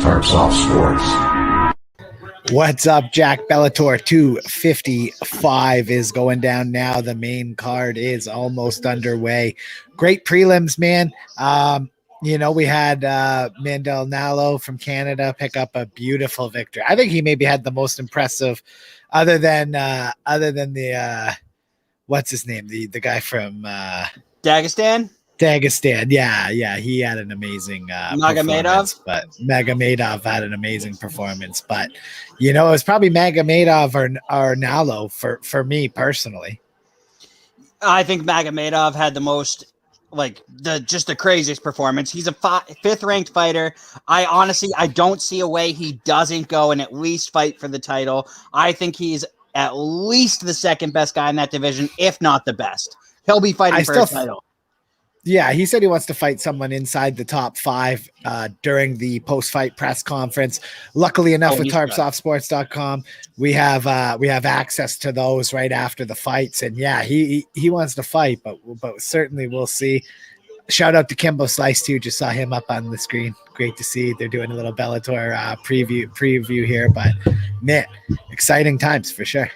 Tarps Off Sports. What's up, Jack? Bellator 255 is going down now. The main card is almost underway. Great prelims, man. We had Mandel Nalo from Canada pick up a beautiful victory. I think he maybe had the most impressive, other than the what's his name, the guy from Dagestan. Yeah, he had an amazing Magomedov, but Magomedov had an amazing performance. But it was probably Magomedov or Nalo for me personally. I think Magomedov had the most, the craziest performance. He's a fifth ranked fighter. I don't see a way he doesn't go and at least fight for the title. I think he's at least the second best guy in that division, if not the best. He'll be fighting for a title. Yeah, he said he wants to fight someone inside the top 5 during the post-fight press conference. Luckily enough, with tarpsoffsports.com, we have access to those right after the fights. And yeah, he wants to fight, but certainly we'll see. Shout out to Kimbo Slice too. Just saw him up on the screen. Great to see. They're doing a little Bellator preview here, but man, exciting times for sure.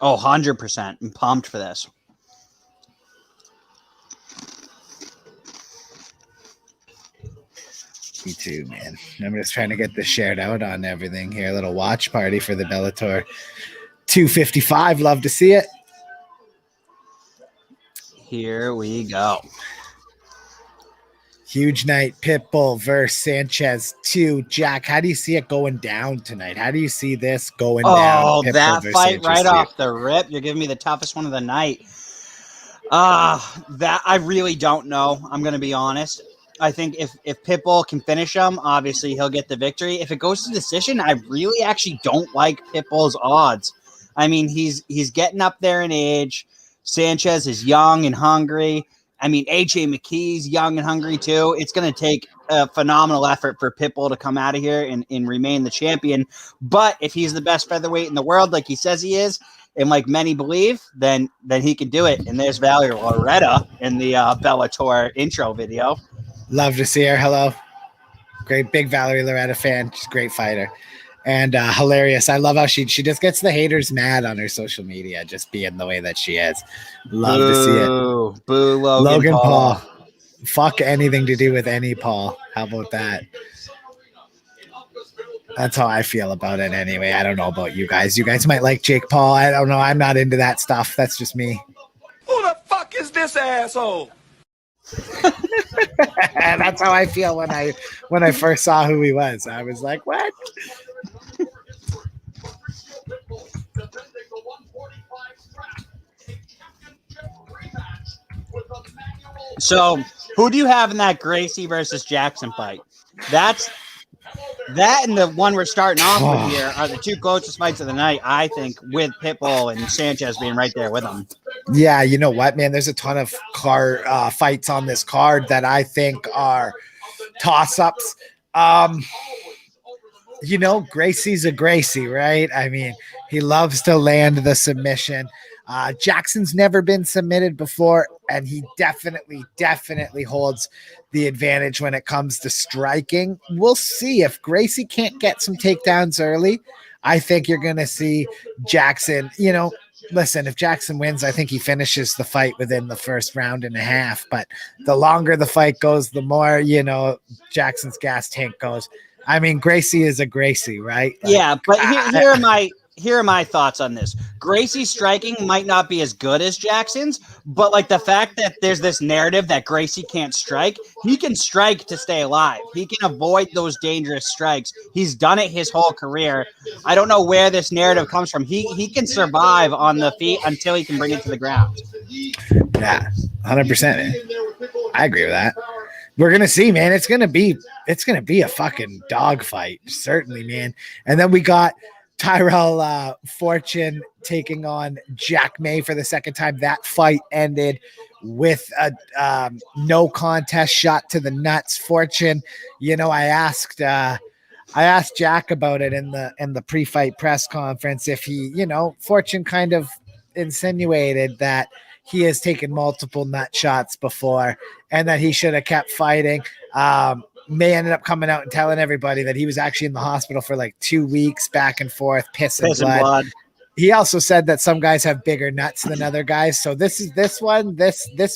Oh, 100%. I'm pumped for this. Me too, man. I'm just trying to get this shared out on everything here. A little watch party for the Bellator 255. Love to see it. Here we go. Huge night. Pitbull versus Sanchez 2. Jack, how do you see it going down tonight? How do you see this going down? Oh, that fight Sanchez right 2. Off the rip. You're giving me the toughest one of the night. That I really don't know. I'm going to be honest. I think if Pitbull can finish him, obviously he'll get the victory. If it goes to decision, I really actually don't like Pitbull's odds. I mean, he's getting up there in age. Sanchez is young and hungry. I mean, AJ McKee's young and hungry too. It's going to take a phenomenal effort for Pitbull to come out of here and remain the champion. But if he's the best featherweight in the world, like he says he is, and like many believe, then he can do it. And there's Valerie Loretta in the Bellator intro video. Love to see her. Hello. Great big Valerie Loretta fan. She's a great fighter. And hilarious. I love how she just gets the haters mad on her social media, just being the way that she is. Love to see it. Boo, Logan Paul. Fuck anything to do with any Paul. How about that? That's how I feel about it anyway. I don't know about you guys. You guys might like Jake Paul. I don't know. I'm not into that stuff. That's just me. Who the fuck is this asshole? That's how I feel when I first saw who he was. I was like, what? So who do you have in that Gracie versus Jackson fight? That and the one we're starting off with here are the two closest fights of the night, I think, with Pitbull and Sanchez being right there with them. Yeah, you know what, man? There's a ton of fights on this card that I think are toss-ups. Gracie's a Gracie, right? I mean, he loves to land the submission. Jackson's never been submitted before, and he definitely holds the advantage when it comes to striking. We'll see if Gracie can't get some takedowns early. I think you're going to see Jackson, listen, if Jackson wins, I think he finishes the fight within the first round and a half. But the longer the fight goes, the more, Jackson's gas tank goes. I mean, Gracie is a Gracie, right? Yeah, but here are my thoughts on this. Gracie's striking might not be as good as Jackson's, but the fact that there's this narrative that Gracie can't strike, he can strike to stay alive. He can avoid those dangerous strikes. He's done it his whole career. I don't know where this narrative comes from. He can survive on the feet until he can bring it to the ground. Yeah, 100%. I agree with that. We're gonna see, man. It's gonna be a fucking dogfight, certainly, man. And then we got Tyrell Fortune taking on Jack May for the second time. That fight ended with a no contest shot to the nuts. Fortune, I asked Jack about it in the pre-fight press conference if he, Fortune kind of insinuated that he has taken multiple nut shots before and that he should have kept fighting. May ended up coming out and telling everybody that he was actually in the hospital for like 2 weeks, back and forth, piss and blood. He also said that some guys have bigger nuts than other guys. So this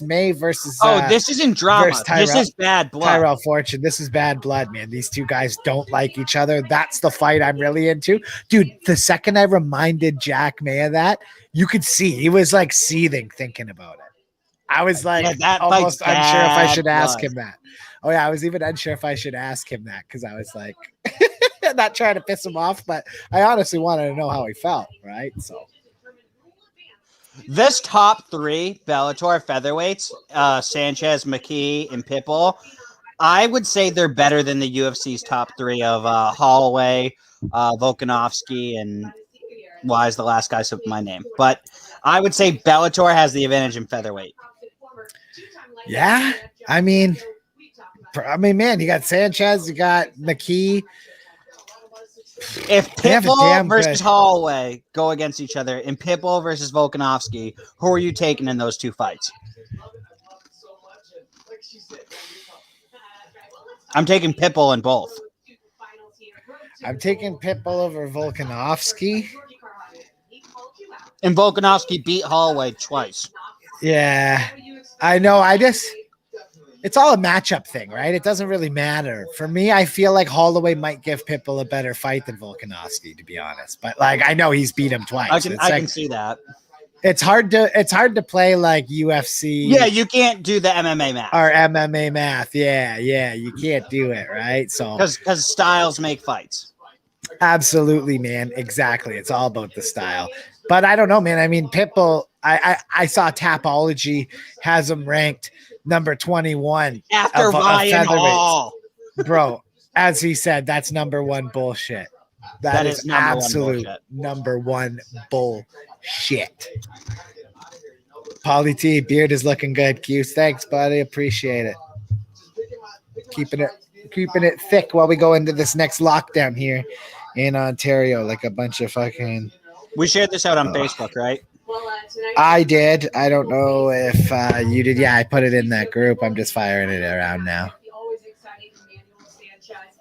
May versus this isn't drama. This is bad blood. Tyrell Fortune. This is bad blood, man. These two guys don't like each other. That's the fight I'm really into. Dude, the second I reminded Jack May of that, you could see he was like seething thinking about it. I was like almost unsure if I should ask him that. Oh yeah, I was even unsure if I should ask him that because I was like not trying to piss him off, but I honestly wanted to know how he felt, right? So this top 3 Bellator featherweights, Sanchez, McKee, and Pitbull, I would say they're better than the UFC's top 3 of Holloway, Volkanovski, and why is the last guy slipping my name? But I would say Bellator has the advantage in featherweight. Yeah, I mean, man, you got Sanchez, you got McKee. If Pitbull versus Holloway go against each other, and Pitbull versus Volkanovski, who are you taking in those 2 fights? I'm taking Pitbull in both. I'm taking Pitbull over Volkanovski. And Volkanovski beat Holloway twice. Yeah, I know. It's all a matchup thing, right? It doesn't really matter. For me, I feel like Holloway might give Pitbull a better fight than Volkanovski, to be honest. But like, I know he's beat him twice. I can see that. It's hard to play like UFC. Yeah, you can't do the MMA math. Or MMA math. Yeah, you can't do it, right? So because styles make fights. Absolutely, man. Exactly. It's all about the style. But I don't know, man. I mean, Pitbull, I saw Tapology has him ranked number 21 after Ryan Hall. Bro, as he said, that's number 1 bullshit. That is absolute number 1 bullshit. Paulie T, beard is looking good. Q's, thanks, buddy. Appreciate it. Keeping it thick while we go into this next lockdown here in Ontario, like a bunch of fucking. We shared this out on Facebook, right? I did. I don't know if you did. Yeah, I put it in that group. I'm just firing it around now. Always exciting Emmanuel Sanchez.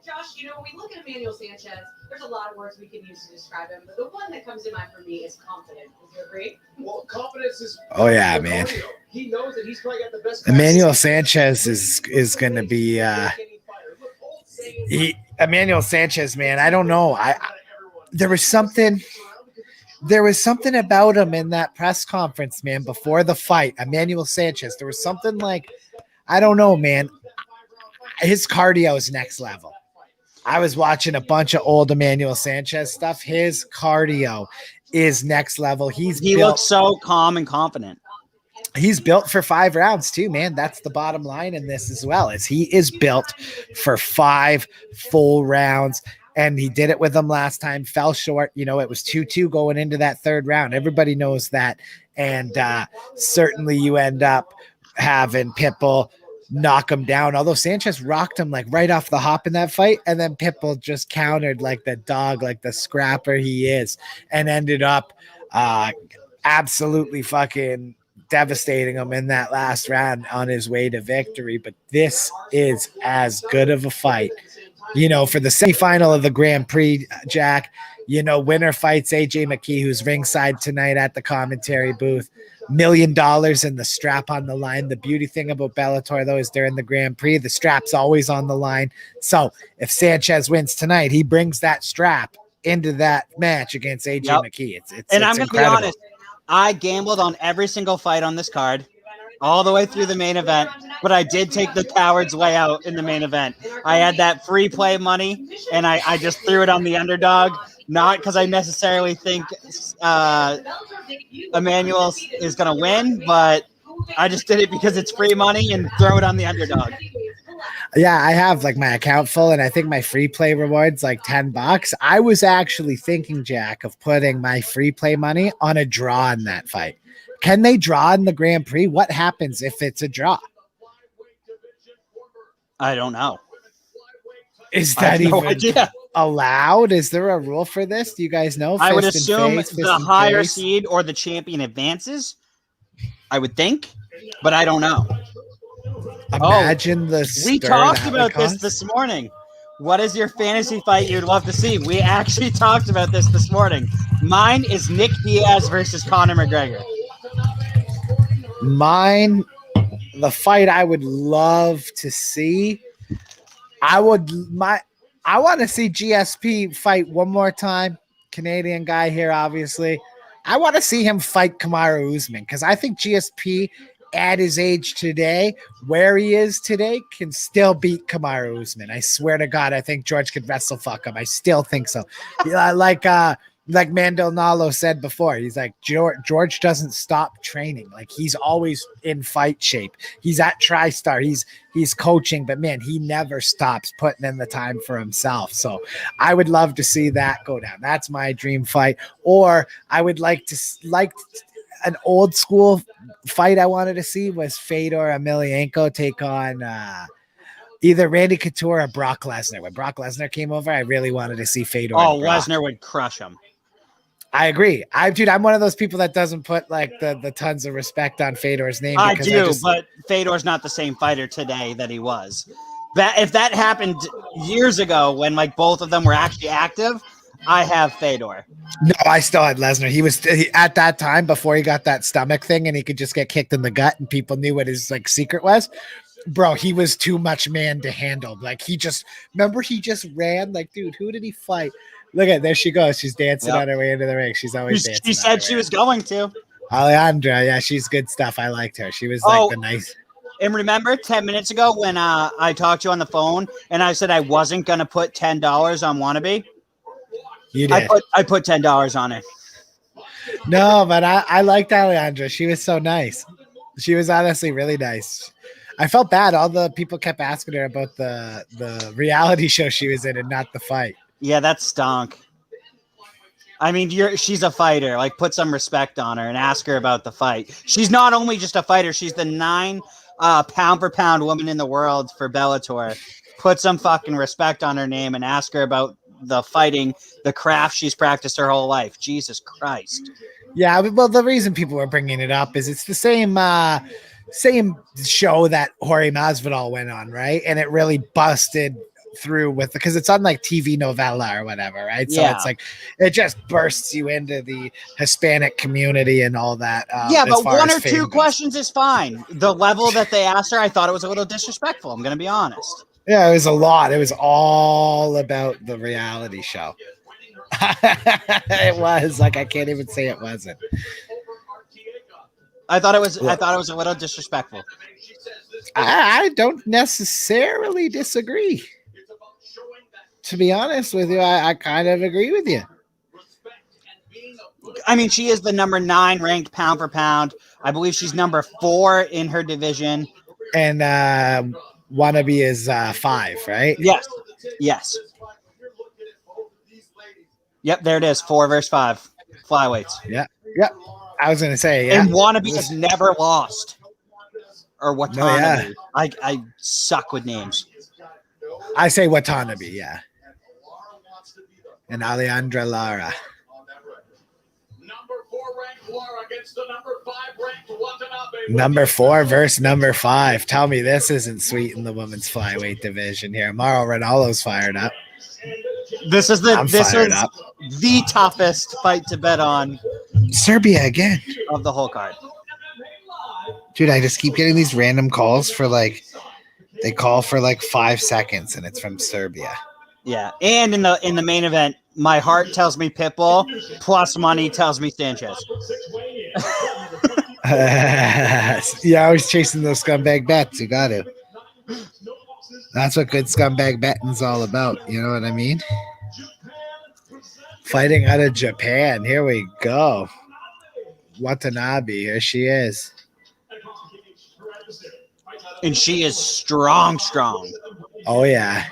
Josh, when we look at Emmanuel Sanchez, there's a lot of words we can use to describe him, but the one that comes to mind for me is confident. Would you agree? Well, confidence is. Oh yeah, man. He knows that he's probably got the best. Emmanuel Sanchez is going to be. Emmanuel Sanchez, man. I don't know. There was something about him in that press conference, man, before the fight. Emmanuel Sanchez. There was something like, I don't know, man. His cardio is next level. I was watching a bunch of old Emmanuel Sanchez stuff. His cardio is next level. He looks so calm and confident. He's built for 5 rounds too, man. That's the bottom line in this as well, is he is built for 5 full rounds. And he did it with them last time, fell short. It was 2-2 going into that 3rd round. Everybody knows that. And certainly you end up having Pitbull knock him down. Although Sanchez rocked him like right off the hop in that fight. And then Pitbull just countered like the dog, like the scrapper he is, and ended up absolutely fucking devastating him in that last round on his way to victory. But this is as good of a fight. For the semifinal of the Grand Prix, Jack, winner fights AJ McKee, who's ringside tonight at the commentary booth. $1 million in the strap on the line. The beauty thing about Bellator, though, is during the Grand Prix, the strap's always on the line. So if Sanchez wins tonight, he brings that strap into that match against AJ McKee. I'm going to be honest. I gambled on every single fight on this card, all the way through the main event, but I did take the coward's way out in the main event. I had that free play money, and I just threw it on the underdog, not because I necessarily think Emmanuel is going to win, but I just did it because it's free money and throw it on the underdog. Yeah, I have like my account full, and I think my free play reward's like $10. I was actually thinking, Jack, of putting my free play money on a draw in that fight. Can they draw in the Grand Prix? What happens if it's a draw? I don't know. Is that even allowed? Is there a rule for this? Do you guys know? I would assume the higher seed or the champion advances. I would think, but I don't know. Imagine the We stir talked that would about cause. this morning. What is your fantasy fight you'd love to see? We actually talked about this morning. Mine is Nick Diaz versus Conor McGregor. Mine, the fight I would love to see. I want to see GSP fight one more time. Canadian guy here, obviously. I want to see him fight Kamaru Usman because I think GSP at his age today, where he is today, can still beat Kamaru Usman. I swear to God, I think George could wrestle fuck him. I still think so. Like Mandel said before, he's like, George doesn't stop training. Like he's always in fight shape. He's at TriStar. He's coaching, but man, he never stops putting in the time for himself. So I would love to see that go down. That's my dream fight. Or I would like an old school fight I wanted to see was Fedor Emelianenko take on either Randy Couture or Brock Lesnar. When Brock Lesnar came over, I really wanted to see Fedor. Lesnar would crush him. I agree. I'm one of those people that doesn't put like the tons of respect on Fedor's name. I do, but Fedor's not the same fighter today that he was. If that happened years ago when like both of them were actually active, I have Fedor. No, I still had Lesnar. He was at that time before he got that stomach thing and he could just get kicked in the gut and people knew what his like secret was. Bro, he was too much man to handle. Like he just ran. Like, dude, who did he fight? Look at there she goes. She's dancing on her way into the ring. She's always dancing. She said she was going to. Alejandra, yeah, she's good stuff. I liked her. She was like the nice. And remember 10 minutes ago when I talked to you on the phone and I said I wasn't going to put $10 on Wannabe? You did. I put $10 on it. No, but I liked Alejandra. She was so nice. She was honestly really nice. I felt bad. All the people kept asking her about the reality show she was in and not the fight. Yeah, that stunk. I mean, she's a fighter. Like, put some respect on her and ask her about the fight. She's not only just a fighter. She's the 9 pound for pound woman in the world for Bellator. Put some fucking respect on her name and ask her about the fighting, the craft she's practiced her whole life. Jesus Christ. Yeah, well, the reason people were bringing it up is it's the same show that Jorge Masvidal went on, right? And it really busted through with because it's on like TV novella or whatever, right? So it's like it just bursts you into the Hispanic community and all that. Yeah, but one or two questions is fine. The level that they asked her, I thought it was a little disrespectful. I'm going to be honest. Yeah, it was a lot. It was all about the reality show. It was like I can't even say it wasn't. I thought it was a little disrespectful. I don't necessarily disagree. To be honest with you, I kind of agree with you. I mean, she is the number 9 ranked pound for pound. I believe she's number 4 in her division. And Wannabe is 5, right? Yes. Yep, there it is. 4 versus 5 flyweights. Yeah. I was gonna say, yeah. And Wannabe has never lost. Or Watanabe. No, yeah. I suck with names. I say Watanabe, yeah. And Alejandra Lara. Number 4 versus number 5. Tell me this isn't sweet in the women's flyweight division here. Mauro Ranallo's fired up. This is the toughest fight to bet on. Serbia again. Of the whole card. Dude, I just keep getting these random calls for like they call for like 5 seconds and it's from Serbia. Yeah. And in the main event, my heart tells me Pitbull, plus money tells me Sanchez. Yeah, I was chasing those scumbag bets. You got to. That's what good scumbag betting's all about. You know what I mean? Fighting out of Japan. Here we go. Watanabe. Here she is. And she is strong. Oh, yeah.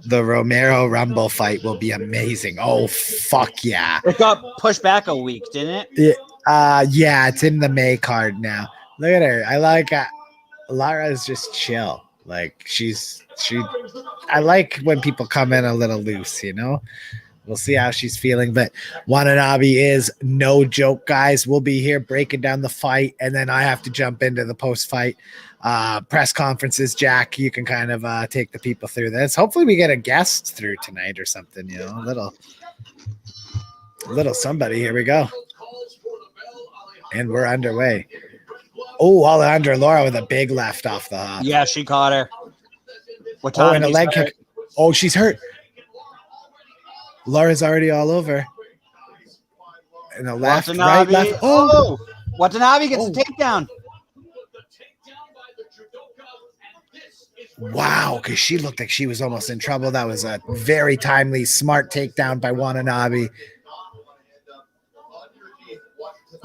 The Romero Rumble fight will be amazing. Oh, fuck yeah. It got pushed back a week, didn't it? Yeah, it's in the May card now. Look at her. I like Lara's just chill. Like I like when people come in a little loose, you know? We'll see how she's feeling. But Watanabe is no joke, guys. We'll be here breaking down the fight, and then I have to jump into the post-fight press conferences. Jack, you can kind of take the people through this. Hopefully we get a guest through tonight or something, a little somebody. Here we go. And we're underway. Oh, Alejandra Laura with a big left off the hop. Yeah, she caught her. And a leg kick. Oh, she's hurt. Laura's already all over. And a left, Watanabe. right, left. Oh, Watanabe gets a takedown. Wow, because she looked like she was almost in trouble. That was a very timely, smart takedown by Watanabe.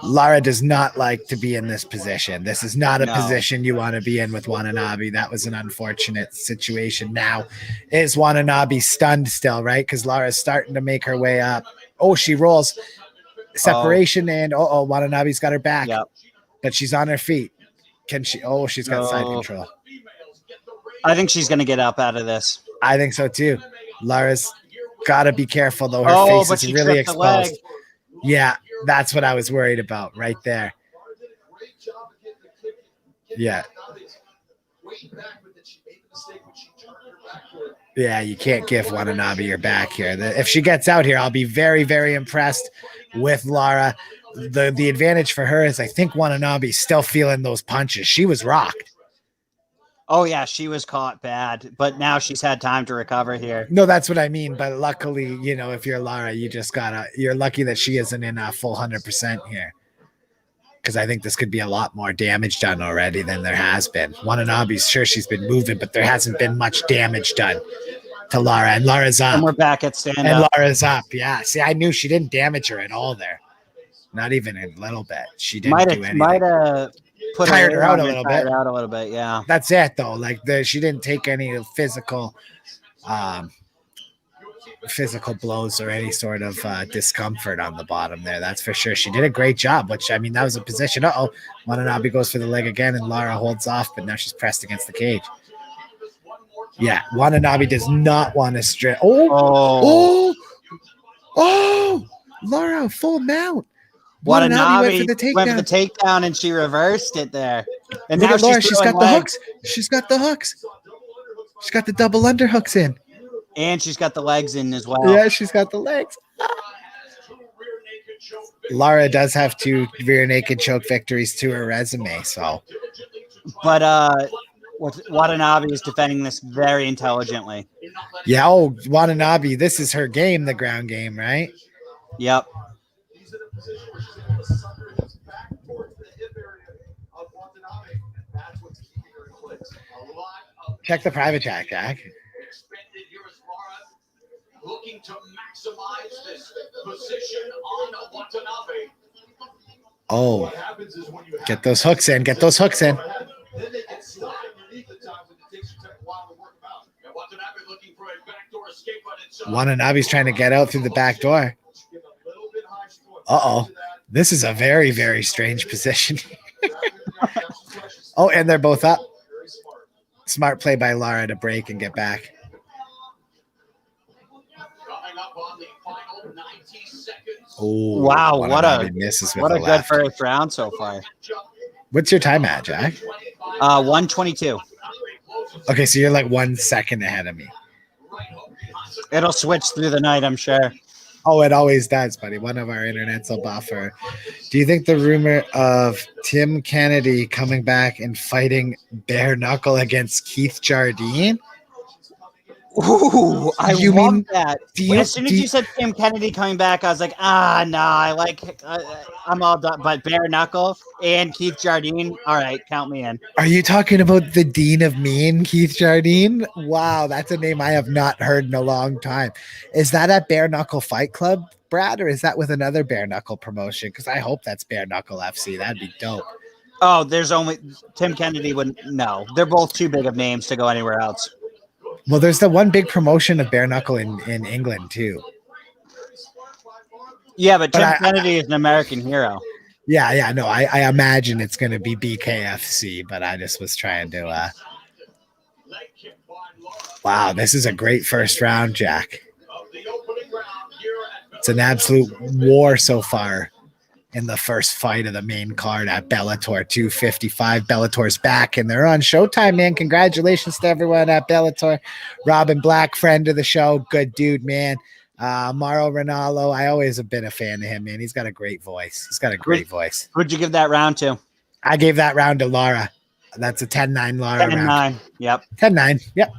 Lara does not like to be in this position. This is not a position you want to be in with Watanabe. That was an unfortunate situation. Now, is Watanabe stunned still, right? Because Lara's starting to make her way up. Oh, she rolls. Separation and Watanabe's got her back. Yep. But she's on her feet. Can she? Oh, she's got side control. I think she's going to get up out of this. I think so too. Lara's got to be careful though. Her face is really exposed. Yeah, that's what I was worried about right there. Yeah. Yeah, you can't give Watanabe your back here. If she gets out here, I'll be very, very impressed with Lara. The advantage for her is I think Watanabe's still feeling those punches. She was rocked. Oh, yeah, she was caught bad, but now she's had time to recover here. No, that's what I mean. But luckily, if you're Lara, you're lucky that she isn't in a full 100% here. Because I think this could be a lot more damage done already than there has been. Watanabe's sure she's been moving, but there hasn't been much damage done to Lara. And Lara's up. And we're back at stand-up. And Lara's up, yeah. See, I knew she didn't damage her at all there. Not even a little bit. She didn't do anything. Might have tired her out a little bit. Tired out a little bit, yeah. That's it, though. Like, she didn't take any physical blows or any sort of discomfort on the bottom there. That's for sure. She did a great job, which, that was a position. Watanabe goes for the leg again, and Lara holds off, but now she's pressed against the cage. Yeah, Watanabe does not want to strip. Oh, Lara, full mount. Watanabe went for the takedown, and she reversed it there. And now Laura, she's got the hooks. She's got the hooks. She's got the double underhooks in. And she's got the legs in as well. Yeah, she's got the legs. Lara does have 2 rear naked choke victories to her resume, so. But Watanabe is defending this very intelligently. Yeah, Watanabe, this is her game, the ground game, right? Yep. Check the private chat, Jack. Looking to maximize this position on Watanabe. Oh, get those hooks in. Get those hooks in. Watanabe's trying to get out through the back door. Uh-oh. This is a very, very strange position. Oh, and they're both up. Smart play by Lara to break and get back. Oh, wow, what a good first round so far. What's your time at, Jack? 1:22. Okay, so you're like 1 second ahead of me. It'll switch through the night, I'm sure. Oh, it always does, buddy. One of our internets will buffer. Do you think the rumor of Tim Kennedy coming back and fighting bare knuckle against Keith Jardine? Ooh, I love that. As soon as you said Tim Kennedy coming back, I was like, I'm all done. But bare knuckle and Keith Jardine, all right, count me in. Are you talking about the Dean of Mean, Keith Jardine? Wow, that's a name I have not heard in a long time. Is that at Bare Knuckle Fight Club, Brad, or is that with another bare knuckle promotion? Because I hope that's Bare Knuckle FC. That'd be dope. Oh, there's only Tim Kennedy would no. They're both too big of names to go anywhere else. Well, there's the one big promotion of bare knuckle in England too. Yeah, but Tim Kennedy is an American hero. Yeah, no, I imagine it's going to be BKFC, but I just was trying to. Wow, this is a great first round, Jack. It's an absolute war so far in the first fight of the main card at Bellator 255. Bellator's back and they're on Showtime, man. Congratulations to everyone at Bellator. Robin Black, friend of the show, good dude, man. Mauro Ranallo, I always have been a fan of him, man. He's got a great voice. Who'd you give that round to? I gave that round to Laura. That's a 10-9 Laura 10-9. round. Yep. 10-9. Yep.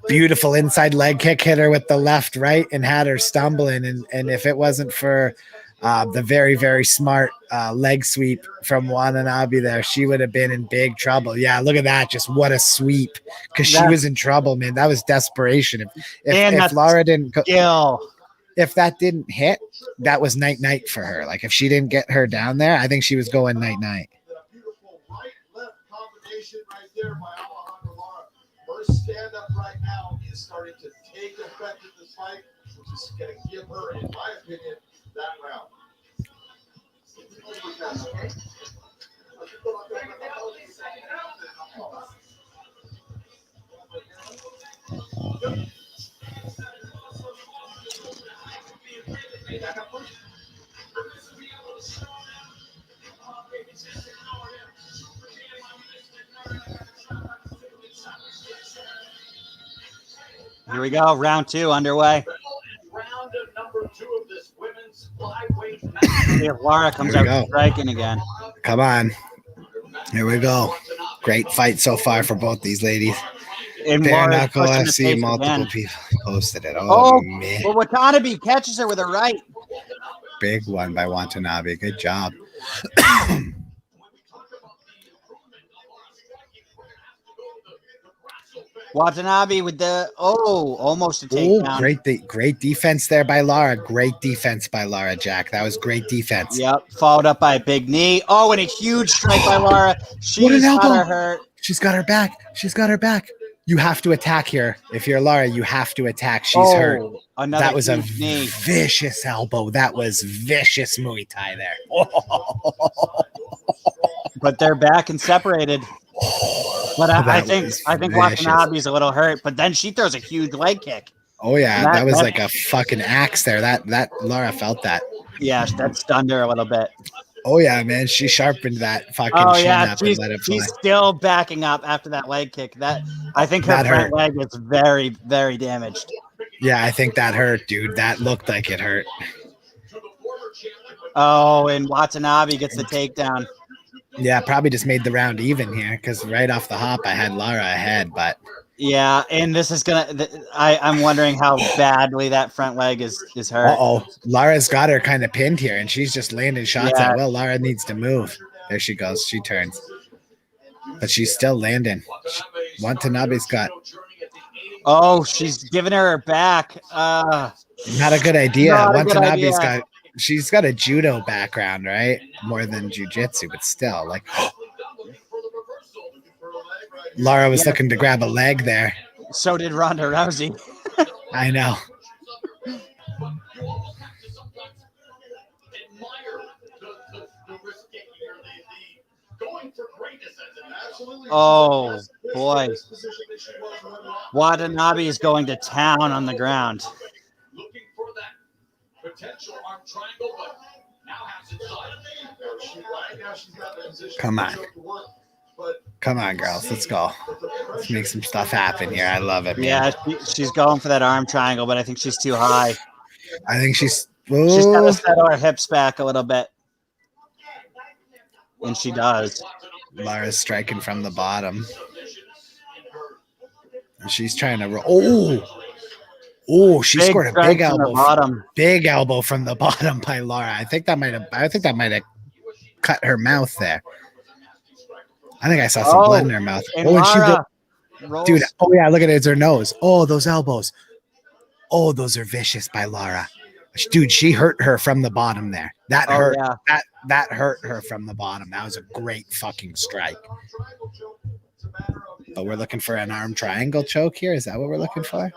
Beautiful inside leg kick, hit her with the left, right, and had her stumbling. And if it wasn't for the very, very smart leg sweep from Watanabe there, she would have been in big trouble. Yeah, look at that. Just what a sweep. Because she was in trouble, man. That was desperation. If Laura didn't go, if that didn't hit, that was night-night for her. Like, if she didn't get her down there, I think she was going night-night. Her stand up right now is starting to take effect in this fight, which is going to give her, in my opinion, that round. Here we go. Round 2 underway. Round number 2 of this women's flyweight match. Here, Laura comes out striking again. Come on. Here we go. Great fight so far for both these ladies. And Bare Laura's knuckle pushing the FC, pace multiple again. people posted it. Oh, man. well, Watanabe catches her with a right. Big one by Watanabe. Good job. Watanabe with the almost a takedown. Great defense there by Lara. Great defense by Lara, Jack. That was great defense. Yep, followed up by a big knee. Oh, and a huge strike by Lara. She's got her hurt. She's got her back. She's got her back. You have to attack here. If you're Lara, you have to attack. She's hurt. That was a knee. Vicious elbow. That was vicious Muay Thai there. But they're back and separated. But I think Watanabe's a little hurt. But then she throws a huge leg kick. Oh yeah, that was like a fucking axe there. That Lara felt that. Yeah, that stunned her a little bit. Oh yeah, man, she sharpened that fucking chin up and let it fly. She's still backing up after that leg kick. I think her front leg is very, very damaged. Yeah, I think that hurt, dude. That looked like it hurt. Oh, and Watanabe gets the takedown. Yeah, probably just made the round even here because right off the hop, I had Lara ahead, but yeah, and this is I'm wondering how badly that front leg is hurt. Lara's got her kind of pinned here, and she's just landing shots at will. Lara needs to move. There she goes. She turns, but she's still landing. Watanabe's got. Oh, she's giving her back. Not a good idea. Watanabe's got. She's got a judo background, right? More than jiu-jitsu, but still, like. Lara was looking to grab a leg there. So did Ronda Rousey. I know. Oh, boy. Watanabe is going to town on the ground. Looking for that potential arm triangle, but now has it done. Come on. Come on, girls. Let's go. Let's make some stuff happen here. I love it, man. Yeah, she's going for that arm triangle, but I think she's too high. I think she's got to settle her hips back a little bit. And she does. Lara's striking from the bottom. She's trying to roll. Oh, she scored a big elbow. Big elbow from the bottom by Lara. I think that might have cut her mouth there. I think I saw some blood in her mouth. Dude, oh yeah, look at it. It's her nose. Oh, those elbows. Oh, those are vicious by Lara. Dude, she hurt her from the bottom there. That hurt. Yeah. That hurt her from the bottom. That was a great fucking strike. But we're looking for an arm triangle choke here. Is that what we're looking for?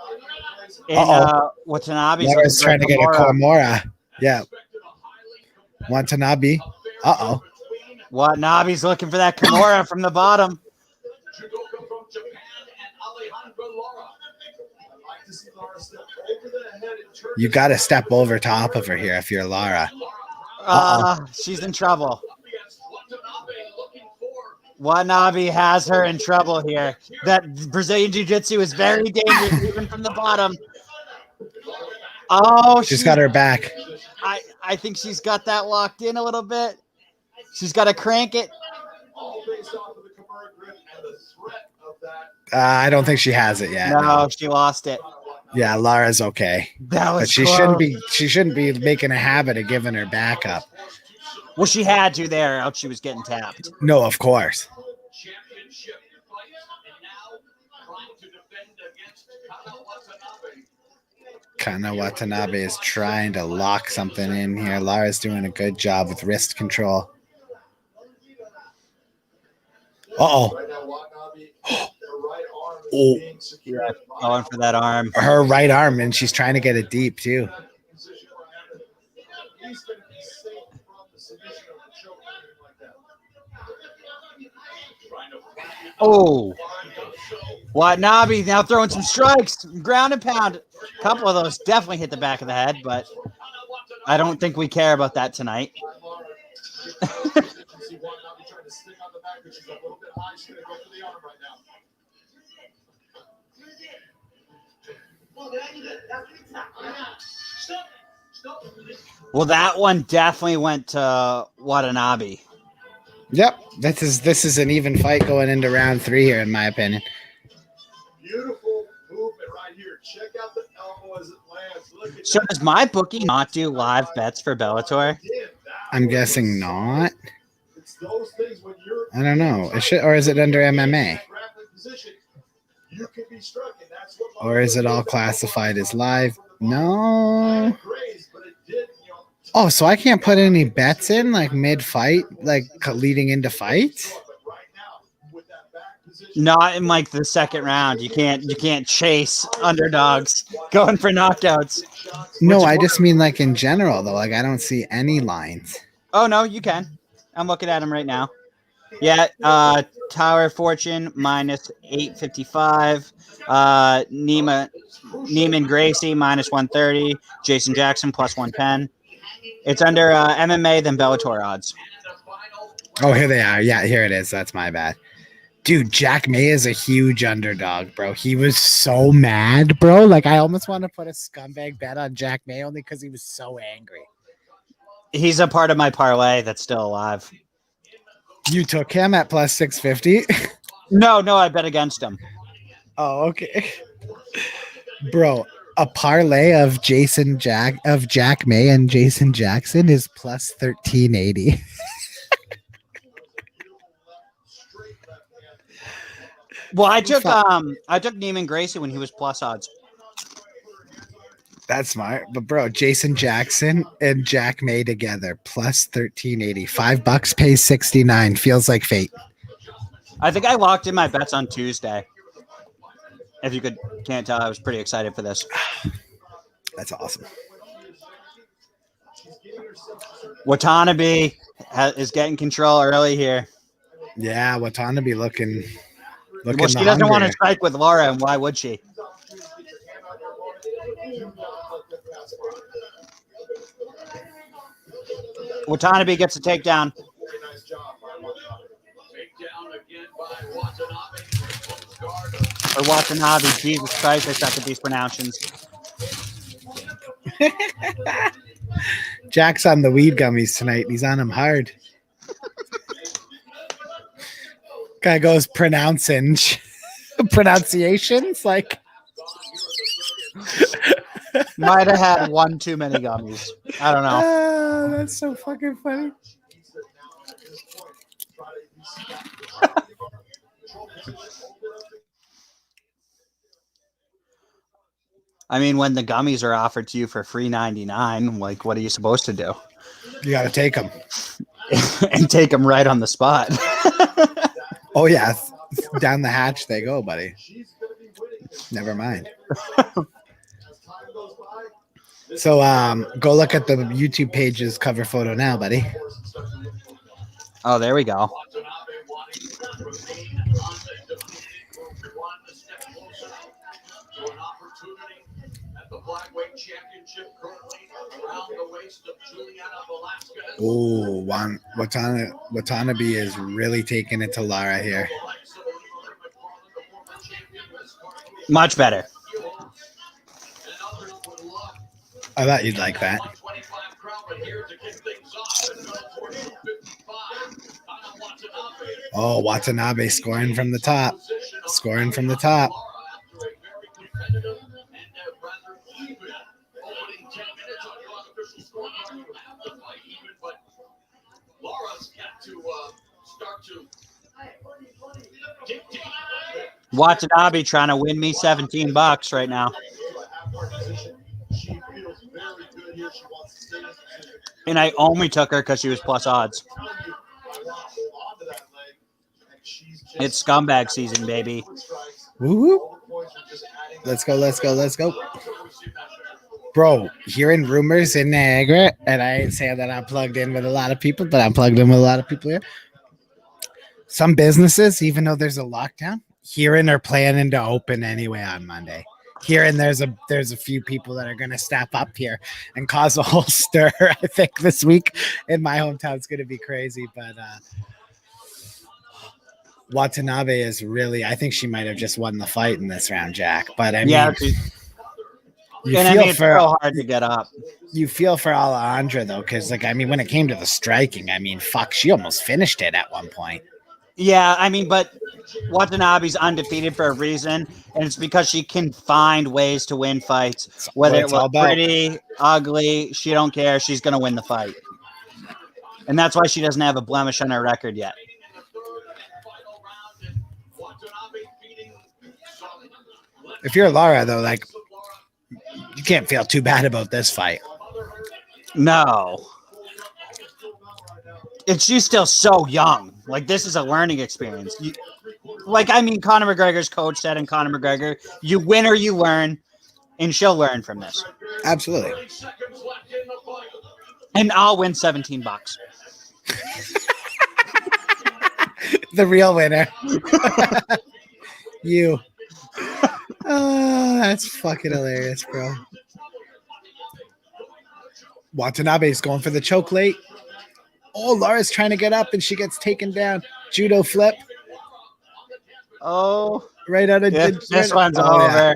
Watanabe's trying to get a Komura. Yeah. Watanabe. Watanabe's looking for that Kimura from the bottom. You got to step over top of her here if you're Lara. She's in trouble. Watanabe has her in trouble here. That Brazilian Jiu-Jitsu is very dangerous, even from the bottom. Oh, She's got her back. I think she's got that locked in a little bit. She's got to crank it. I don't think she has it yet. No, she lost it. Yeah, Lara's okay. That was But she close. shouldn't be making a habit of giving her back up. Well, she had to there, else she was getting tapped. No, of course. Kana Watanabe is trying to lock something in here. Lara's doing a good job with wrist control. Oh, Yeah, going for that arm. her right arm, and she's trying to get it deep too. Oh, Watanabe now throwing some strikes, ground and pound. A couple of those definitely hit the back of the head, but I don't think we care about that tonight. Well, that one definitely went to Watanabe. Yep, this is an even fight going into round 3 here, in my opinion. Beautiful movement right here. Check out the elbow as it lands. Look at So does my bookie not do live bets for Bellator? I'm guessing not. It's those things when you're I don't know. Or is it under MMA? you can be struck, and that's what Or is it all classified as live? No. Oh, so I can't put any bets in like mid-fight, like leading into fight? Not in like the second round. You can't chase underdogs going for knockouts. No, I just mean like in general though. Like I don't see any lines. Oh no, you can. I'm looking at him right now. Yeah, Tower Fortune minus 855. Neiman Gracie minus 130. Jason Jackson plus 110. It's under MMA than Bellator odds. Oh, here they are. Yeah, here it is. That's my bad. Dude, Jack May is a huge underdog, bro. He was so mad, bro. Like, I almost want to put a scumbag bet on Jack May only because he was so angry. He's a part of my parlay that's still alive. You took him at plus 650? No, I bet against him. Oh, okay. Bro, a parlay of Jack May and Jason Jackson is plus 1380. Well, I took Neiman Gracie when he was plus odds. That's smart. But bro, Jason Jackson and Jack May together plus 1380. $5 pays 69. Feels like fate. I think I locked in my bets on Tuesday. If you can't tell, I was pretty excited for this. That's awesome. Watanabe is getting control early here. Yeah, Watanabe looking. Well, she doesn't want to strike with Laura, and why would she? Watanabe gets a takedown. Or Watanabe. Jesus Christ, I suck at these pronounctions. Jack's on the weed gummies tonight. He's on them hard. Guy goes pronunciations like. Might have had one too many gummies. I don't know. That's so fucking funny. I mean, when the gummies are offered to you for free $99, like, what are you supposed to do? You got to take them. And take them right on the spot. Oh, yeah. Down the hatch they go, buddy. Never mind. So go look at the YouTube page's cover photo now, buddy. Oh, there we go. Oh, Watanabe is really taking it to Lara here. Much better. I thought you'd like that. Oh, Watanabe scoring from the top. Scoring from the top. Watanabe trying to win me $17 right now. And I only took her because she was plus odds. It's scumbag season, baby. Woo-hoo. Let's go, let's go, let's go. Bro, hearing rumors in Niagara, and I ain't saying that I'm plugged in with a lot of people, but I'm plugged in with a lot of people here. Some businesses, even though there's a lockdown, hearing are planning to open anyway on Monday. Hearing there's a few people that are going to step up here and cause a whole stir. I think this week in my hometown is going to be crazy, but Watanabe is really, I think she might have just won the fight in this round, Jack. But I mean, it's so hard to get up. You feel for Alejandra though, because like, I mean, when it came to the striking, I mean, fuck, she almost finished it at one point. Yeah, I mean, but Watanabe's undefeated for a reason, and it's because she can find ways to win fights. Whether it was pretty, ugly, she don't care. She's going to win the fight. And that's why she doesn't have a blemish on her record yet. If you're Lara, though, like, you can't feel too bad about this fight. No. And she's still so young. Like, this is a learning experience. Conor McGregor's coach said in Conor McGregor, you win or you learn, and she'll learn from this. Absolutely. And I'll win $17. The real winner. You. Oh, that's fucking hilarious, bro. Watanabe's going for the choke late. Oh, Lara's trying to get up and she gets taken down. Judo flip. Oh. Right out of this one's over. Yeah.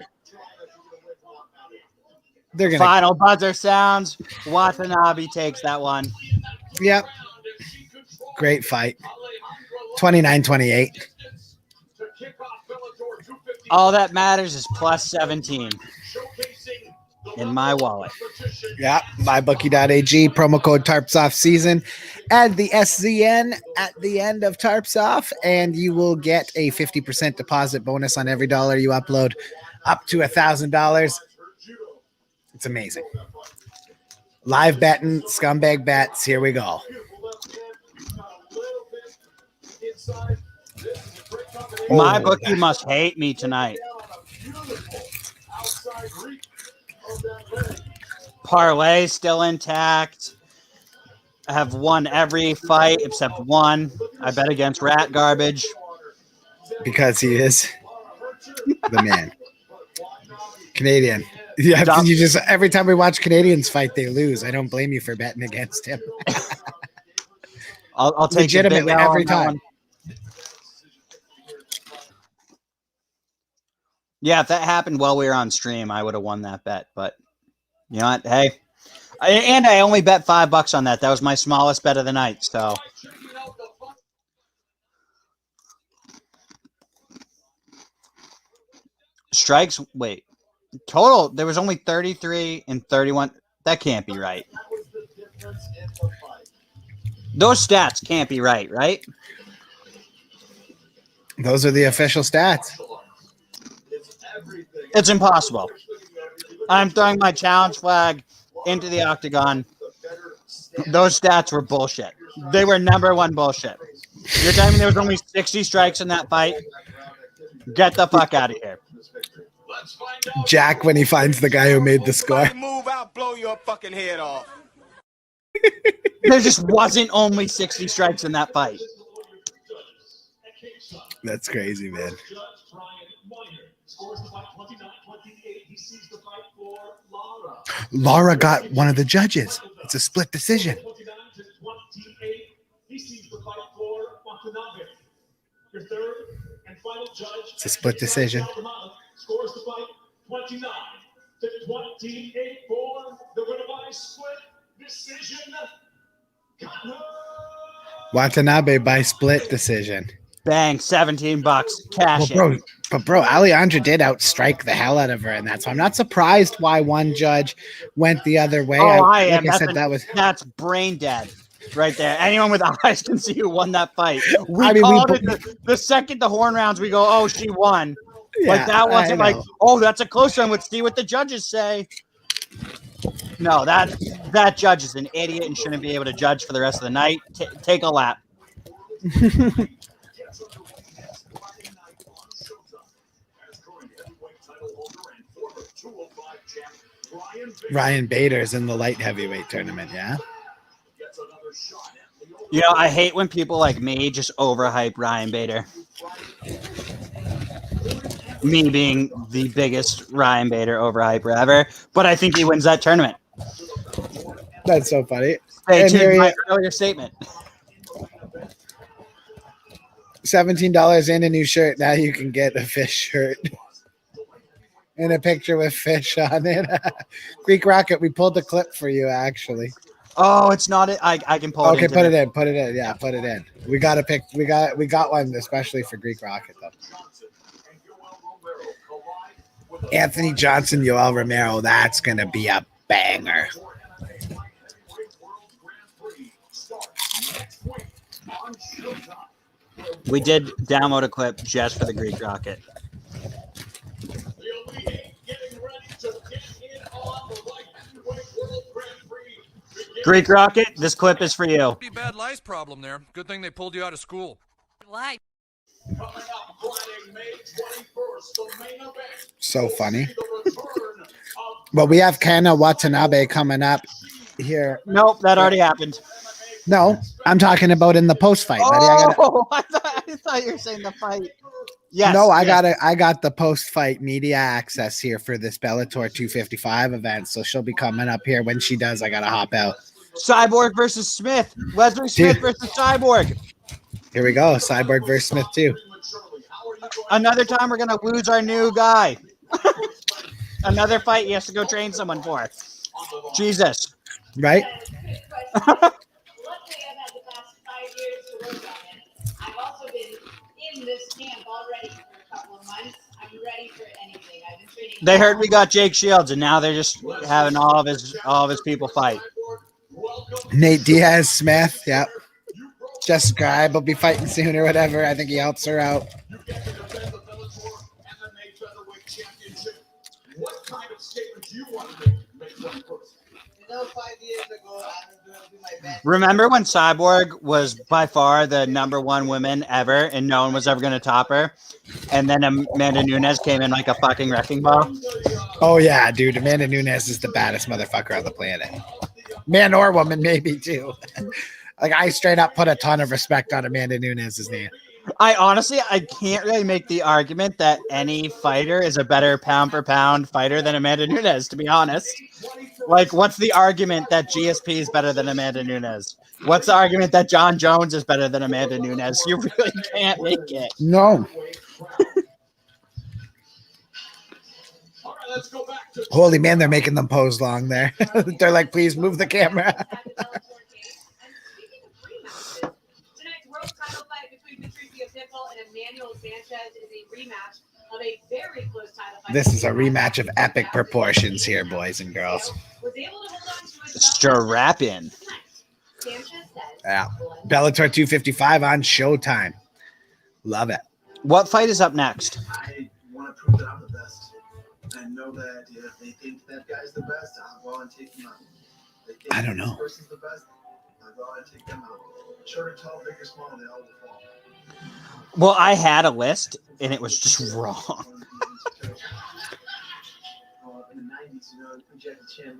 They're gonna final buzzer sounds. Watanabe takes that one. Yep. Great fight. 29-28. All that matters is plus 17 in my wallet. Yeah, mybookie.ag, promo code Tarps Off Season. Add the SZN at the end of Tarps Off, and you will get a 50% deposit bonus on every dollar you upload, up to $1,000. It's amazing. Live betting, scumbag bets. Here we go. My bookie must hate me tonight. Parlay still intact. I have won every fight except one. I bet against Rat Garbage. Because he is the man. Canadian. Yeah, you just every time we watch Canadians fight, they lose. I don't blame you for betting against him. I'll take legitimately every time. Yeah, if that happened while we were on stream, I would have won that bet. But you know what? Hey, I only bet $5 on that. That was my smallest bet of the night. So strikes. Wait, total. There was only 33 and 31. That can't be right. Those stats can't be right, right? Those are the official stats. It's impossible. I'm throwing my challenge flag into the octagon. Those stats were bullshit. They were number one bullshit. You're telling me there was only 60 strikes in that fight? Get the fuck out of here. Jack, when he finds the guy who made the score. Move out, blow your fucking head off. There just wasn't only 60 strikes in that fight. That's crazy, man. Lara got one of the judges. It's a split decision. It's a split decision. Scores the fight 29-28 for the winner by split decision. Watanabe by split decision. Bang, $17. Cash it. Bro, Alejandra did outstrike the hell out of her, and that's why I'm not surprised why one judge went the other way. I am. That's brain dead right there. Anyone with eyes can see who won that fight. The second the horn rounds, we go, oh, she won. Yeah, like that wasn't like, oh, that's a close one. Let's see what the judges say. No, that judge is an idiot and shouldn't be able to judge for the rest of the night. Take a lap. Ryan Bader's in the light heavyweight tournament, yeah? You know, I hate when people like me just overhype Ryan Bader. Me being the biggest Ryan Bader overhyper ever, but I think he wins that tournament. That's so funny. Stay tuned to my earlier statement. $17 and a new shirt. Now you can get a fish shirt. And a picture with fish on it. Greek Rocket, we pulled the clip for you, actually. Oh, it's not it. I can pull it. Okay, put it in. Put it in. Yeah, put it in. We got a pic. We got one especially for Greek Rocket though. Anthony Johnson, Yoel Romero. That's gonna be a banger. We did download a clip just for the Greek Rocket. Greek Rocket, this clip is for you. Pretty bad lice problem there. Good thing they pulled you out of school. Why? So funny. Well, we have Kana Watanabe coming up here. Nope, that already happened. No, I'm talking about in the post fight. Oh, I thought you were saying the fight. Yes. No, I got the post fight media access here for this Bellator 255 event. So she'll be coming up here. When she does, I gotta hop out. Cyborg versus Smith. Leslie Smith versus Cyborg. Here we go. Cyborg versus Smith too. Another time we're gonna lose our new guy. Another fight he has to go train someone for. Jesus. Right? Luckily, I've had the past 5 years to work on it. I've also been in this camp already for a couple of months. I'm ready for anything. I've been training. They heard we got Jake Shields, and now they're just having all of his people fight. Nate Diaz Smith. Yep. Just Scribe will be fighting soon or whatever. I think he helps her out. What kind of statement do you want to make one first? You know, 5 years ago, I was going to do my best. Remember when Cyborg was by far the #1 woman ever, and no one was ever going to top her? And then Amanda Nunes came in like a fucking wrecking ball. Oh yeah, dude. Amanda Nunes is the baddest motherfucker on the planet. Man or woman, maybe too. Like I straight up put a ton of respect on Amanda Nunes' name. I can't really make the argument that any fighter is a better pound for pound fighter than Amanda Nunes, to be honest. Like, what's the argument that GSP is better than Amanda Nunes? What's the argument that John Jones is better than Amanda Nunes? You really can't make it. No. Holy man, they're making them pose long there. They're like, please move the camera. Tonight's world title fight between Patricio Pitbull and Emmanuel Sanchez is a rematch of a very close title fight. This is a rematch of epic proportions here, boys and girls. Was able to hold on to his Strap in. Sanchez says, Yeah. Bellator 255 on Showtime. Love it. What fight is up next? I want to prove that I'm the best. I know that if they think that guy's the best, I'll go and take him out. They think I don't know. This person's the best, I'll go and take them out. Short or tall, big or small, they all will fall. Well, I had a list, and it was just wrong. In the 90s, you know, Jackie Chan.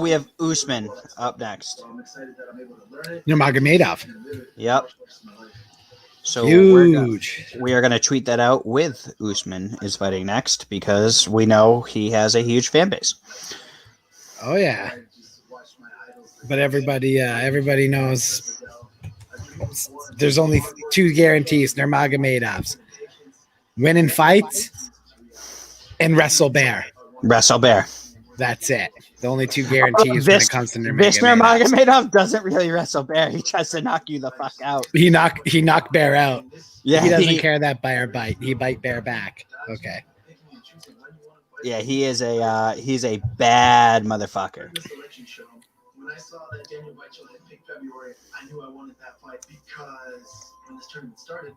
We have Usman up next. So I'm excited that I'm able to learn it. Nurmagomedov. And live it. Yep. So Huge. we are gonna tweet that out with Usman is fighting next because we know he has a huge fan base. Oh yeah. I just watch my idols. But everybody knows there's only two guarantees, Nurmagomedovs. Winning fights and Wrestle Bear. Wrestle Bear. That's it. The only two guarantees when it comes to Visner Nurmagomedov. Magomedov doesn't really wrestle Bear. He tries to knock you the fuck out. He knocked Bear out. Yeah, He doesn't care that Bear bite. He bite Bear back. Okay. Yeah, he's a bad motherfucker. When I saw that Daniel Weichel had picked February, I knew I wanted that fight because when this tournament started,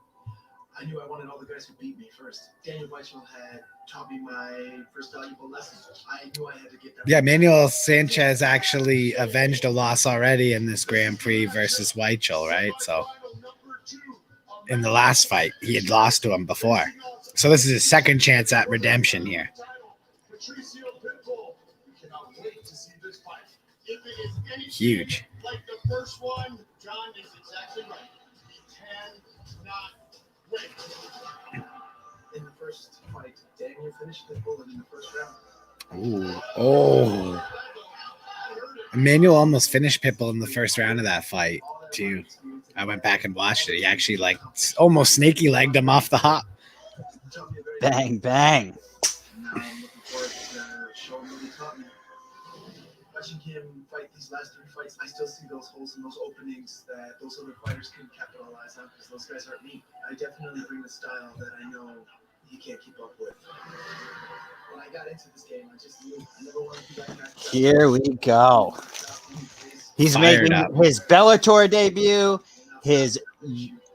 I knew I wanted all the guys who beat me first. Daniel Weichel had taught me my first valuable lesson. I knew I had to get that. Yeah, Manuel Sanchez actually avenged a loss already in this Grand Prix versus Weichel, right? So in the last fight, he had lost to him before. So this is his second chance at redemption here. Huge. Like the first one, John is exactly right. He cannot win. In the first fight, Daniel finished Pitbull in the first round. Ooh. Oh. Emmanuel almost finished Pitbull in the first round of that fight, too. I went back and watched it. He actually almost snaky legged him off the hop. Bang, bang. I'm looking forward to showing what he taught me. Watching him fight these last 3 fights, I still see those holes and those openings that those other fighters couldn't capitalize on because those guys aren't me. I definitely bring a style that I know he can't keep up with. When I got into this game, I just knew I never wanted to be like that. Here we go. He's Fired making up. his Bellator debut, his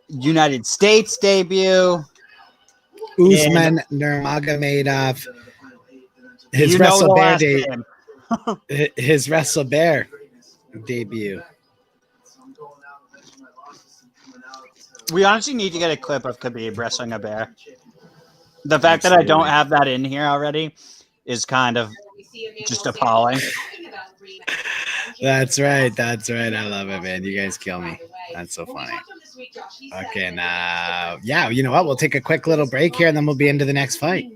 United States debut. Usman Nurmagomedov. His You know the Wrestle Bear last debut. name. His Wrestle Bear debut. We honestly need to get a clip of Khabib wrestling a bear. The fact that I don't have that in here already is kind of just appalling. That's right. That's right. I love it, man. You guys kill me. That's so funny. Okay, now, yeah, you know what? We'll take a quick little break here, and then we'll be into the next fight.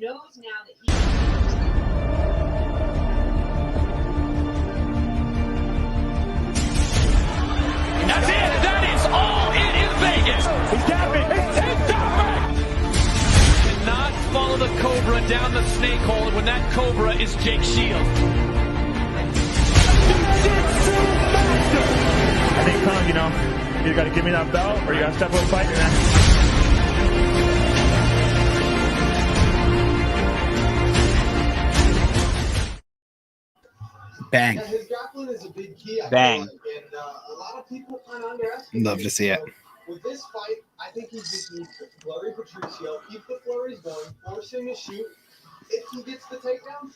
That's it. That is all in Vegas. He's tapping. He's tapping. Cannot follow the Cobra down the snake hole when that Cobra is Jake Shields. I think, Tom, you know, you got to give me that belt or you got to step up and fight, man. Bang. His grappling is a big key. Bang. And a lot of people kind of underestimate. Love to see it. With this fight, I think he just needs to flurry Patricio, keep the flurries going, force him to shoot. If he gets the takedown,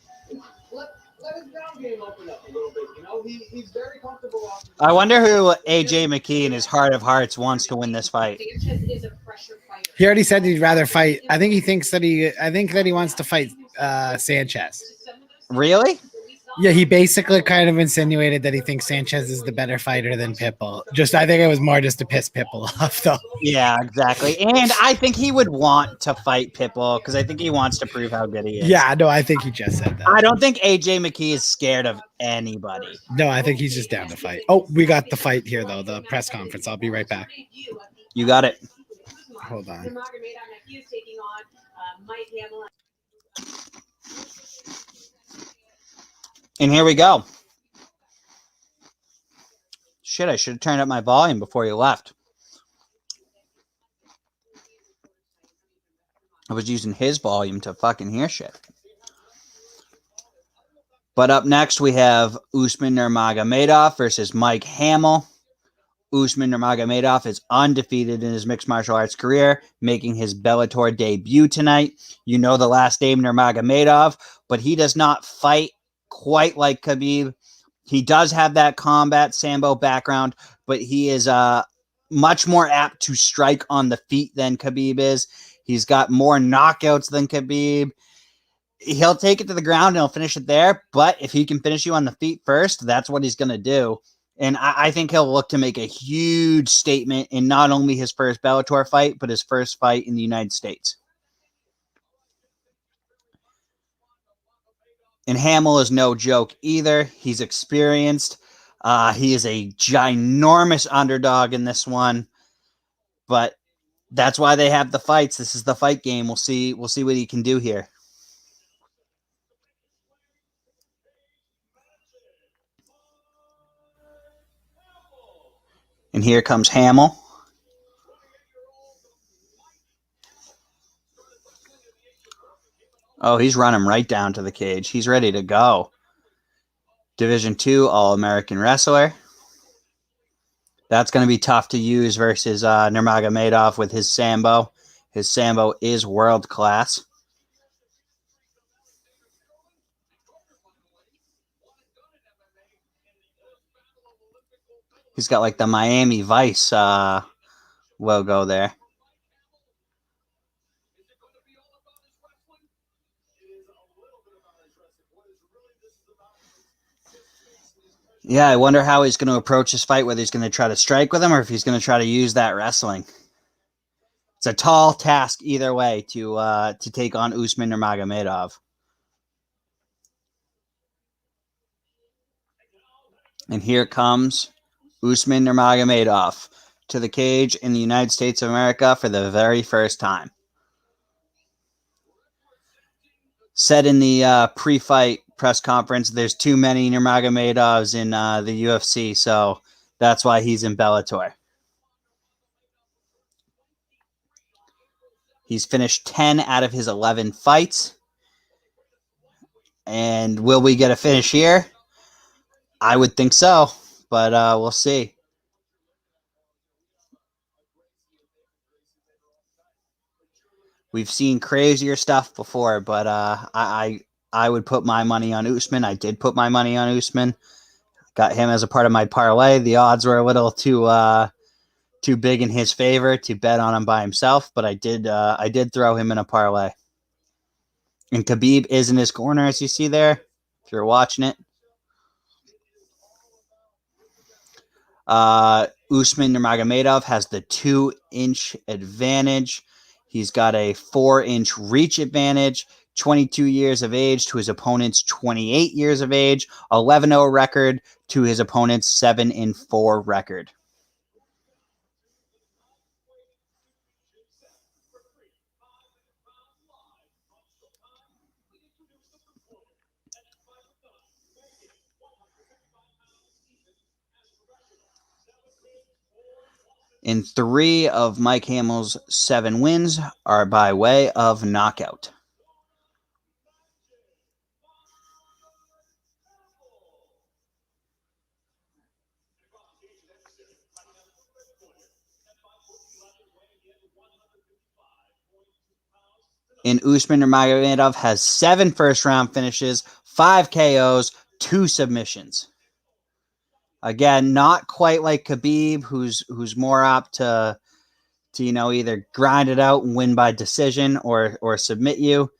let his ground game open up a little bit. You know, he's very comfortable off the I wonder who AJ McKee in his heart of hearts wants to win this fight. Sanchez is a pressure fighter. He already said he'd rather fight. I think he wants to fight Sanchez. Really? Yeah, he basically kind of insinuated that he thinks Sanchez is the better fighter than Pitbull. I think it was more just to piss Pitbull off, though. Yeah, exactly. And I think he would want to fight Pitbull because I think he wants to prove how good he is. Yeah, no, I think he just said that. I don't think AJ McKee is scared of anybody. No, I think he's just down to fight. Oh, we got the fight here, though, the press conference. I'll be right back. You got it. Hold on. He is taking on Mike Hamlin. And here we go. Shit, I should have turned up my volume before you left. I was using his volume to fucking hear shit. But up next, we have Usman Nurmagomedov versus Mike Hamill. Usman Nurmagomedov is undefeated in his mixed martial arts career, making his Bellator debut tonight. You know the last name Nurmagomedov, but he does not fight quite like Khabib. He does have that combat Sambo background, but he is much more apt to strike on the feet than Khabib is. He's got more knockouts than Khabib. He'll take it to the ground and he'll finish it there, but if he can finish you on the feet first, that's what he's going to do. And I think he'll look to make a huge statement in not only his first Bellator fight, but his first fight in the United States. And Hamill is no joke either. He's experienced. He is a ginormous underdog in this one. But That's why they have the fights. This is the fight game. We'll see what he can do here. And here comes Hamill. Oh, he's running right down to the cage. He's ready to go. Division II All-American wrestler. That's going to be tough to use versus Nurmagomedov with his Sambo. His Sambo is world class. He's got like the Miami Vice logo there. Yeah, I wonder how he's going to approach this fight, whether he's going to try to strike with him or if he's going to try to use that wrestling. It's a tall task either way to take on Usman Nurmagomedov. And here comes Usman Nurmagomedov to the cage in the United States of America for the very first time. Said in the pre-fight press conference, there's too many Nurmagomedovs in the UFC, so that's why he's in Bellator. He's finished 10 out of his 11 fights. And will we get a finish here? I would think so, but we'll see. We've seen crazier stuff before, but I would put my money on Usman. I did put my money on Usman. Got him as a part of my parlay. The odds were a little too big in his favor to bet on him by himself, but I did throw him in a parlay. And Khabib is in his corner, as you see there, if you're watching it. Usman Nurmagomedov has the 2-inch advantage. He's got a 4-inch reach advantage, 22 years of age to his opponent's 28 years of age, 11-0 record to his opponent's 7-4 record. And 3 of Mike Hamill's 7 wins are by way of knockout. And Usman Nurmagomedov has 7 first-round finishes, 5 KOs, 2 submissions. Again, not quite like Khabib, who's more apt to either grind it out and win by decision or submit you.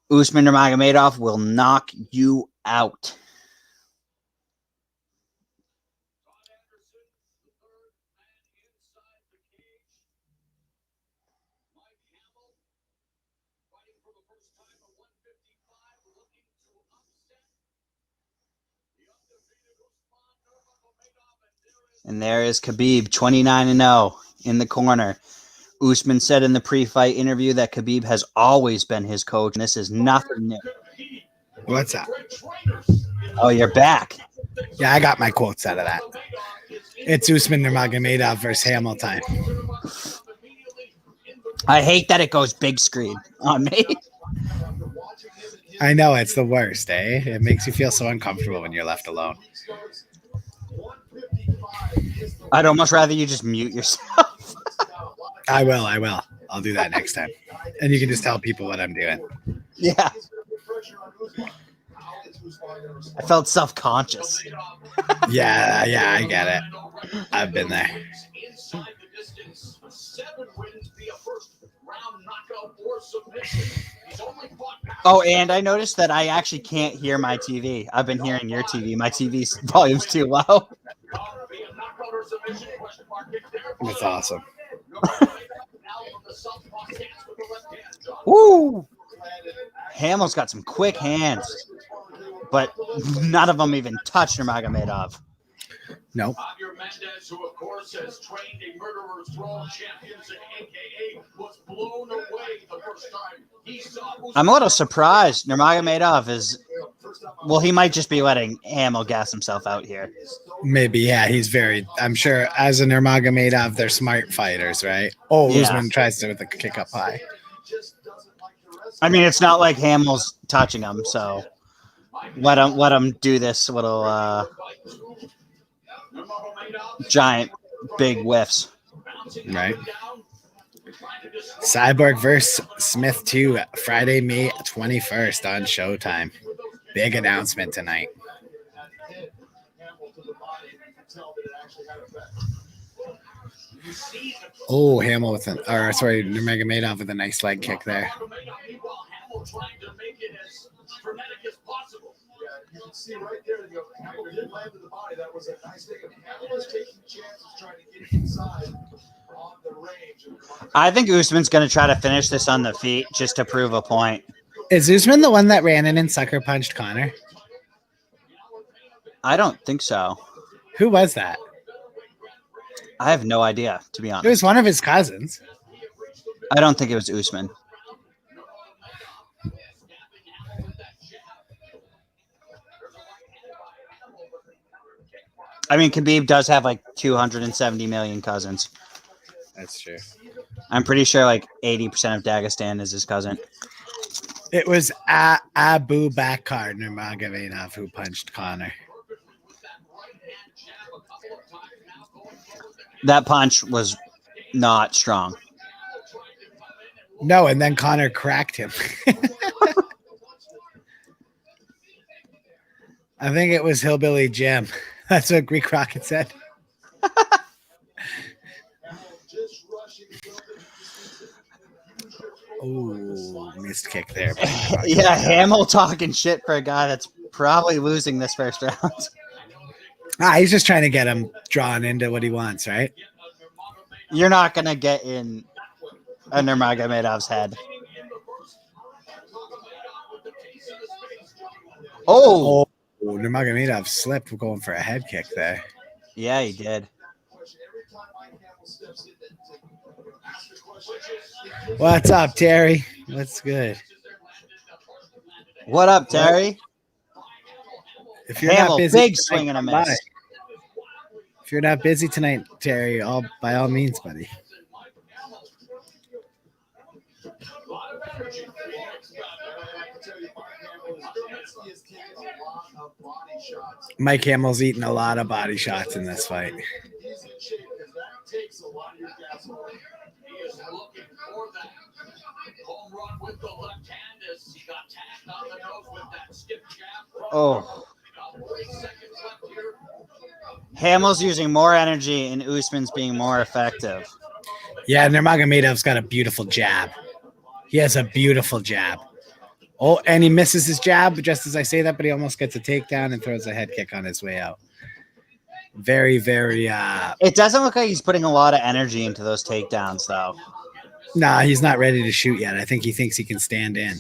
Usman Nurmagomedov will knock you out. And there is Khabib, 29-0 in the corner. Usman said in the pre-fight interview that Khabib has always been his coach, and this is nothing new. What's up? Oh, you're back. Yeah, I got my quotes out of that. It's Usman Nurmagomedov versus Hamill time. I hate that it goes big screen on me. I know, it's the worst, eh? It makes you feel so uncomfortable when you're left alone. I'd almost rather you just mute yourself. I will. I'll do that next time. And you can just tell people what I'm doing. Yeah. I felt self-conscious. Yeah, I get it. I've been there. Oh, and I noticed that I actually can't hear my TV. I've been hearing your TV. My TV's volume's too low. That's awesome. Woo! Hamill's got some quick hands, but none of them even touch Nurmagomedov. Nope. Sanchez, who of course has trained a Murderer's Throne champions and AKA was blown away the first time he saw. I'm a little surprised Nurmagomedov is. Well, he might just be letting Hamill gas himself out here. Maybe, yeah. He's very. I'm sure as a Nurmagomedov, they're smart fighters, right? Oh, Yeah. Usman tries to with a kick up high. I mean, it's not like Hamill's touching him, so let him do this little giant big whiffs. Right. Cyborg versus Smith 2, Friday, May 21st on Showtime. Big announcement tonight. Oh, Hamill with Nurmagomedov with a nice leg kick there. You can see right there, Hamill did land to the body. That was a nice thing. Hamill was taking chances trying to get inside on the range. I think Usman's going to try to finish this on the feet just to prove a point. Is Usman the one that ran in and sucker punched Connor? I don't think so. Who was that? I have no idea, to be It honest. was one of his cousins. I don't think it was Usman. I mean, Khabib does have like 270 million cousins. That's true. I'm pretty sure like 80% of Dagestan is his cousin. It was Abu Bakr Nurmagomedov who punched Connor. That punch was not strong. No, and then Connor cracked him. I think it was Hillbilly Jim. That's what Greek Rocket said. Oh, missed kick there. Yeah, Hamill talking shit for a guy that's probably losing this first round. He's just trying to get him drawn into what he wants, right? You're not going to get in a Nurmagomedov's head. Oh, Nurmagomedov slipped going for a head kick there. Yeah, he did. What's up, Terry? What's good? What up, Terry? If you're Hamill, not busy, big swing and a miss. bye. If you're not busy tonight, Terry, by all means, buddy. Mike Hamill's eating a lot of body shots in this fight. Oh. Hamill's using more energy and Usman's being more effective. Yeah, Nurmagomedov's got a beautiful jab. He has a beautiful jab. Oh, and he misses his jab just as I say that, but he almost gets a takedown and throws a head kick on his way out. Very, very It doesn't look like he's putting a lot of energy into those takedowns, though. Nah, he's not ready to shoot yet. I think he thinks he can stand in.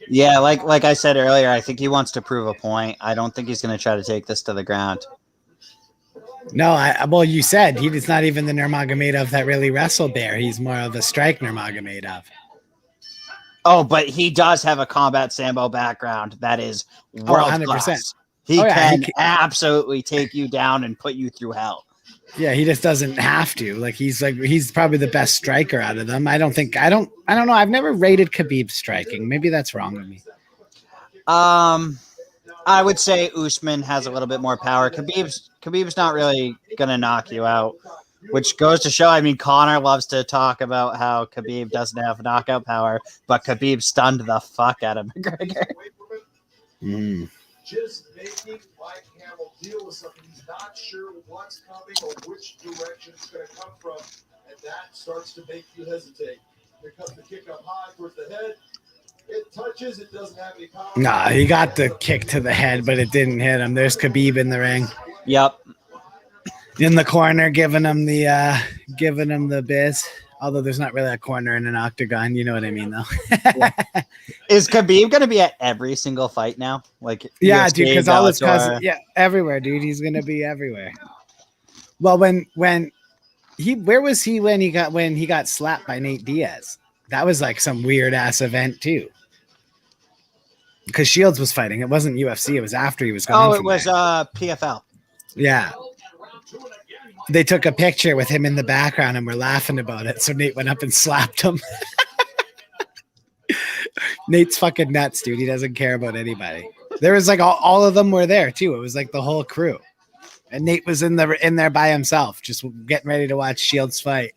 Yeah, like I said earlier, I think he wants to prove a point. I don't think he's going to try to take this to the ground. No, well, you said he's not even the Nurmagomedov that really wrestled there. He's more of a strike Nurmagomedov. Oh, but he does have a combat sambo background that is world 100%. class. He can absolutely take you down and put you through hell. Yeah, he just doesn't have to. He's probably the best striker out of them. I don't know. I've never rated Khabib striking. Maybe that's wrong of me. I would say Usman has a little bit more power. Khabib's not really gonna knock you out, which goes to show. I mean, Connor loves to talk about how Khabib doesn't have knockout power, but Khabib stunned the fuck out of McGregor. Just making Mike Hamill deal with something. He's not sure what's coming or which direction it's going to come from, and that starts to make you hesitate. Here comes the kick up high towards the head. It touches. It doesn't have any power. Nah, he got the kick to the head, but it didn't hit him. There's Khabib in the ring. Yep. In the corner, giving him the biz. Although there's not really a corner in an octagon, you know what I mean, though. Yeah. Is Khabib going to be at every single fight now? Yeah, UFC, dude, because all his Bellator? cousins, everywhere, dude. He's gonna be everywhere. Well, when where was he when he got slapped by Nate Diaz? That was like some weird ass event too. Because Shields was fighting. It wasn't UFC. It was after he was gone. Oh, it was PFL. Yeah. They took a picture with him in the background and were laughing about it. So Nate went up and slapped him. Nate's fucking nuts, dude. He doesn't care about anybody. There was like all of them were there too. It was like the whole crew. And Nate was in there by himself, just getting ready to watch Shields fight.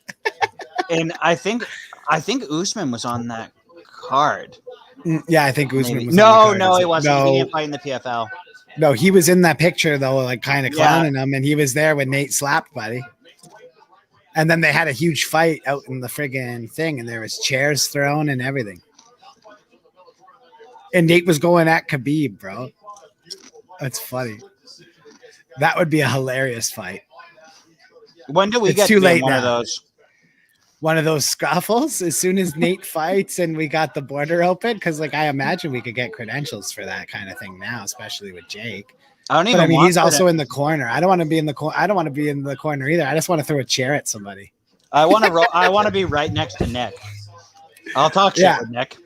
And I think Usman was on that card. Yeah, I think Usman Maybe. was on the card. He wasn't. No. He didn't fight in the PFL. No, he was in that picture though, like kind of clowning him, and he was there when Nate slapped buddy. And then they had a huge fight out in the friggin' thing, and there was chairs thrown and everything. And Nate was going at Khabib, bro. That's funny. That would be a hilarious fight. When do we It's get too to late one now. of those? One of those scuffles as soon as Nate fights and we got the border open, because like I imagine we could get credentials for that kind of thing now, especially with Jake. I don't even. But I mean, want he's also credentials. in the corner. I don't want to be in the corner. I don't want to be in the corner either. I just want to throw a chair at somebody. I want to. I want to be right next to Nick. I'll talk shit with Nick.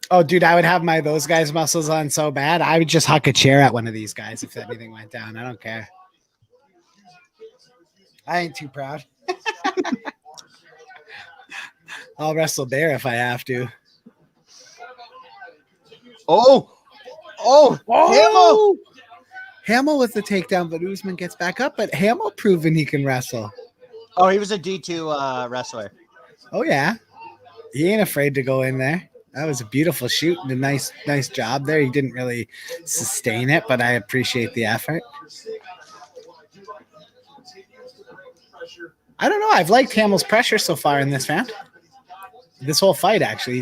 Oh, dude, I would have those guys' muscles on so bad. I would just huck a chair at one of these guys if anything went down. I don't care. I ain't too proud. I'll wrestle Bear if I have to. Oh, Hamill with the takedown, but Usman gets back up. But Hamill proven he can wrestle. Oh, he was a D2 wrestler. Oh yeah, he ain't afraid to go in there. That was a beautiful shoot and a nice job there. He didn't really sustain it, but I appreciate the effort. I don't know. I've liked Hamill's pressure so far in this round. This whole fight, actually,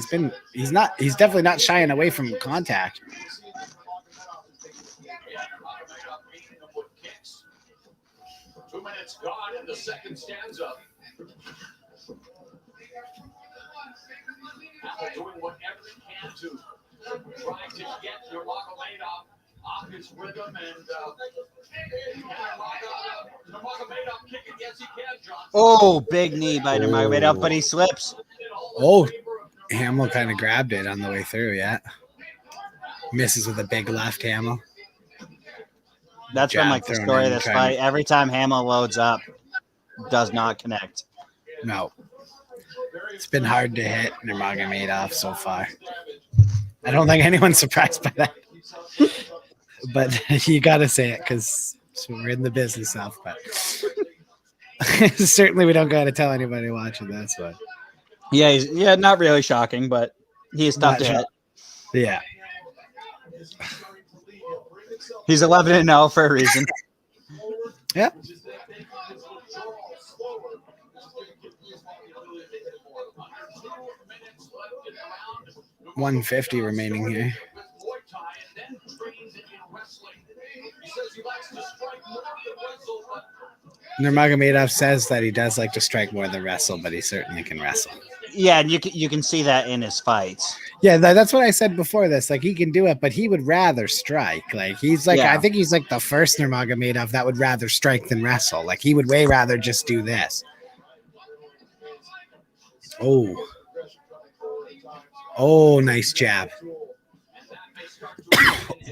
he's definitely not shying away from contact. And the second stands up. Doing whatever he can to try to get Nurmagomedov off his rhythm and Nurmagomedov kicking. Yes, he can, John. Oh, big knee by Nurmagomedov, but he slips. Oh, Hamill kind of grabbed it on the way through. Yeah, misses with a big left. Hamill. That's been like the story of this fight. Every time Hamill loads up, does not connect. No. It's been hard to hit Nurmagomedov so far. I don't think anyone's surprised by that. But you got to say it because we're in the business of. But certainly we don't got to tell anybody watching this one. Yeah, not really shocking, but he is tough to hit. Yeah. He's 11-0 for a reason. Yep. $150 remaining here. Nurmagomedov says that he does like to strike more than wrestle, but he certainly can wrestle. Yeah, and you can see that in his fights. Yeah, that's what I said before this. Like, he can do it, but he would rather strike. Like, he's like, I think he's like the first Nurmagomedov that would rather strike than wrestle. Like, he would way rather just do this. Oh, nice jab.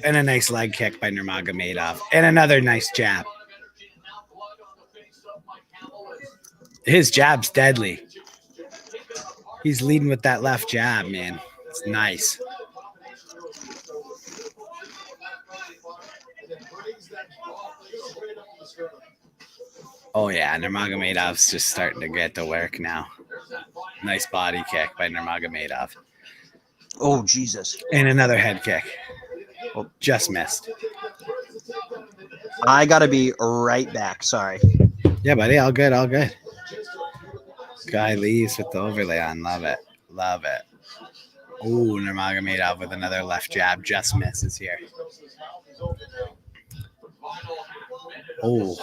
And a nice leg kick by Nurmagomedov. And another nice jab. His jab's deadly. He's leading with that left jab, man. It's nice. Oh, yeah. Nurmagomedov's just starting to get to work now. Nice body kick by Nurmagomedov. Oh, Jesus. And another head kick. Oh, just missed. I got to be right back. Sorry. Yeah, buddy. All good. All good. Guy leaves with the overlay on. Love it. Love it. Oh, Nurmagomedov with another left jab. Just misses here. Oh.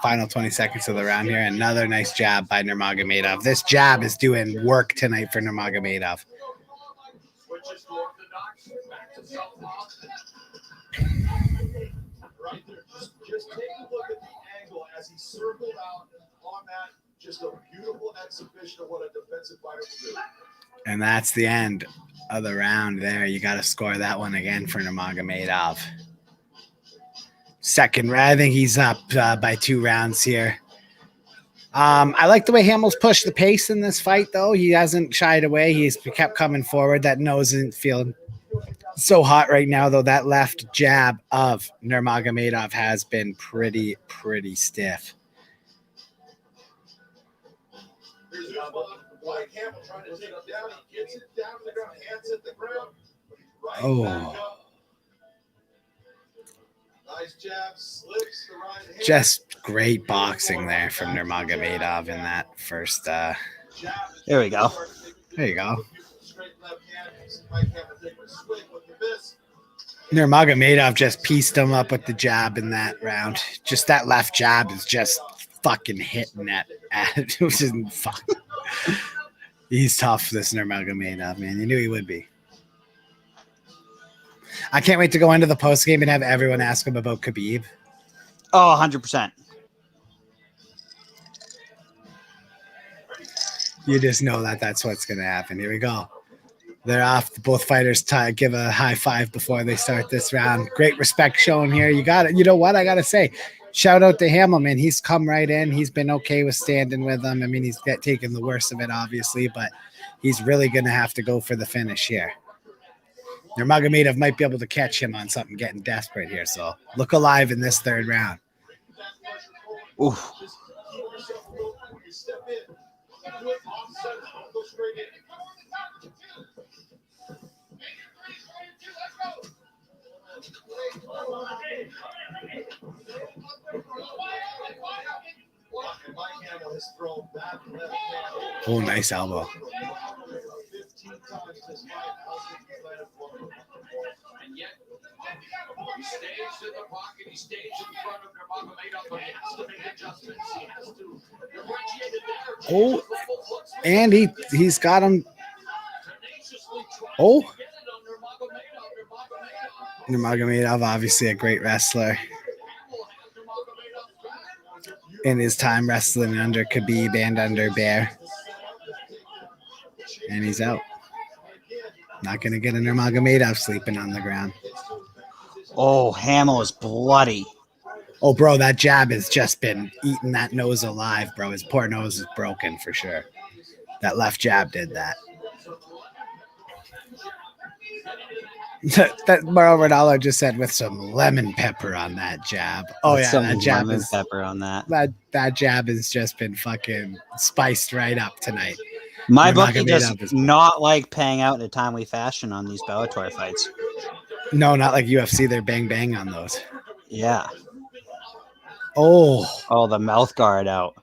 Final 20 seconds of the round here. Another nice jab by Nurmagomedov. This jab is doing work tonight for Nurmagomedov. switches to orthodox, back to southpaw. Right there. Just take a look at the angle as he circled out on that. Just a beautiful exhibition of what a defensive fighter will do. And that's the end of the round there. You got to score that one again for Nurmagomedov. Second round, I think he's up by 2 rounds here. I like the way Hamill's pushed the pace in this fight, though. He hasn't shied away. He's kept coming forward. That nose isn't feeling so hot right now, though. That left jab of Nurmagomedov has been pretty stiff. Here's the Black Hamill trying to take him down. He gets it down to the ground, hands hit the ground. Right back up. Nice jab, slips the right hand. Just great boxing there from Nurmagomedov in that first. There we go. There you go. Nurmagomedov just pieced him up with the jab in that round. Just that left jab is just fucking hitting at it. Which isn't fuck. He's tough, this Nurmagomedov, man. You knew he would be. I can't wait to go into the post game and have everyone ask him about Khabib. Oh, 100%. You just know that that's what's going to happen. Here we go. They're off. Both fighters give a high five before they start this round. Great respect shown here. You got it. You know what I got to say? Shout out to Hamill, man. He's come right in. He's been okay with standing with them. I mean, he's taken the worst of it, obviously, but he's really going to have to go for the finish here. Nurmagomedov might be able to catch him on something getting desperate here. So look alive in this third round. Oof. Oh, nice elbow. And yet, he stays in the pocket, he stays in front of Nurmagomedov, but he has to make adjustments. He has to differentiate it there. Oh, and he's got him. Oh, Nurmagomedov, obviously a great wrestler. In his time wrestling under Khabib and under Bear. And he's out. Not going to get a Nurmagomedov sleeping on the ground. Oh, Hamill is bloody. Oh, bro, that jab has just been eating that nose alive, bro. His poor nose is broken for sure. That left jab did that. That Mauro Ronaldo just said with some lemon pepper on that jab. Oh, yeah, that jab is pepper on that. That jab has just been fucking spiced right up tonight. My bookie does not like paying out in a timely fashion on these Bellator fights. No, not like UFC. They're bang bang on those. Yeah. Oh, the mouth guard out.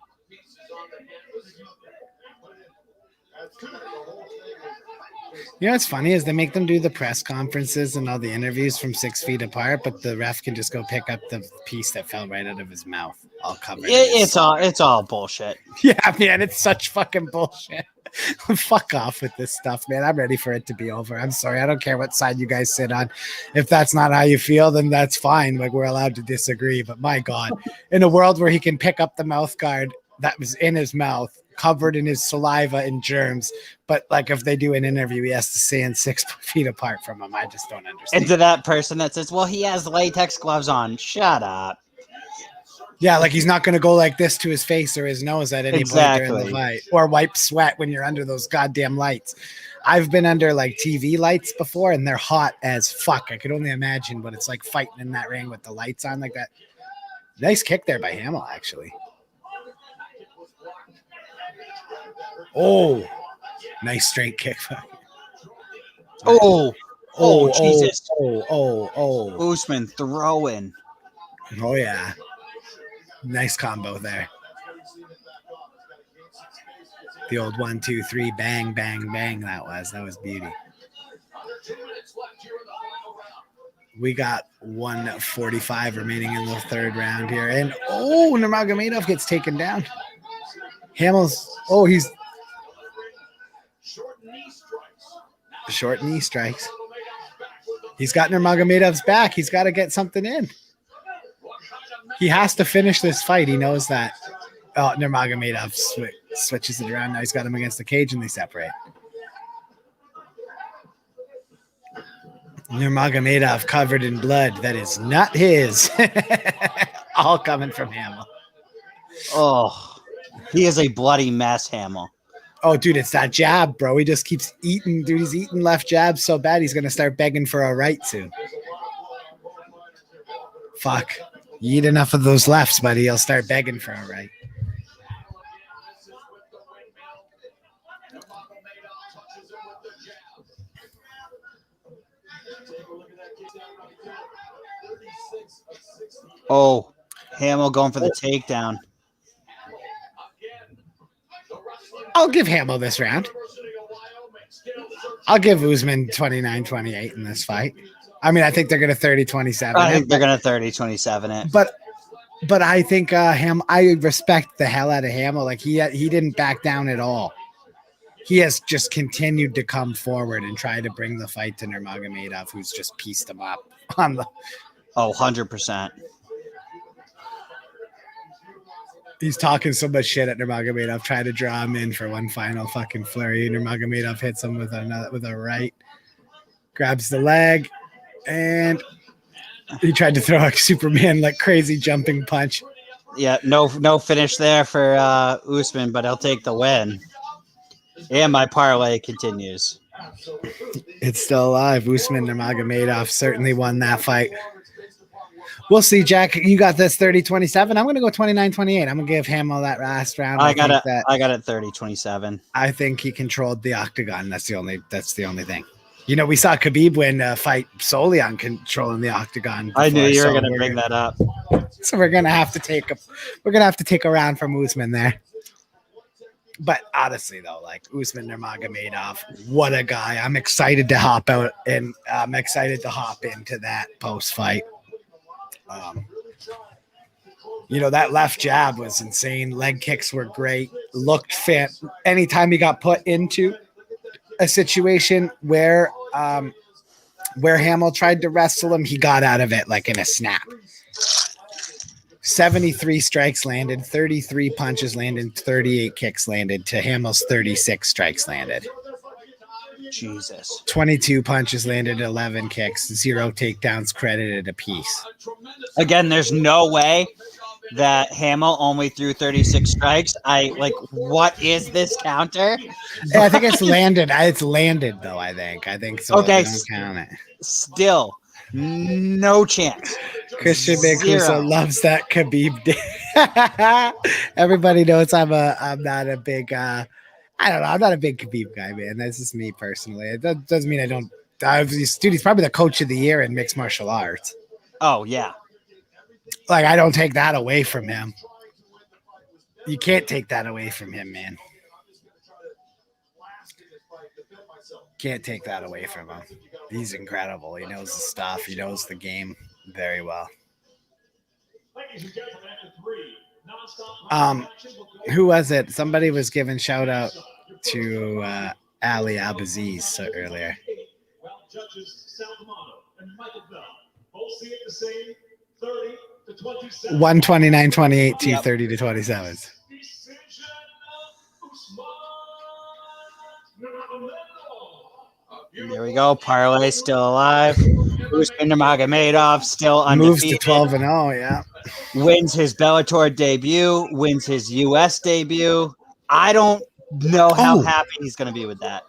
You know what's funny is they make them do the press conferences and all the interviews from 6 feet apart, but the ref can just go pick up the piece that fell right out of his mouth, all covered. It's all bullshit. Yeah, man, it's such fucking bullshit. Fuck off with this stuff, man. I'm ready for it to be over. I'm sorry. I don't care what side you guys sit on. If that's not how you feel, then that's fine. Like, we're allowed to disagree. But my God, in a world where he can pick up the mouth guard that was in his mouth, covered in his saliva and germs, but like if they do an interview, he has to stand 6 feet apart from him. I just don't understand. And to that person that says, well, he has latex gloves on, shut up. Yeah, like he's not going to go like this to his face or his nose at any point during the fight, or wipe sweat when you're under those goddamn lights. I've been under like TV lights before, and they're hot as fuck. I could only imagine what it's like fighting in that ring with the lights on like that. Nice kick there by Hamill, actually. Oh, nice straight kick. Oh, Jesus. Oh. Usman throwing. Oh, yeah. Nice combo there. The old 1, 2, 3, bang, bang, bang. That was beauty. We got 1:45 remaining in the third round here. And, Nurmagomedov gets taken down. Hamill's, he's. Short knee strikes. He's got Nurmagomedov's back. He's got to get something in. He has to finish this fight. He knows that. Oh, Nurmagomedov switches it around. Now he's got him against the cage and they separate. Nurmagomedov covered in blood that is not his. All coming from Hamill. Oh, he is a bloody mess, Hamill. Oh, dude, it's that jab, bro. He just keeps eating. Dude, he's eating left jabs so bad he's going to start begging for a right soon. Fuck. You eat enough of those lefts, buddy, he'll start begging for a right. Oh, Hamill going for the takedown. I'll give Hamill this round. I'll give Usman 29-28 in this fight. I mean, I think they're going to 30-27. I think they're going to 30-27 it. But I think I respect the hell out of Hamill. Like he didn't back down at all. He has just continued to come forward and try to bring the fight to Nurmagomedov, who's just pieced him up on the. Oh, 100%. He's talking so much shit at Nurmagomedov, trying to draw him in for one final fucking flurry. Nurmagomedov hits him with a right, grabs the leg, and he tried to throw a Superman like crazy jumping punch. Yeah, no finish there for Usman, but he'll take the win. And my parlay continues. It's still alive. Usman Nurmagomedov certainly won that fight. We'll see, Jack. You got this 30-27. I'm going to go 29-28. I'm going to give Hamill that last round. I got it 30-27. I think he controlled the octagon. That's the only thing. You know, we saw Khabib win a fight solely on controlling the octagon. I knew you were going to bring that up. So we're going to have to take a round from Usman there. But honestly, though, like Usman Nurmagomedov, what a guy. I'm excited to hop out and I'm excited to hop into that post-fight. You know, that left jab was insane. Leg kicks were great. Looked fit. Anytime he got put into a situation where Hamill tried to wrestle him, he got out of it like in a snap. 73 strikes landed, 33 punches landed, 38 kicks landed to Hamill's 36 strikes landed. Jesus. 22 punches landed, 11 kicks, 0 takedowns credited apiece. Again, there's no way that Hamill only threw 36 strikes. What is this counter? Yeah, I think it's landed. It's landed though. I think so. Okay, count it. Still, no chance. Christian Mancuso loves that Khabib. Everybody knows I'm not a big. I don't know. I'm not a big Khabib guy, man. That's just me personally. It doesn't mean I don't. Dude, he's probably the coach of the year in mixed martial arts. Oh yeah. Like I don't take that away from him. You can't take that away from him, man. Can't take that away from him. He's incredible. He knows the stuff. He knows the game very well. Who was it? Somebody was giving shout out to Ali Abaziz earlier. 129-28, 230-27. There we go. Parlay still alive. Usman Nurmagomedov still undefeated. Moves to 12-0, yeah. Wins his Bellator debut. Wins his U.S. debut. I don't know how happy he's going to be with that.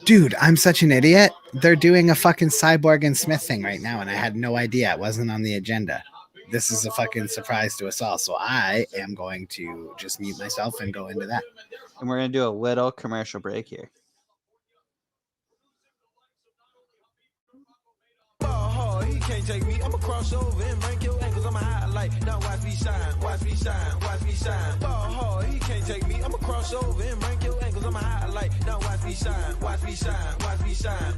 Dude, I'm such an idiot. They're doing a fucking Cyborg and Smith thing right now, and I had no idea. It wasn't on the agenda. This is a fucking surprise to us all. So I am going to just mute myself and go into that. And we're going to do a little commercial break here. He can't take me. I'ma cross over and break your ankles. I'ma highlight. Now watch me shine. Watch me shine. Watch me shine. Ball hard. He can't take me. I'ma cross over and break your ankles. I'ma highlight. Now watch me shine. Watch me shine. Watch me shine.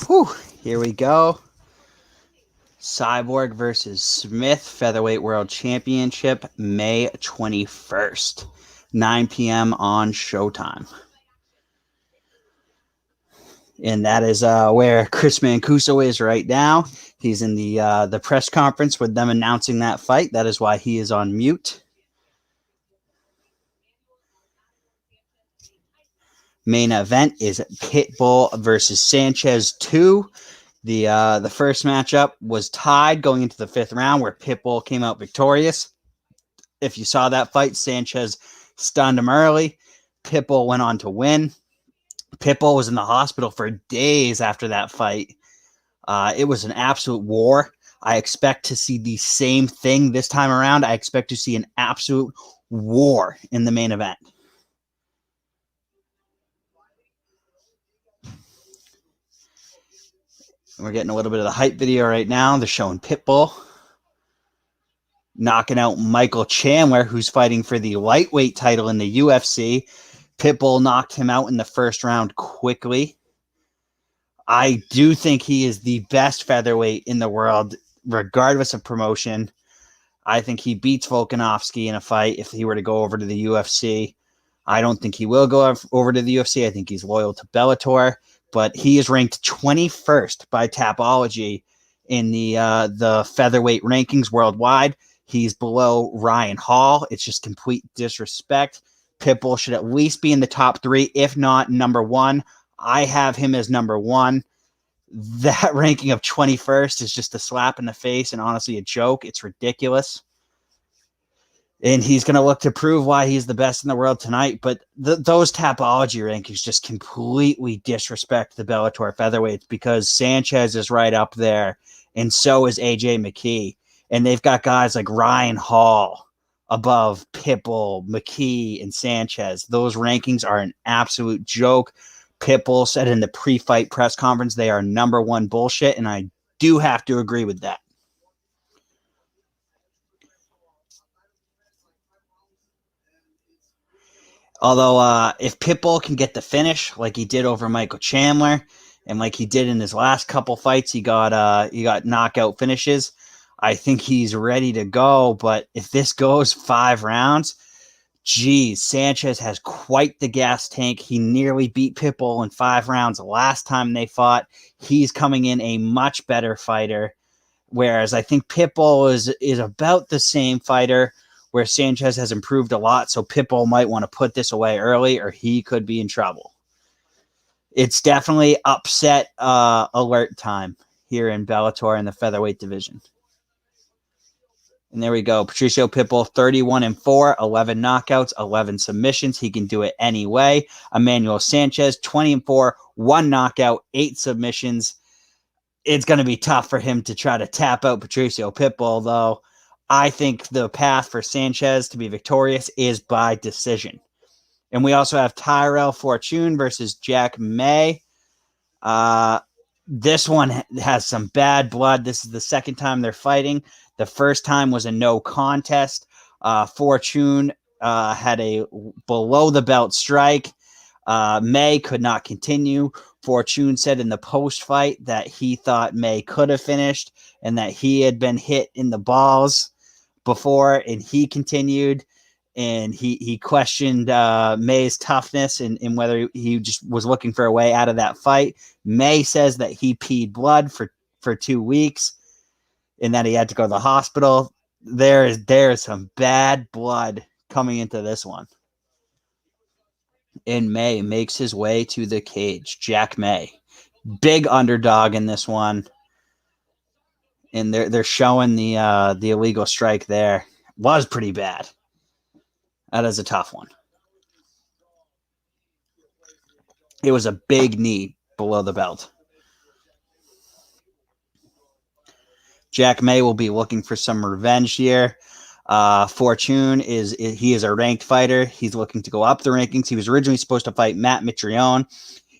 Whew, here we go. Cyborg versus Smith, Featherweight World Championship, May 21st, 9 p.m. on Showtime. And that is where Chris Mancuso is right now. He's in the press conference with them announcing that fight. That is why he is on mute. Main event is Pitbull versus Sanchez 2. The first matchup was tied going into the 5th round where Pitbull came out victorious. If you saw that fight, Sanchez stunned him early. Pitbull went on to win. Pitbull was in the hospital for days after that fight. It was an absolute war. I expect to see the same thing this time around. I expect to see an absolute war in the main event. We're getting a little bit of the hype video right now. They're showing Pitbull knocking out Michael Chandler, who's fighting for the lightweight title in the UFC. Pitbull knocked him out in the first round quickly. I do think he is the best featherweight in the world, regardless of promotion. I think he beats Volkanovski in a fight if he were to go over to the UFC. I don't think he will go over to the UFC. I think he's loyal to Bellator. But he is ranked 21st by Tapology in the featherweight rankings worldwide. He's below Ryan Hall. It's just complete disrespect. Pitbull should at least be in the top 3, if not number 1. I have him as number 1. That ranking of 21st is just a slap in the face and honestly a joke. It's ridiculous. And he's going to look to prove why he's the best in the world tonight. But those Tapology rankings just completely disrespect the Bellator featherweights because Sanchez is right up there. And so is AJ McKee. And they've got guys like Ryan Hall above Pitbull, McKee, and Sanchez. Those rankings are an absolute joke. Pitbull said in the pre-fight press conference they are number 1 bullshit. And I do have to agree with that. Although, if Pitbull can get the finish like he did over Michael Chandler, and like he did in his last couple fights, he got knockout finishes. I think he's ready to go. But if this goes 5 rounds, geez, Sanchez has quite the gas tank. He nearly beat Pitbull in 5 rounds the last time they fought. He's coming in a much better fighter, whereas I think Pitbull is about the same fighter, where Sanchez has improved a lot, so Pitbull might want to put this away early or he could be in trouble. It's definitely upset alert time here in Bellator in the featherweight division. And there we go. Patricio Pitbull, 31-4, 11 knockouts, 11 submissions. He can do it anyway. Emmanuel Sanchez, 20-4, 1 knockout, 8 submissions. It's going to be tough for him to try to tap out Patricio Pitbull, though. I think the path for Sanchez to be victorious is by decision. And we also have Tyrell Fortune versus Jack May. This one has some bad blood. This is the second time they're fighting. The first time was a no contest. Fortune had a below-the-belt strike. May could not continue. Fortune said in the post-fight that he thought May could have finished and that he had been hit in the balls before, and he continued, and he questioned May's toughness and whether he just was looking for a way out of that fight. May says that he peed blood for 2 weeks and that he had to go to the hospital. There is some bad blood coming into this one. And May makes his way to the cage. Jack May, big underdog in this one. And they're showing the illegal strike there. Was pretty bad. That is a tough one. It was a big knee below the belt. Jack May will be looking for some revenge here. Fortune is a ranked fighter. He's looking to go up the rankings. He was originally supposed to fight Matt Mitrione.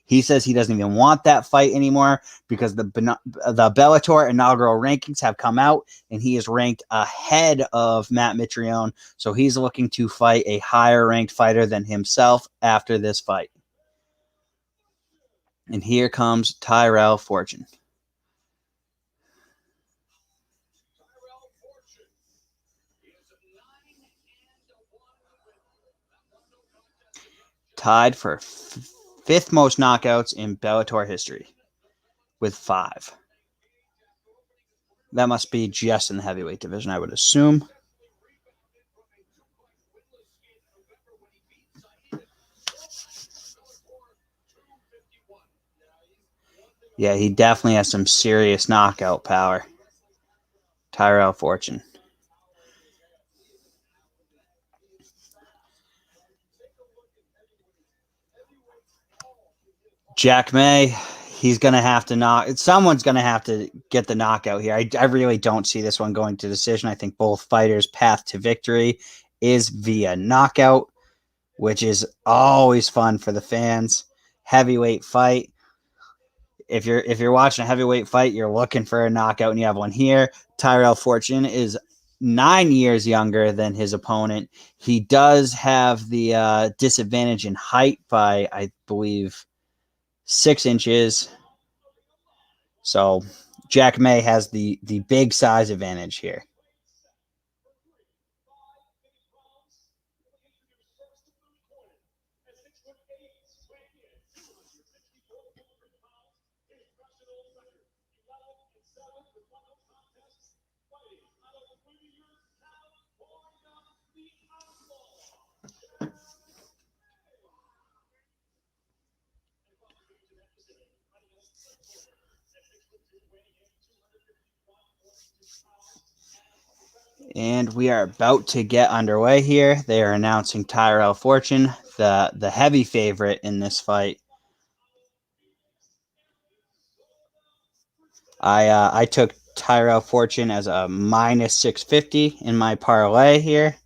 He says he doesn't even want that fight anymore because the Bellator inaugural rankings have come out and he is ranked ahead of Matt Mitrione. So he's looking to fight a higher ranked fighter than himself after this fight. And here comes Tyrell Fortune. Tied for fifth most knockouts in Bellator history with 5. That must be just in the heavyweight division, I would assume. Yeah, he definitely has some serious knockout power. Tyrell Fortune. Jack May, he's going to have to someone's going to have to get the knockout here. I really don't see this one going to decision. I think both fighters' path to victory is via knockout, which is always fun for the fans. Heavyweight fight. If you're watching a heavyweight fight, you're looking for a knockout, and you have one here. Tyrell Fortune is 9 years younger than his opponent. He does have the disadvantage in height by, I believe, 6 inches. So Jack May has the big size advantage here. And we are about to get underway here. They are announcing Tyrell Fortune, the heavy favorite in this fight. I took Tyrell Fortune as a minus 650 in my parlay here,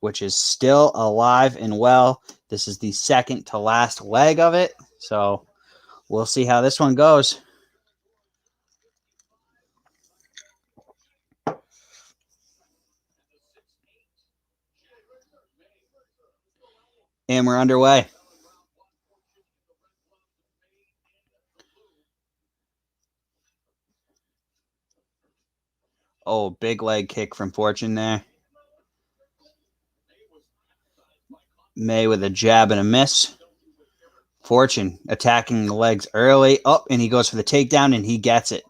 which is still alive and well. This is the second to last leg of it, so we'll see how this one goes. And we're underway. Oh, big leg kick from Fortune there. May with a jab and a miss. Fortune attacking the legs early. Oh, and he goes for the takedown, and he gets it.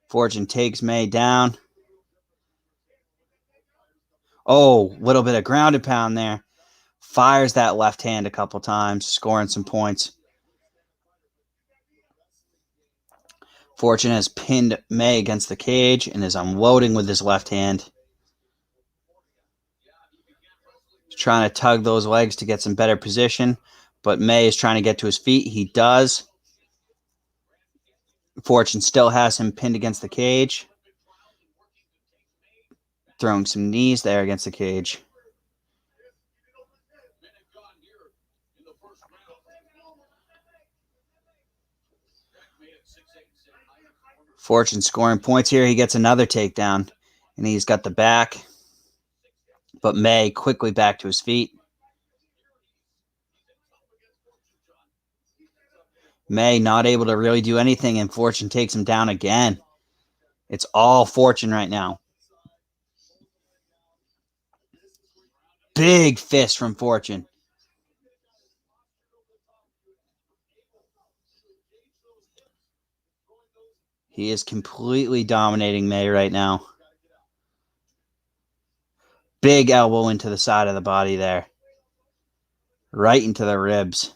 Fortune takes May down. Oh, little bit of ground and pound there. Fires that left hand a couple times, scoring some points. Fortune has pinned May against the cage and is unloading with his left hand. He's trying to tug those legs to get some better position, but May is trying to get to his feet. He does. Fortune still has him pinned against the cage. Throwing some knees there against the cage. Fortune scoring points here. He gets another takedown, and he's got the back. But May quickly back to his feet. May not able to really do anything, and Fortune takes him down again. It's all Fortune right now. Big fist from Fortune. He is completely dominating May right now. Big elbow into the side of the body there. Right into the ribs.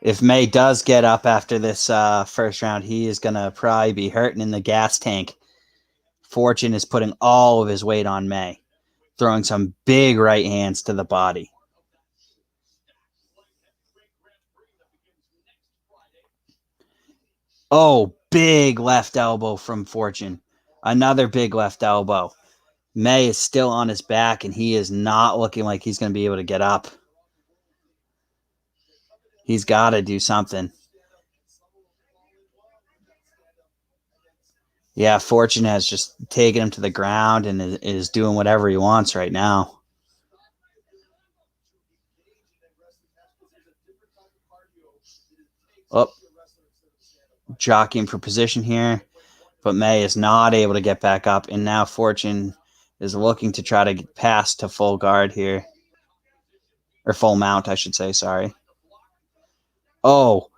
If May does get up after this first round, he is going to probably be hurting in the gas tank. Fortune is putting all of his weight on May. Throwing some big right hands to the body. Oh, big left elbow from Fortune. Another big left elbow. May is still on his back, and he is not looking like he's going to be able to get up. He's got to do something. Yeah, Fortune has just taken him to the ground and is doing whatever he wants right now. Oh, jockeying for position here, but May is not able to get back up, and now Fortune is looking to try to get past to full guard here, or full mount, I should say. Sorry. Oh,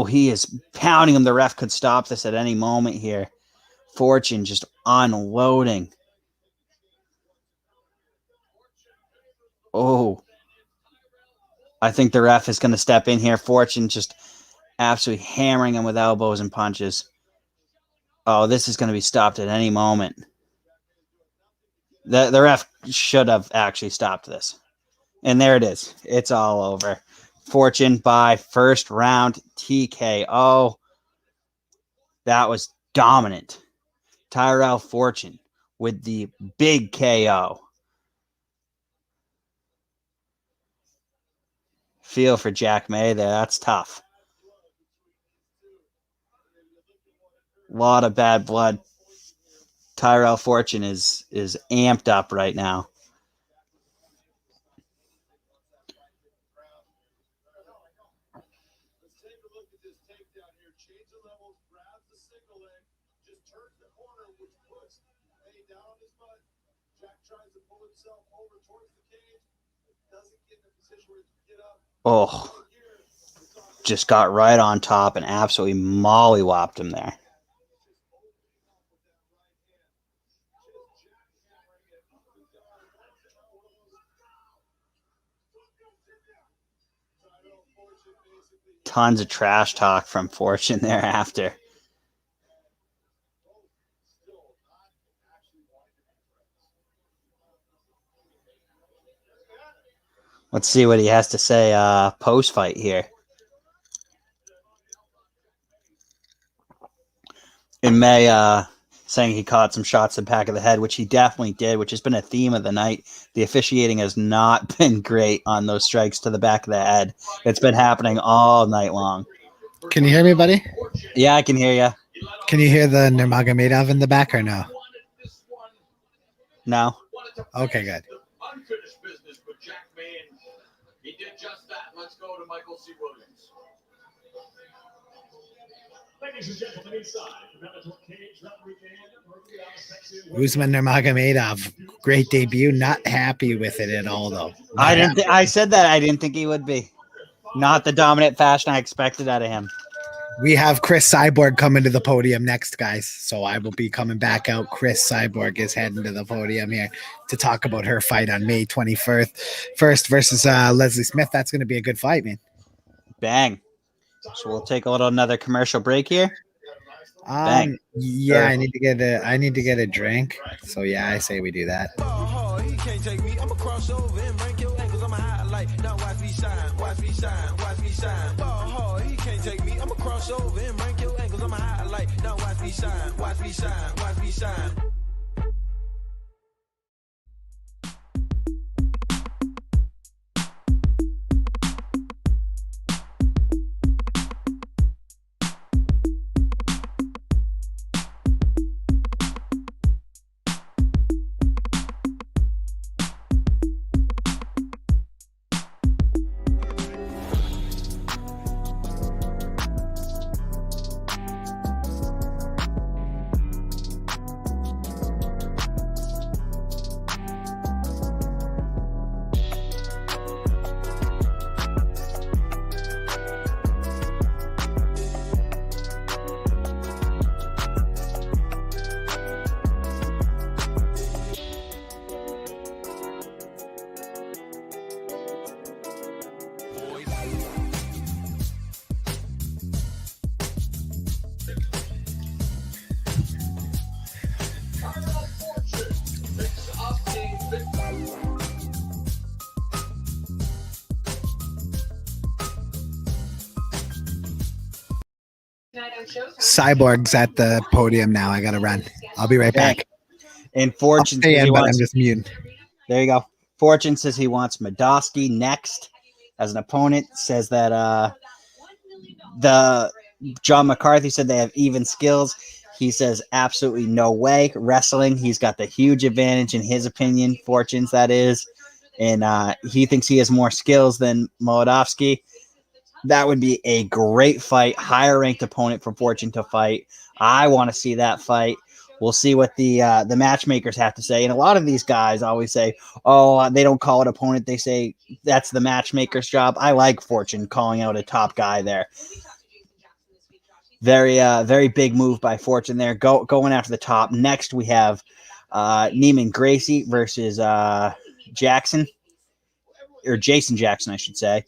he is pounding him. The ref could stop this at any moment here. Fortune just unloading. Oh, I think the ref is going to step in here. Fortune just absolutely hammering him with elbows and punches. Oh, this is going to be stopped at any moment. The ref should have actually stopped this. And there it is. It's all over. Fortune by first round TKO. That was dominant. Tyrell Fortune with the big KO. Feel for Jack May there. That's tough. A lot of bad blood. Tyrell Fortune is amped up right now. Oh, just got right on top and absolutely mollywopped him there. Tons of trash talk from Fortune thereafter. Let's see what he has to say post-fight here. In May, saying he caught some shots in the back of the head, which he definitely did, which has been a theme of the night. The officiating has not been great on those strikes to the back of the head. It's been happening all night long. Can you hear me, buddy? Yeah, I can hear you. Can you hear the Nurmagomedov in the back or no? No. Okay, good. Unfinished business with Jack May. He did just that. Let's go to Michael C. Williams. Ladies and gentlemen, inside Bellator cage, Usman Nurmagomedov, great debut. Not happy with it at all, though. I said that. I didn't think he would be. Not the dominant fashion I expected out of him. We have Chris Cyborg coming to the podium next, guys. So I will be coming back out. Chris Cyborg is heading to the podium here to talk about her fight on May 21st versus Leslie Smith. That's going to be a good fight, man. Bang. So we'll take another commercial break here. Bang. Yeah, I need to get a drink. So yeah, I say we do that. He can't take me. I'm a crossover and break your ankles. I'm a highlight. Now watch me shine. Watch me shine. Watch me shine. Ball hard. He can't take me. I'm a crossover and break your ankles. I'm a highlight. Now watch me shine. Watch me shine. Watch me shine. Cyborg's at the podium now. I gotta run. I'll be right back. And Fortune says but I'm just muting. There you go. Fortune says he wants Madosky next as an opponent. Says that the John McCarthy said they have even skills. He says absolutely no way. Wrestling, he's got the huge advantage in his opinion. Fortune's that is, and he thinks he has more skills than Molodovsky. That would be a great fight, higher ranked opponent for Fortune to fight. I want to see that fight. We'll see what the matchmakers have to say. And a lot of these guys always say, oh, they don't call it opponent. They say that's the matchmaker's job. I like Fortune calling out a top guy there. Very big move by Fortune there. Going after the top. Next, we have Neiman Gracie versus Jackson, or Jason Jackson, I should say.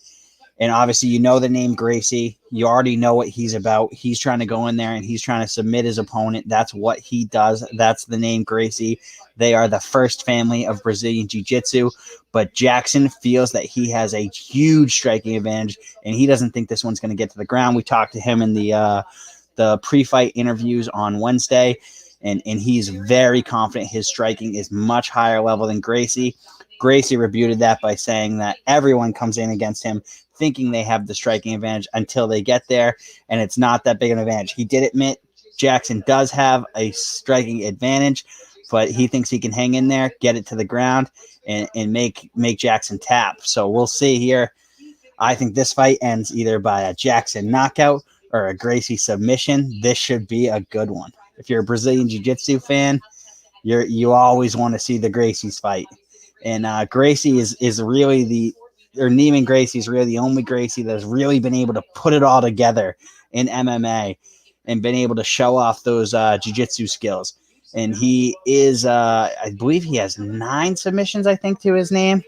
And obviously, you know the name Gracie. You already know what he's about. He's trying to go in there and he's trying to submit his opponent. That's what he does. That's the name Gracie. They are the first family of Brazilian Jiu-Jitsu. But Jackson feels that he has a huge striking advantage, and he doesn't think this one's going to get to the ground. We talked to him in the pre-fight interviews on Wednesday, and he's very confident his striking is much higher level than Gracie. Gracie refuted that by saying that everyone comes in against him thinking they have the striking advantage until they get there, and it's not that big an advantage. He did admit Jackson does have a striking advantage, but he thinks he can hang in there, get it to the ground, and make Jackson tap. So we'll see here. I think this fight ends either by a Jackson knockout or a Gracie submission. This should be a good one. If you're a Brazilian Jiu-Jitsu fan, you always want to see the Gracies fight. And Gracie is really Neiman Gracie is really the only Gracie that's really been able to put it all together in MMA and been able to show off those jiu-jitsu skills. And he is, I believe he has 9 submissions, I think, to his name.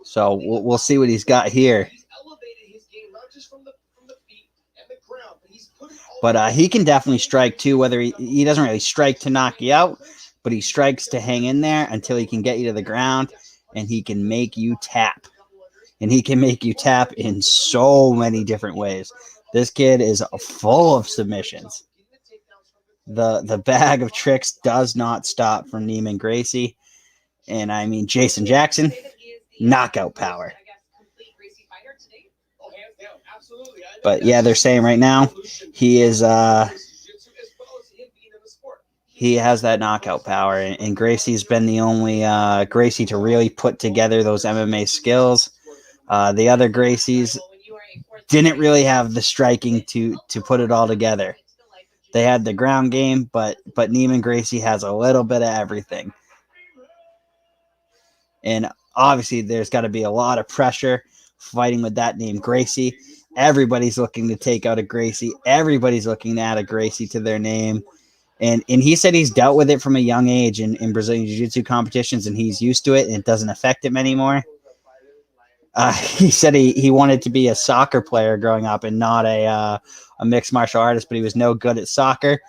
So we'll see what he's got here. But he can definitely strike too, whether he doesn't really strike to knock you out, but he strikes to hang in there until he can get you to the ground, and he can make you tap. And he can make you tap in so many different ways. This kid is full of submissions. The bag of tricks does not stop from Neiman Gracie. And I mean, Jason Jackson, knockout power. But yeah, they're saying right now he is he has that knockout power, and Gracie's been the only Gracie to really put together those MMA skills. The other Gracies didn't really have the striking to put it all together. They had the ground game, but Neiman Gracie has a little bit of everything. And obviously, there's got to be a lot of pressure fighting with that name, Gracie. Everybody's looking to take out a Gracie. Everybody's looking to add a Gracie to their name. And he said he's dealt with it from a young age in Brazilian Jiu-Jitsu competitions, and he's used to it, and it doesn't affect him anymore. He said he wanted to be a soccer player growing up and not a mixed martial artist, but he was no good at soccer.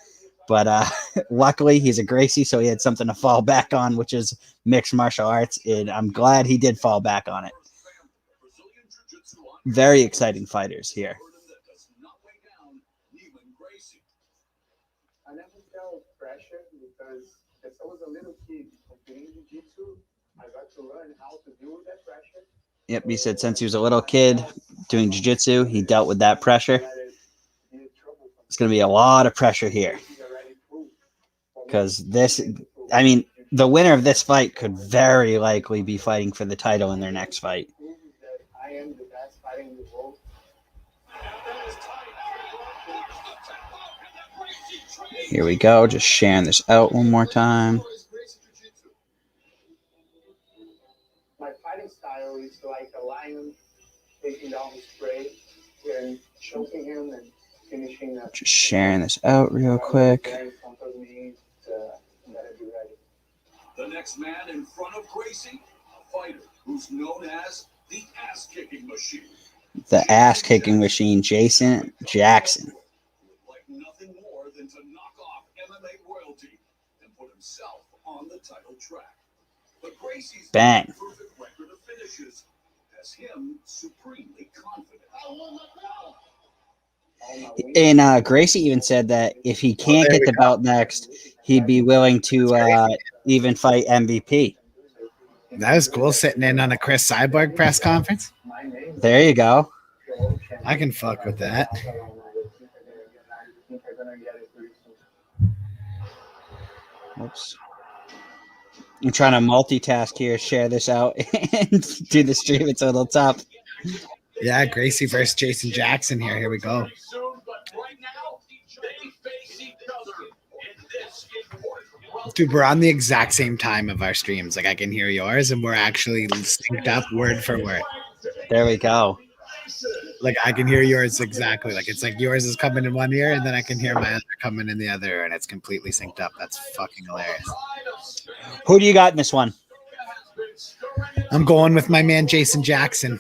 But luckily, he's a Gracie, so he had something to fall back on, which is mixed martial arts, and I'm glad he did fall back on it. Very exciting fighters here. I never felt pressure because as I was a little kid competing jiu-jitsu, I got to learn how to deal with that pressure. Yep, he said since he was a little kid doing jiu-jitsu, he dealt with that pressure. It's going to be a lot of pressure here. Because the winner of this fight could very likely be fighting for the title in their next fight. I am the best fighter in the world. Here we go, just sharing this out one more time. My fighting style is like a lion taking down his prey and choking him and finishing up. Just sharing this out real quick. The next man in front of Gracie, a fighter who's known as the ass-kicking machine. The ass-kicking machine, Jason Jackson. Like nothing more than to knock off MMA royalty and put himself on the title track. But Gracie's bang. Perfect record of finishes has him supremely confident. And Gracie even said that if he can't get the belt next, he'd be willing to even fight MVP. That was cool, sitting in on a Chris Cyborg press conference. There you go. I can fuck with that. Oops. I'm trying to multitask here, share this out, and do the stream. It's a little tough. Yeah, Gracie versus Jason Jackson here. Here we go. Dude, we're on the exact same time of our streams. Like I can hear yours, and we're actually synced up word for word. There we go. Like I can hear yours exactly. Like it's like yours is coming in one ear, and then I can hear my other coming in the other, and it's completely synced up. That's fucking hilarious. Who do you got in this one? I'm going with my man Jason Jackson.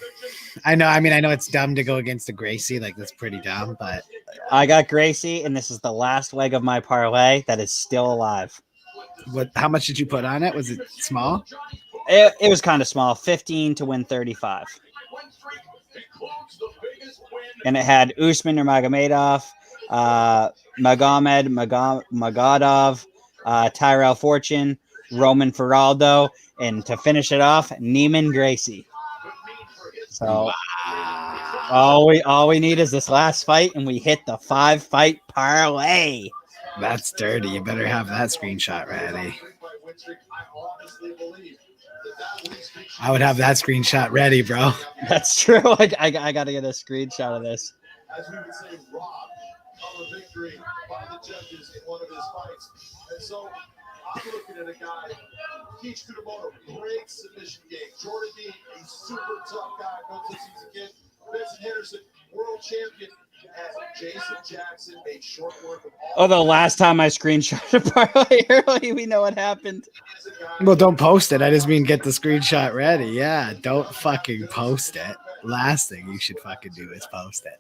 I know it's dumb to go against the Gracie. Like that's pretty dumb, but I got Gracie, and this is the last leg of my parlay that is still alive. How much did you put on it? Was it small? It was kind of small. 15 to win 35. And it had Usman Nurmagomedov, Magomadov, Tyrell Fortune, Roman Feraldo, and to finish it off, Neiman Gracie. So all we need is this last fight, and we hit the 5-fight parlay. That's dirty. You better have that screenshot ready. I would have that screenshot ready, bro. That's true. I got to get a screenshot of this. As we would say, robbed of a victory by the judges in one of his fights. And so I'm looking at a guy, Keith Kutamoto, great submission game. Jordan D, a super tough guy, no since he's a kid. Benson Henderson, world champion. And Jason Jackson made short work of all. Oh, the last time I screenshotted parlay early, we know what happened. Well, don't post it. I just mean get the screenshot ready. Yeah, don't fucking post it. Last thing you should fucking do is post it.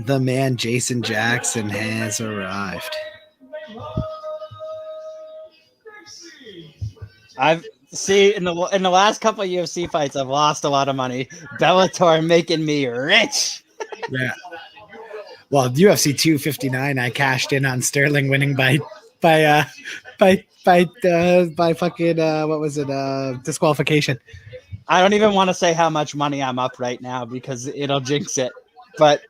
The man Jason Jackson has arrived. In the last couple of UFC fights, I've lost a lot of money. Bellator making me rich. Yeah. Well, UFC 259, I cashed in on Sterling winning by fucking what was it? Disqualification. I don't even want to say how much money I'm up right now because it'll jinx it. But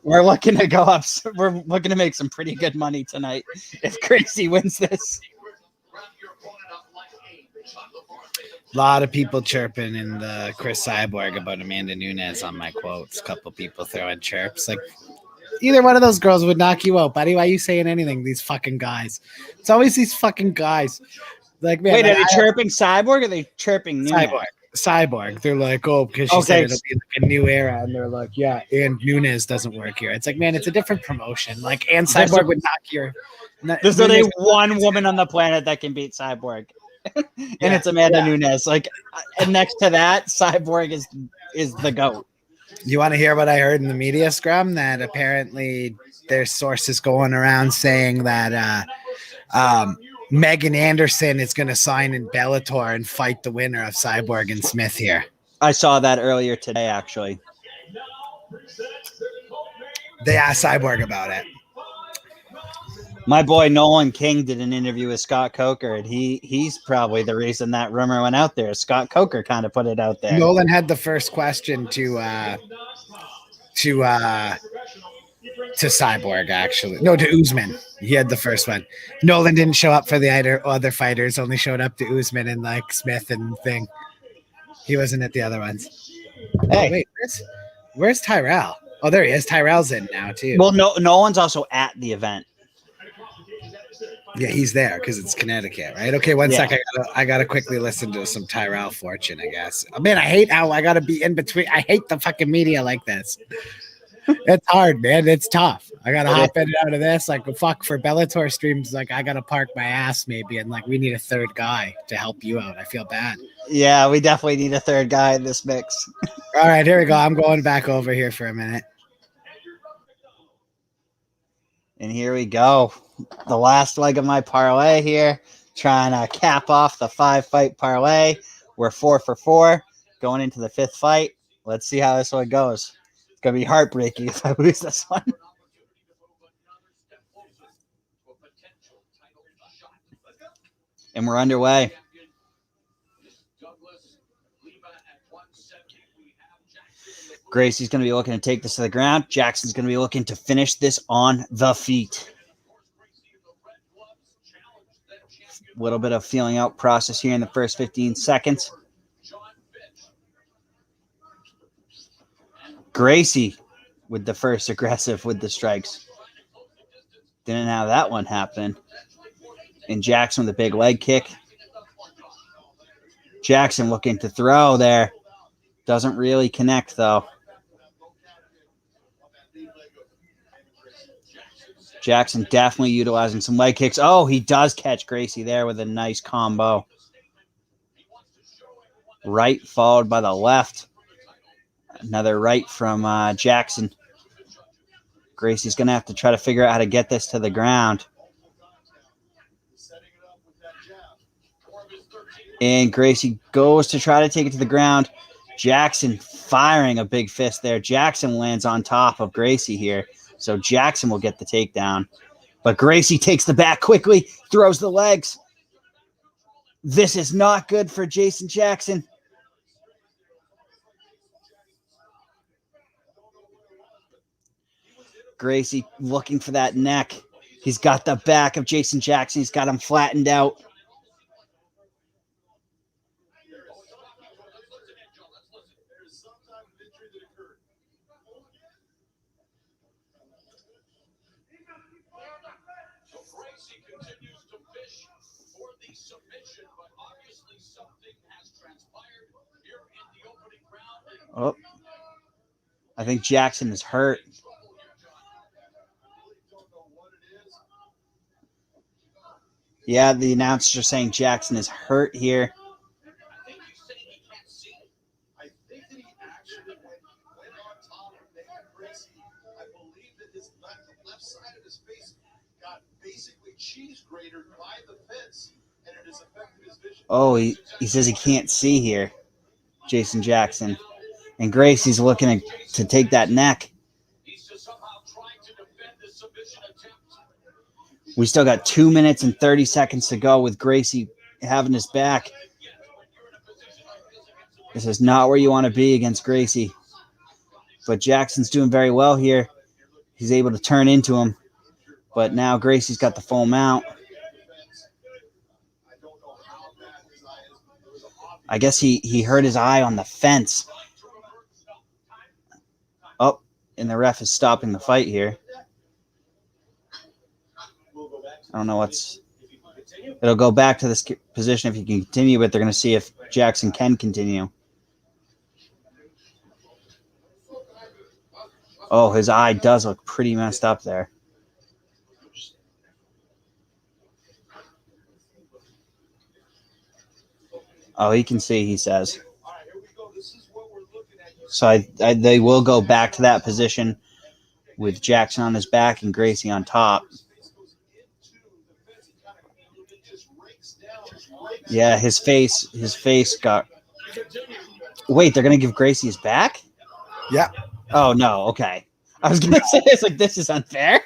we're looking to go up. We're looking to make some pretty good money tonight if Gracie wins this. A lot of people chirping in the Chris Cyborg about Amanda Nunes on my quotes. A couple people throwing chirps. Like, either one of those girls would knock you out, buddy. Why are you saying anything? These fucking guys. It's always these fucking guys. Like, man, wait, are they chirping Cyborg or are they chirping Nunes? Cyborg. They're like, oh, because she said it'll be like a new era. And they're like, yeah, and Nunes doesn't work here. It's like, man, it's a different promotion. Like, and Cyborg would knock your. There's only one woman on the planet that can beat Cyborg. And it's Amanda Nunes. Like, and next to that, Cyborg is the GOAT. You want to hear what I heard in the media scrum? That apparently there's sources going around saying that Megan Anderson is going to sign in Bellator and fight the winner of Cyborg and Smith here. I saw that earlier today, actually. They asked Cyborg about it. My boy Nolan King did an interview with Scott Coker, and he's probably the reason that rumor went out there. Scott Coker kind of put it out there. Nolan had the first question to Cyborg, actually. No, to Usman. He had the first one. Nolan didn't show up for the other fighters, only showed up to Usman and like Smith and thing. He wasn't at the other ones. Hey, wait, where's Tyrell? Oh, there he is. Tyrell's in now too. Well, Nolan's also at the event. Yeah, he's there because it's Connecticut, right? Okay, one sec. I gotta quickly listen to some Tyrell Fortune, I guess. Man, I hate how I gotta be in between. I hate the fucking media like this. It's hard, man. It's tough. I gotta hop in and out of this. Like, fuck, for Bellator streams, like I gotta park my ass maybe, and like we need a third guy to help you out. I feel bad. Yeah, we definitely need a third guy in this mix. All right, here we go. I'm going back over here for a minute. And here we go. The last leg of my parlay here, trying to cap off the 5-fight parlay. We're 4 for 4 going into the 5th fight. Let's see how this one goes. It's going to be heartbreaking if I lose this one. And we're underway. Gracie's going to be looking to take this to the ground. Jackson's going to be looking to finish this on the feet. A little bit of feeling out process here in the first 15 seconds. Gracie with the first aggressive with the strikes. Didn't have that one happen. And Jackson with a big leg kick. Jackson looking to throw there. Doesn't really connect, though. Jackson definitely utilizing some leg kicks. Oh, he does catch Gracie there with a nice combo. Right followed by the left. Another right from Jackson. Gracie's going to have to try to figure out how to get this to the ground. And Gracie goes to try to take it to the ground. Jackson firing a big fist there. Jackson lands on top of Gracie here. So Jackson will get the takedown. But Gracie takes the back quickly, throws the legs. This is not good for Jason Jackson. Gracie looking for that neck. He's got the back of Jason Jackson. He's got him flattened out. Oh, I think Jackson is hurt. Yeah, the announcer saying Jackson is hurt here. I think that he actually went on top of Gracie. I believe that his left side of his face got basically cheese grated by the fence, and it has affected his vision. Oh, he says he can't see here, Jason Jackson. And Gracie's looking to take that neck. We still got 2 minutes and 30 seconds to go with Gracie having his back. This is not where you want to be against Gracie. But Jackson's doing very well here. He's able to turn into him. But now Gracie's got the full mount. I guess he hurt his eye on the fence. Oh, and the ref is stopping the fight here. I don't know what's... It'll go back to this position if he can continue, but they're going to see if Jackson can continue. Oh, his eye does look pretty messed up there. Oh, he can see, he says. So they will go back to that position with Jackson on his back and Gracie on top. Yeah, his face got... Wait, they're going to give Gracie his back? Yeah. Oh, no, okay. I was going to say, it's like, this is unfair.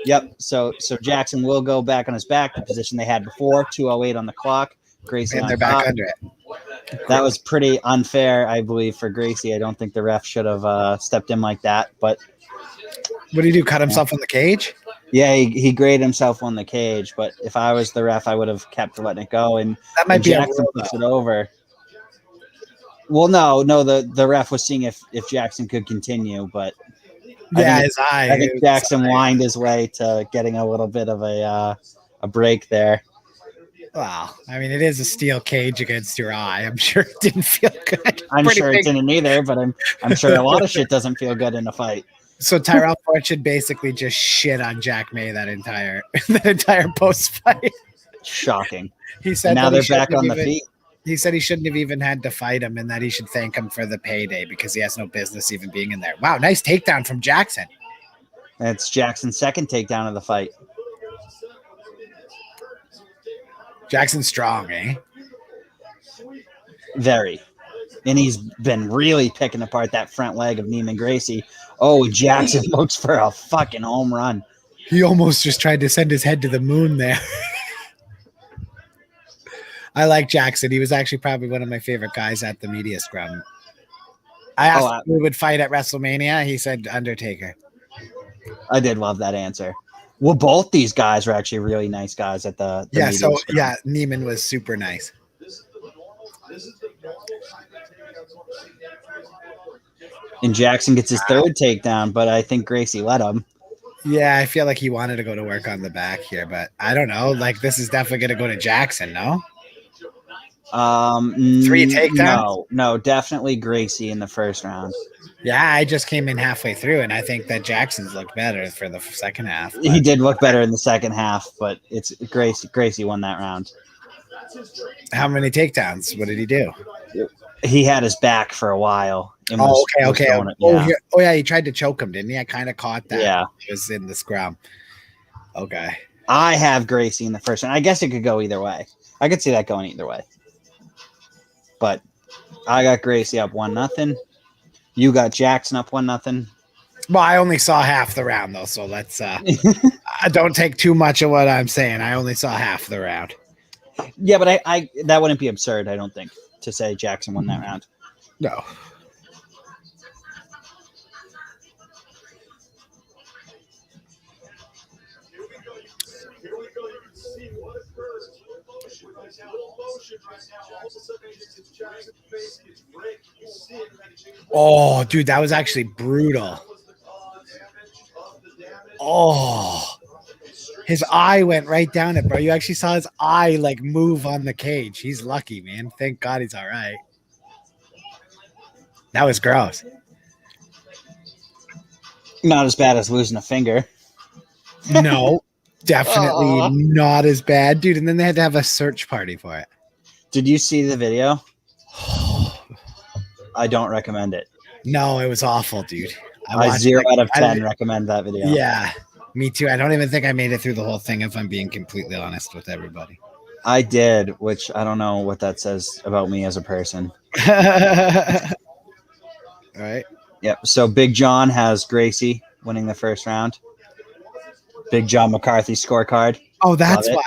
Yep, so Jackson will go back on his back, the position they had before, 2:08 on the clock. Gracie and on they're top. back under it. That was pretty unfair, I believe, for Gracie. I don't think the ref should have stepped in like that. But what did he do? Cut himself on the cage? Yeah, he graded himself on the cage. But if I was the ref, I would have kept letting it go. And that might be Jackson puts it over. Well, no, the ref was seeing if Jackson could continue, but I think Jackson whined his way to getting a little bit of a break there. Wow. I mean, it is a steel cage against your eye. I'm sure it didn't feel good. I'm sure it didn't either, but I'm sure a lot of shit doesn't feel good in a fight. So Tyrell Fortune basically just shit on Jack May that entire post fight. Shocking. He said and now they're back on the feet. He said he shouldn't have even had to fight him and that he should thank him for the payday because he has no business even being in there. Wow, nice takedown from Jackson. That's Jackson's second takedown of the fight. Jackson's strong, eh? Very. And he's been really picking apart that front leg of Neiman Gracie. Oh, Jackson looks for a fucking home run. He almost just tried to send his head to the moon there. I like Jackson. He was actually probably one of my favorite guys at the media scrum. I asked him who would fight at WrestleMania. He said Undertaker. I did love that answer. Well, both these guys were actually really nice guys at the yeah. media So scrum. yeah, Neiman was super nice. And Jackson gets his third takedown, but I think Gracie let him. Yeah, I feel like he wanted to go to work on the back here, but I don't know. Like, this is definitely going to go to Jackson, no? 3 takedowns? No, definitely Gracie in the first round. Yeah, I just came in halfway through, and I think that Jackson's looked better for the second half. He did look better in the second half, but it's Gracie won that round. How many takedowns? What did he do? He had his back for a while. Okay. Yeah, he tried to choke him, didn't he? I kind of caught that. Yeah. It was in the scrum. Okay. I have Gracie in the first round. I guess it could go either way. I could see that going either way. But I got Gracie up 1-0. You got Jackson up 1-0. Well, I only saw half the round, though, so let's don't take too much of what I'm saying. I only saw half the round. Yeah, but I that wouldn't be absurd, I don't think, to say Jackson won that round. No. Oh, dude, that was actually brutal. Oh, his eye went right down it, bro. You actually saw his eye like move on the cage. He's lucky, man. Thank God he's all right. That was gross. Not as bad as losing a finger. No, definitely not as bad, dude. And then they had to have a search party for it. Did you see the video? I don't recommend it. No, it was awful, dude. I 0 out of 10 recommend that video. Yeah, me too. I don't even think I made it through the whole thing, if I'm being completely honest with everybody. I did, which I don't know what that says about me as a person. All right. Yep. So Big John has Gracie winning the first round. Big John McCarthy scorecard. Oh, that's why.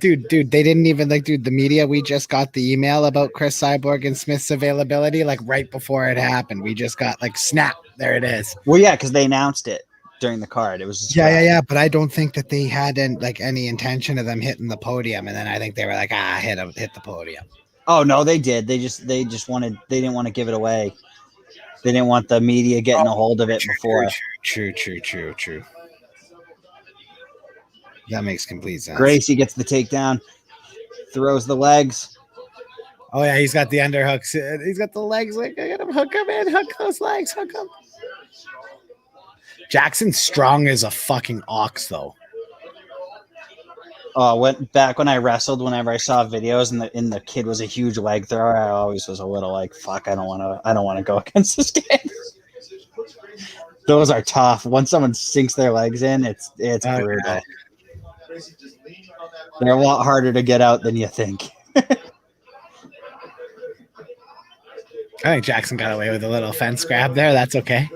Dude, they didn't even the media. We just got the email about Chris Cyborg and Smith's availability right before it happened. We just got snap. There it is. Well, yeah, because they announced it during the card. It was just yeah. But I don't think that they had any intention of them hitting the podium. And then I think they were like, hit the podium. Oh no, they did. They just didn't want to give it away. They didn't want the media getting a hold of it before. True. That makes complete sense. Gracie gets the takedown, throws the legs. Oh, yeah, he's got the underhooks. He's got the legs. I got him. Hook him in. Hook those legs. Hook him. Jackson's strong as a fucking ox, though. Back when I wrestled, whenever I saw videos and the kid was a huge leg thrower, I always was a little fuck, I don't want to go against this kid. Those are tough. Once someone sinks their legs in, it's brutal. They're a lot harder to get out than you think. I think Jackson got away with a little fence grab there. That's okay.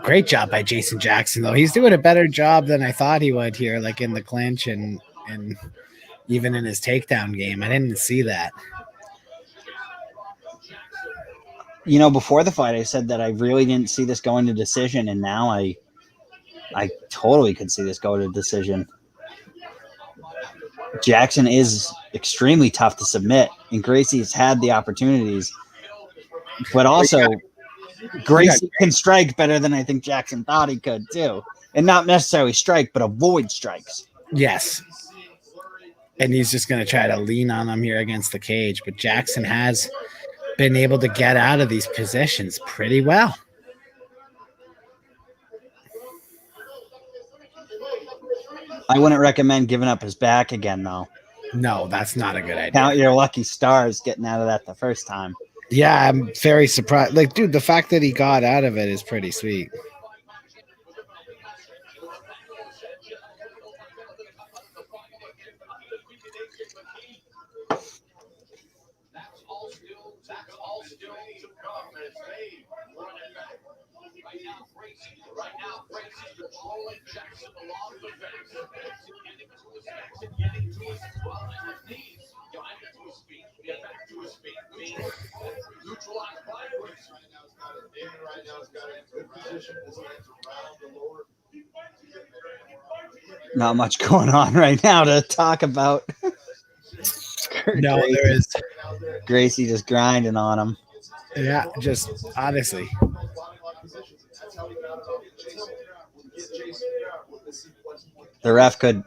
Great job by Jason Jackson, though. He's doing a better job than I thought he would here, in the clinch and even in his takedown game. I didn't see that. Before the fight, I said that I really didn't see this going to decision, and now I totally could see this go to decision. Jackson is extremely tough to submit, and Gracie's had the opportunities, but also Gracie can strike better than I think Jackson thought he could too, and not necessarily strike, but avoid strikes. Yes, and he's just going to try to lean on him here against the cage, but Jackson has been able to get out of these positions pretty well. I wouldn't recommend giving up his back again, though. No, that's not a good idea. Count your lucky stars getting out of that the first time. Yeah, I'm very surprised. Dude, the fact that he got out of it is pretty sweet. Right now, Gracie's controlling Jackson along the fence. Getting to his knees. Behind it to his feet. Get back to his feet. Neutralize backwards. Right now, it's got a good position. His hands around the lower. Not much going on right now to talk about. No, there is. Gracie just grinding on him. Yeah, just honestly. The ref could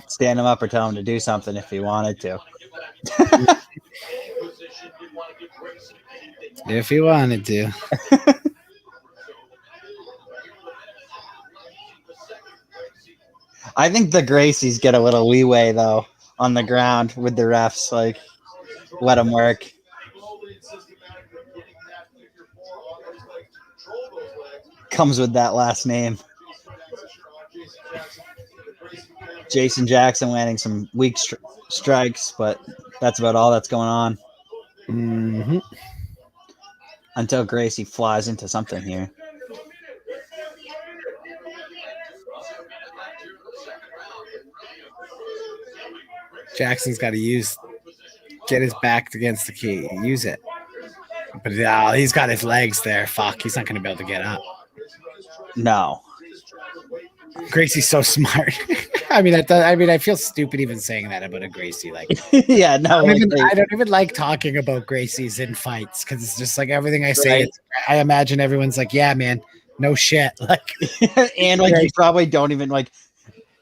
stand him up or tell him to do something if he wanted to. If he wanted to. I think the Gracies get a little leeway though on the ground with the refs, like let them work. Comes with that last name. Jason Jackson landing some weak strikes, but that's about all that's going on. Mm-hmm. Until Gracie flies into something here. Jackson's got to get his back against the key, use it. But he's got his legs there. Fuck, he's not going to be able to get up. No. Gracie's so smart. I mean, I feel stupid even saying that about a Gracie. Like, yeah, no. I don't even like talking about Gracies in fights because it's just like everything I say. Right. I imagine everyone's like, "Yeah, man, no shit." Like, and like you probably don't even like,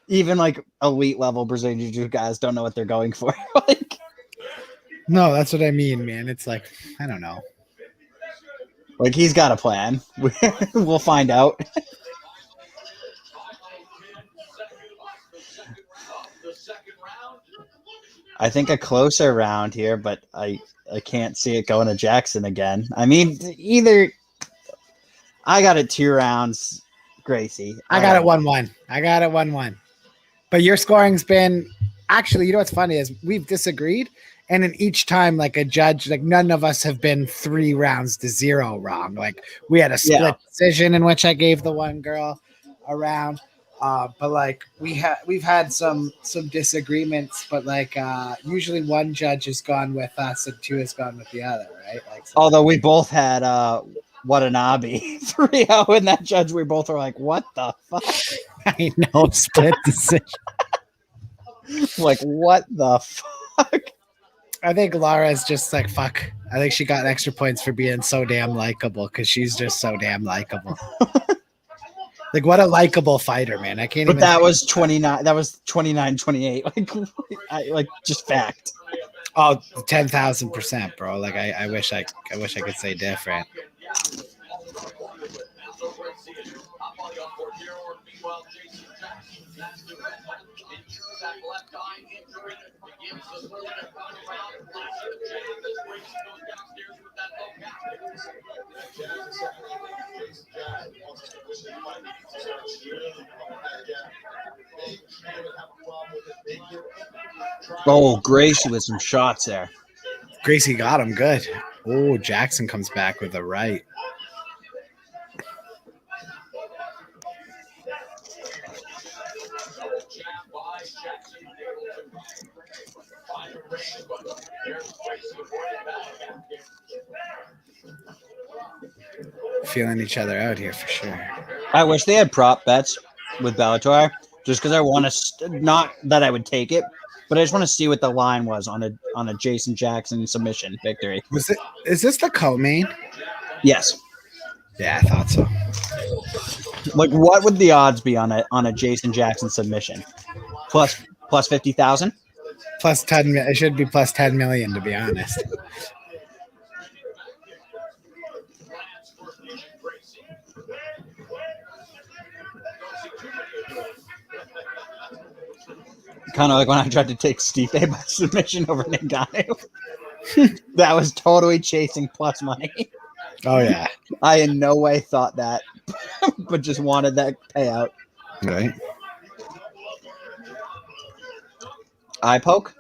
even like elite level Brazilian Jiu-Jitsu guys don't know what they're going for. Like, no, that's what I mean, man. It's like I don't know. Like he's got a plan. We'll find out. I think a closer round here, but I can't see it going to Jackson again. I mean, either I got it 2 rounds, Gracie. I got it 1-1. I got it 1-1. But your scoring's been actually, you know what's funny is we've disagreed, and in each time, like a judge, like none of us have been 3 rounds to 0 wrong. Like we had a split decision in which I gave the one girl a round. But like we've had some disagreements, but like usually one judge has gone with us and 2 has gone with the other, right? Like so. Although we both had Watanabe 3-0 in that judge, we both were like, what the fuck? I know, split decision. Like, what the fuck? I think Laura's just like, fuck. I think she got extra points for being so damn likable because she's just so damn likable. Like, what a likable fighter, man. I can't but even. That was 29. That was 29-28. Like, just fact. Oh, 10,000%, bro. Like, I wish I could say different. Oh, Gracie with some shots there. Gracie got him good. Oh, Jackson comes back with a right. Feeling each other out here for sure. I wish they had prop bets with Bellator, just because I want to. Not that I would take it, but I just want to see what the line was on a Jason Jackson submission victory. Is this the co-main? Yes. Yeah, I thought so. Like, what would the odds be on a Jason Jackson submission? Plus 50,000. Plus 10. It should be plus 10 million, to be honest. Kind of like when I tried to take Stipe by submission over Ngannou. That was totally chasing plus money. Oh, yeah. I in no way thought that, but just wanted that payout. Right. Eye poke.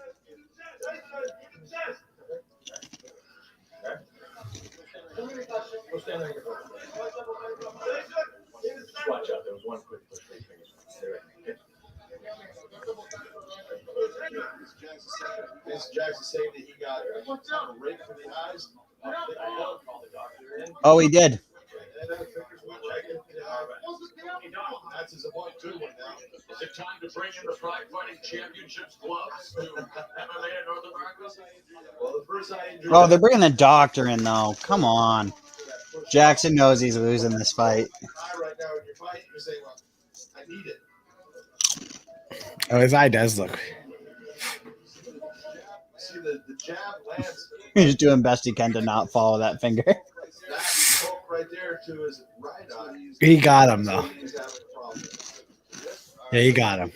Watch out, there was one quick This Jackson saying that he got a rake for the eyes. Oh, he did. That's a good one now. it time to bring in the Pride Fighting Championships gloves to MMA in North America? Well, the first eye injury. Oh, they're bringing the doctor in, though. Come on. Jackson knows he's losing this fight. Right now in your fight, you're saying, well, I need it. Oh, his eye does look. See, the jab lands. He's doing best he can to not follow that finger. That hook right there to his right eye. He got him, though. Yeah, he got him.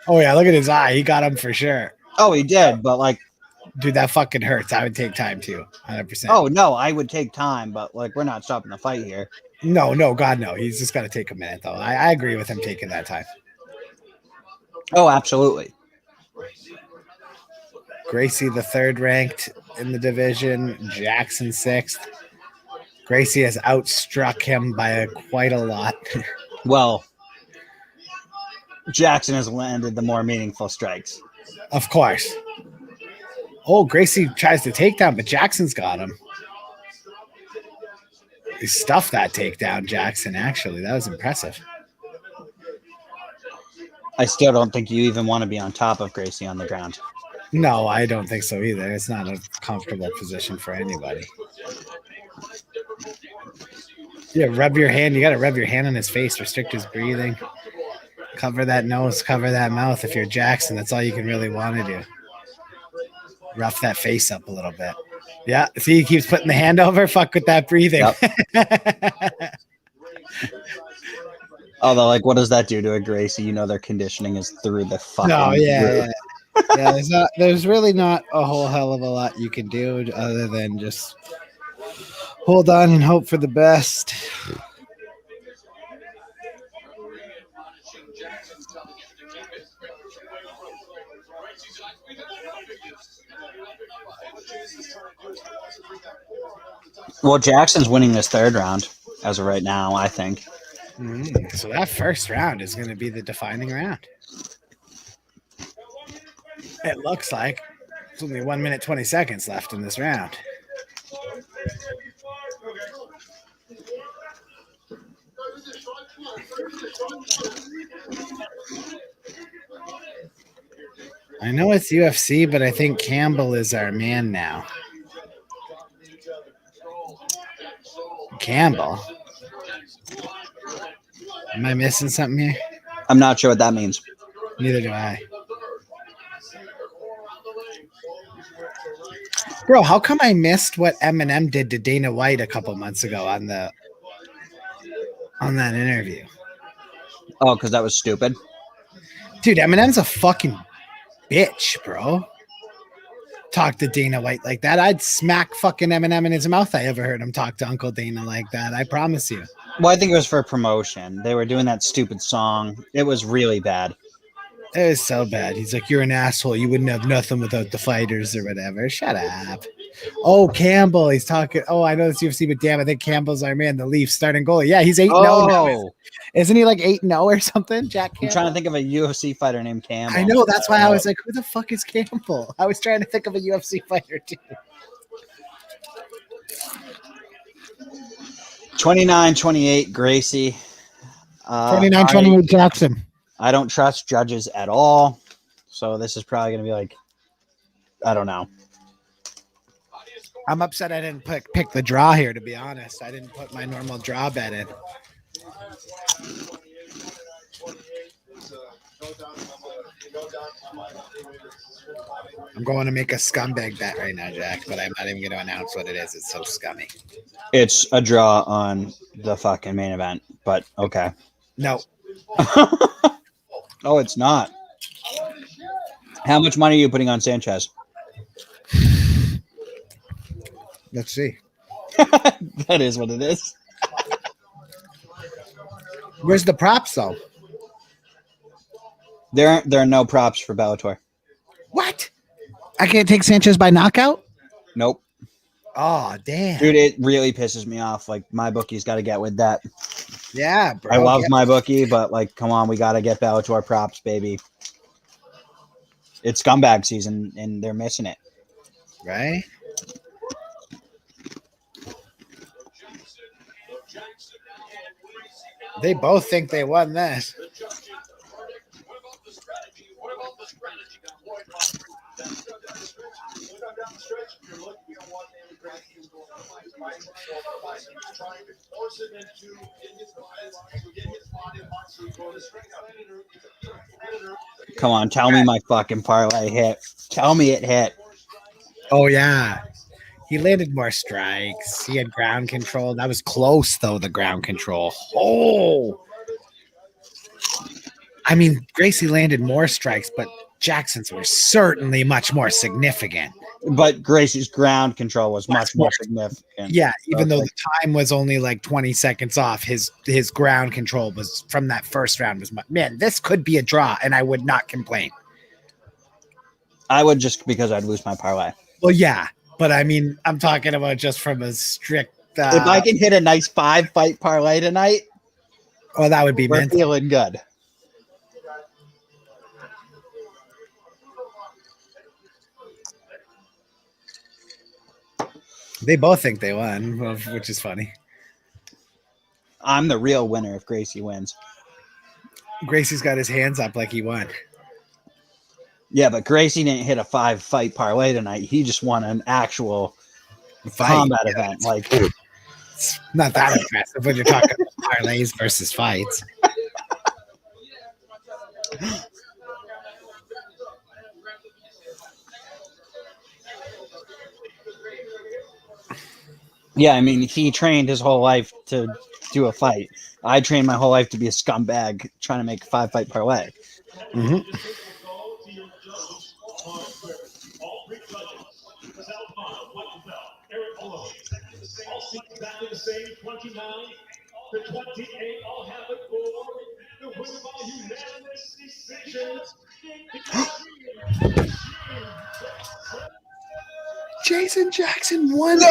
Oh, yeah, look at his eye. He got him for sure. Oh, he did, but like, dude, that fucking hurts. I would take time too, 100%. Oh no, I would take time, but like, we're not stopping the fight here. No, God, no. He's just got to take a minute, though. I agree with him taking that time. Oh, absolutely. Gracie, the third ranked in the division. Jackson, sixth. Gracie has outstruck him by quite a lot. Well, Jackson has landed the more meaningful strikes. Of course. Oh, Gracie tries to take down, but Jackson's got him. He stuffed that takedown, Jackson, actually. That was impressive. I still don't think you even want to be on top of Gracie on the ground. No, I don't think so either. It's not a comfortable position for anybody. Yeah, rub your hand. You got to rub your hand on his face, restrict his breathing. Cover that nose, cover that mouth. If you're Jackson, that's all you can really want to do. Rough that face up a little bit. Yeah, see, he keeps putting the hand over. Fuck with that breathing. Yep. Although, like, what does that do to a Gracie? You know their conditioning is through the fucking roof. Yeah, there's really not a whole hell of a lot you can do other than just hold on and hope for the best. Well, Jackson's winning this third round as of right now, I think. So that first round is going to be the defining round. It looks like it's only 1 minute, 20 seconds left in this round. I know it's UFC, but I think Campbell is our man now. Campbell? Am I missing something here? I'm not sure what that means. Neither do I. Bro, how come I missed what Eminem did to Dana White a couple months ago on that interview? Oh, because that was stupid. Dude, Eminem's a fucking bitch, bro. Talk to Dana White like that. I'd smack fucking Eminem in his mouth. I ever heard him talk to Uncle Dana like that. I promise you. Well, I think it was for promotion. They were doing that stupid song. It was really bad. It was so bad. He's like, you're an asshole. You wouldn't have nothing without the fighters or whatever. Shut up. Oh, Campbell. He's talking. Oh, I know it's UFC, but damn, I think Campbell's our man, the Leafs starting goalie. Yeah, he's 8-0 now. Isn't he like 8-0 or something, Jack Campbell? I'm trying to think of a UFC fighter named Campbell. I know. That's why I was like, who the fuck is Campbell? I was trying to think of a UFC fighter, too. 29-28, Gracie. 29-28, Jackson. I don't trust judges at all. So this is probably going to be like, I don't know. I'm upset I didn't pick the draw here, to be honest. I didn't put my normal draw bet in. I'm going to make a scumbag bet right now, Jack, but I'm not even going to announce what it is. It's so scummy. It's a draw on the fucking main event, but okay. No. Oh, it's not. How much money are you putting on Sanchez? Let's see. That is what it is. Where's the props, though? There are no props for Bellator. What? I can't take Sanchez by knockout? Nope. Oh, damn. Dude, it really pisses me off. Like, my bookie's got to get with that. Yeah, bro. I love my bookie, but, like, come on, we got to get Bellator props, baby. It's scumbag season, and they're missing it. Right? They both think they won this. Come on, tell me my fucking parlay hit. Tell me it hit. Oh, yeah. He landed more strikes. He had ground control. That was close, though, the ground control. Oh. I mean, Gracie landed more strikes, but Jackson's were certainly much more significant. But Gracie's ground control was much more significant. Yeah, even though the time was only like 20 seconds off, his ground control was from that first round was man, this could be a draw, and I would not complain. I would, just because I'd lose my parlay. Well, yeah, but I mean, I'm talking about just from a strict. If I can hit a nice 5-fight parlay tonight, well, that would be we're feeling good. They both think they won, which is funny. I'm the real winner if Gracie wins. Gracie's got his hands up like he won. Yeah, but Gracie didn't hit a 5-fight parlay tonight. He just won an actual combat event. Like, it's not that impressive when you're talking parlays versus fights. Yeah, I mean, he trained his whole life to do a fight. I trained my whole life to be a scumbag trying to make a 5-fight parlay. Mm-hmm. Exactly the same, 29 to 28. All have it for the winner by unanimous decision. Jason Jackson won. No,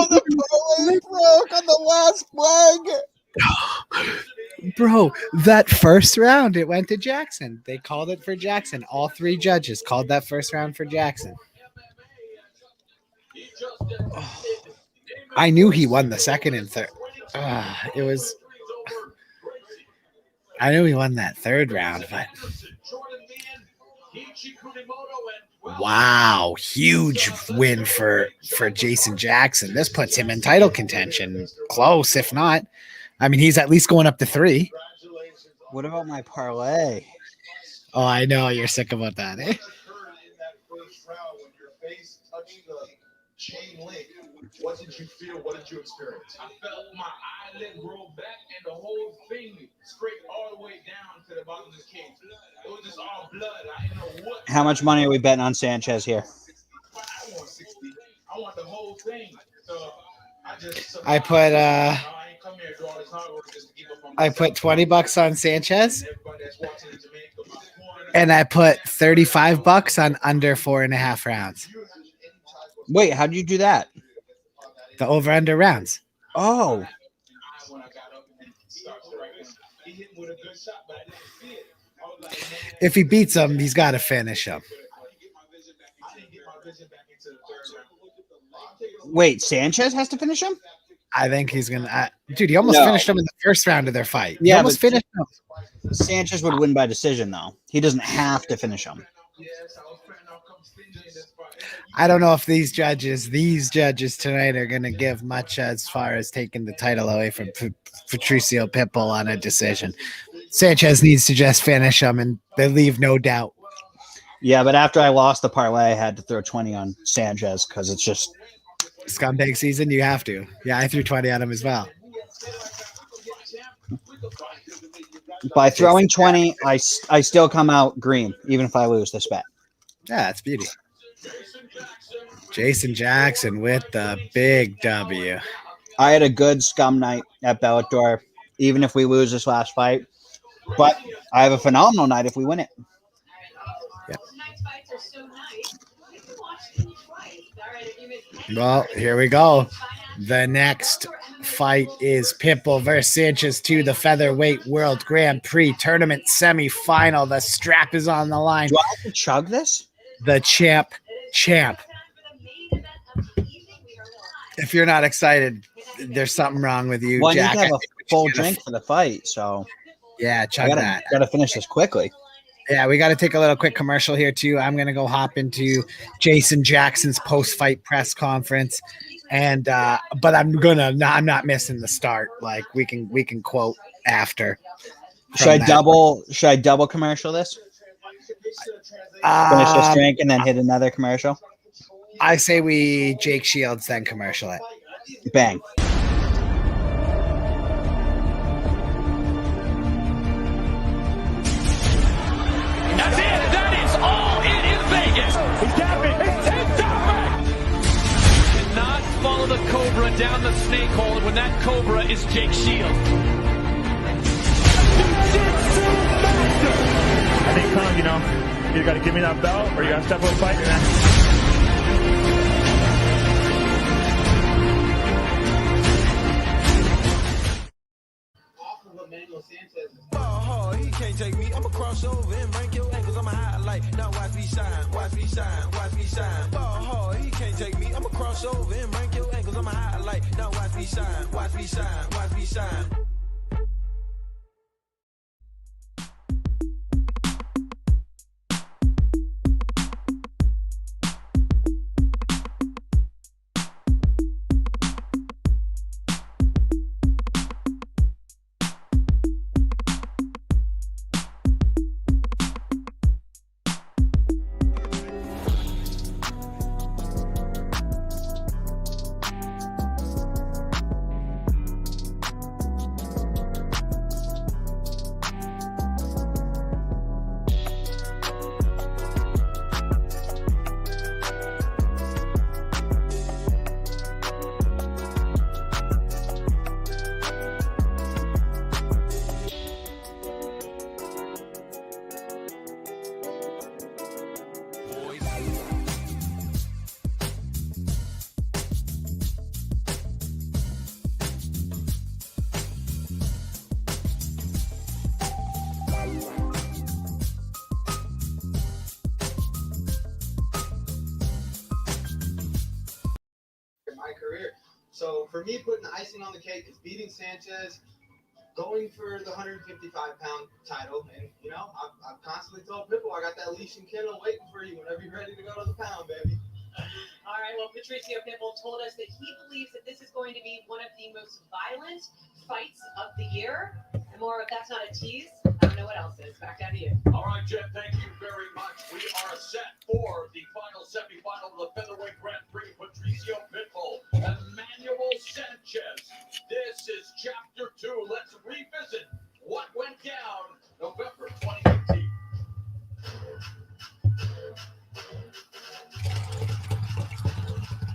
the parlay broke on the last flag. Bro, that first round, it went to Jackson. They called it for Jackson. All 3 judges called that first round for Jackson. Oh, I knew he won the second and third. It was. I knew he won that third round, but. Wow, huge win for Jason Jackson. This puts him in title contention, close if not. I mean, he's at least going up to 3. What about my parlay? Oh, I know you're sick about that, eh? Chain link. What did you feel? What did you experience? I felt my eyelid roll back and the whole thing scraped all the way down to the bottom of the cage. It was just all blood. I didn't know what. How much money are we betting on Sanchez here? I want 60. I want the whole thing. So I put $20 on Sanchez, and I put $35 on under 4.5 rounds. Wait, how did you do that? The over-under rounds. Oh. If he beats him, he's got to finish him. Wait, Sanchez has to finish him? I think he's going to. Dude, he almost finished him in the first round of their fight. Yeah, he almost finished him. Sanchez would win by decision, though. He doesn't have to finish him. I don't know if these judges tonight are going to give much as far as taking the title away from Patricio Pitbull on a decision. Sanchez needs to just finish him, and they leave no doubt. Yeah, but after I lost the parlay, I had to throw 20 on Sanchez because it's just scumbag season. You have to. Yeah, I threw 20 on him as well. By throwing 20, I still come out green, even if I lose this bet. Yeah, that's beauty. Jason Jackson with the big W. I had a good scum night at Bellator, even if we lose this last fight. But I have a phenomenal night if we win it. Yeah. Well, here we go. The next fight is Pitbull versus Sanchez 2, the featherweight World Grand Prix tournament semifinal. The strap is on the line. Do I have to chug this? The champ. If you're not excited, there's something wrong with you, Well, I Jack. need to have I a think we should full get a- drink for the fight, so Yeah, I chug that. gotta finish this quickly. Yeah, we got to take a little quick commercial here too. I'm gonna go hop into Jason Jackson's post-fight press conference, and but I'm not missing the start. Like we can quote after. Should I double commercial this? Finish this drink and then hit another commercial. I say we Jake Shields then commercial it. Bang. That's it. That is all it in Vegas. He's tapping. He's tapped. Cannot follow the Cobra down the snake hole, and when that Cobra is Jake Shields. I think, Kong, you know, you got to give me that belt or you got to step up and fight, man. He can't take me. I'ma cross over and break your ankles. I'ma highlight. Now watch me shine. Watch me shine. Watch me shine. Ball hard. He can't take me. I'ma cross over and break your ankles. I'ma highlight. Now watch me shine. Watch me shine. Watch me shine. My career. So for me, putting the icing on the cake is beating Sanchez, going for the 155-pound title, and you know I've constantly told Pitbull I got that leash and kennel waiting for you whenever you're ready to go to the pound, baby. All right, well, Patricio Pitbull told us that he believes that this is going to be one of the most violent fights of the year. And more, if that's not a tease, I don't know what else is. Back down to you. All right, Jen, thank you very much. We are set for the final semifinal of the Featherweight Grand Prix. Patricio Pitbull, Emmanuel Sanchez. This is Chapter 2. Let's revisit what went down November 2018.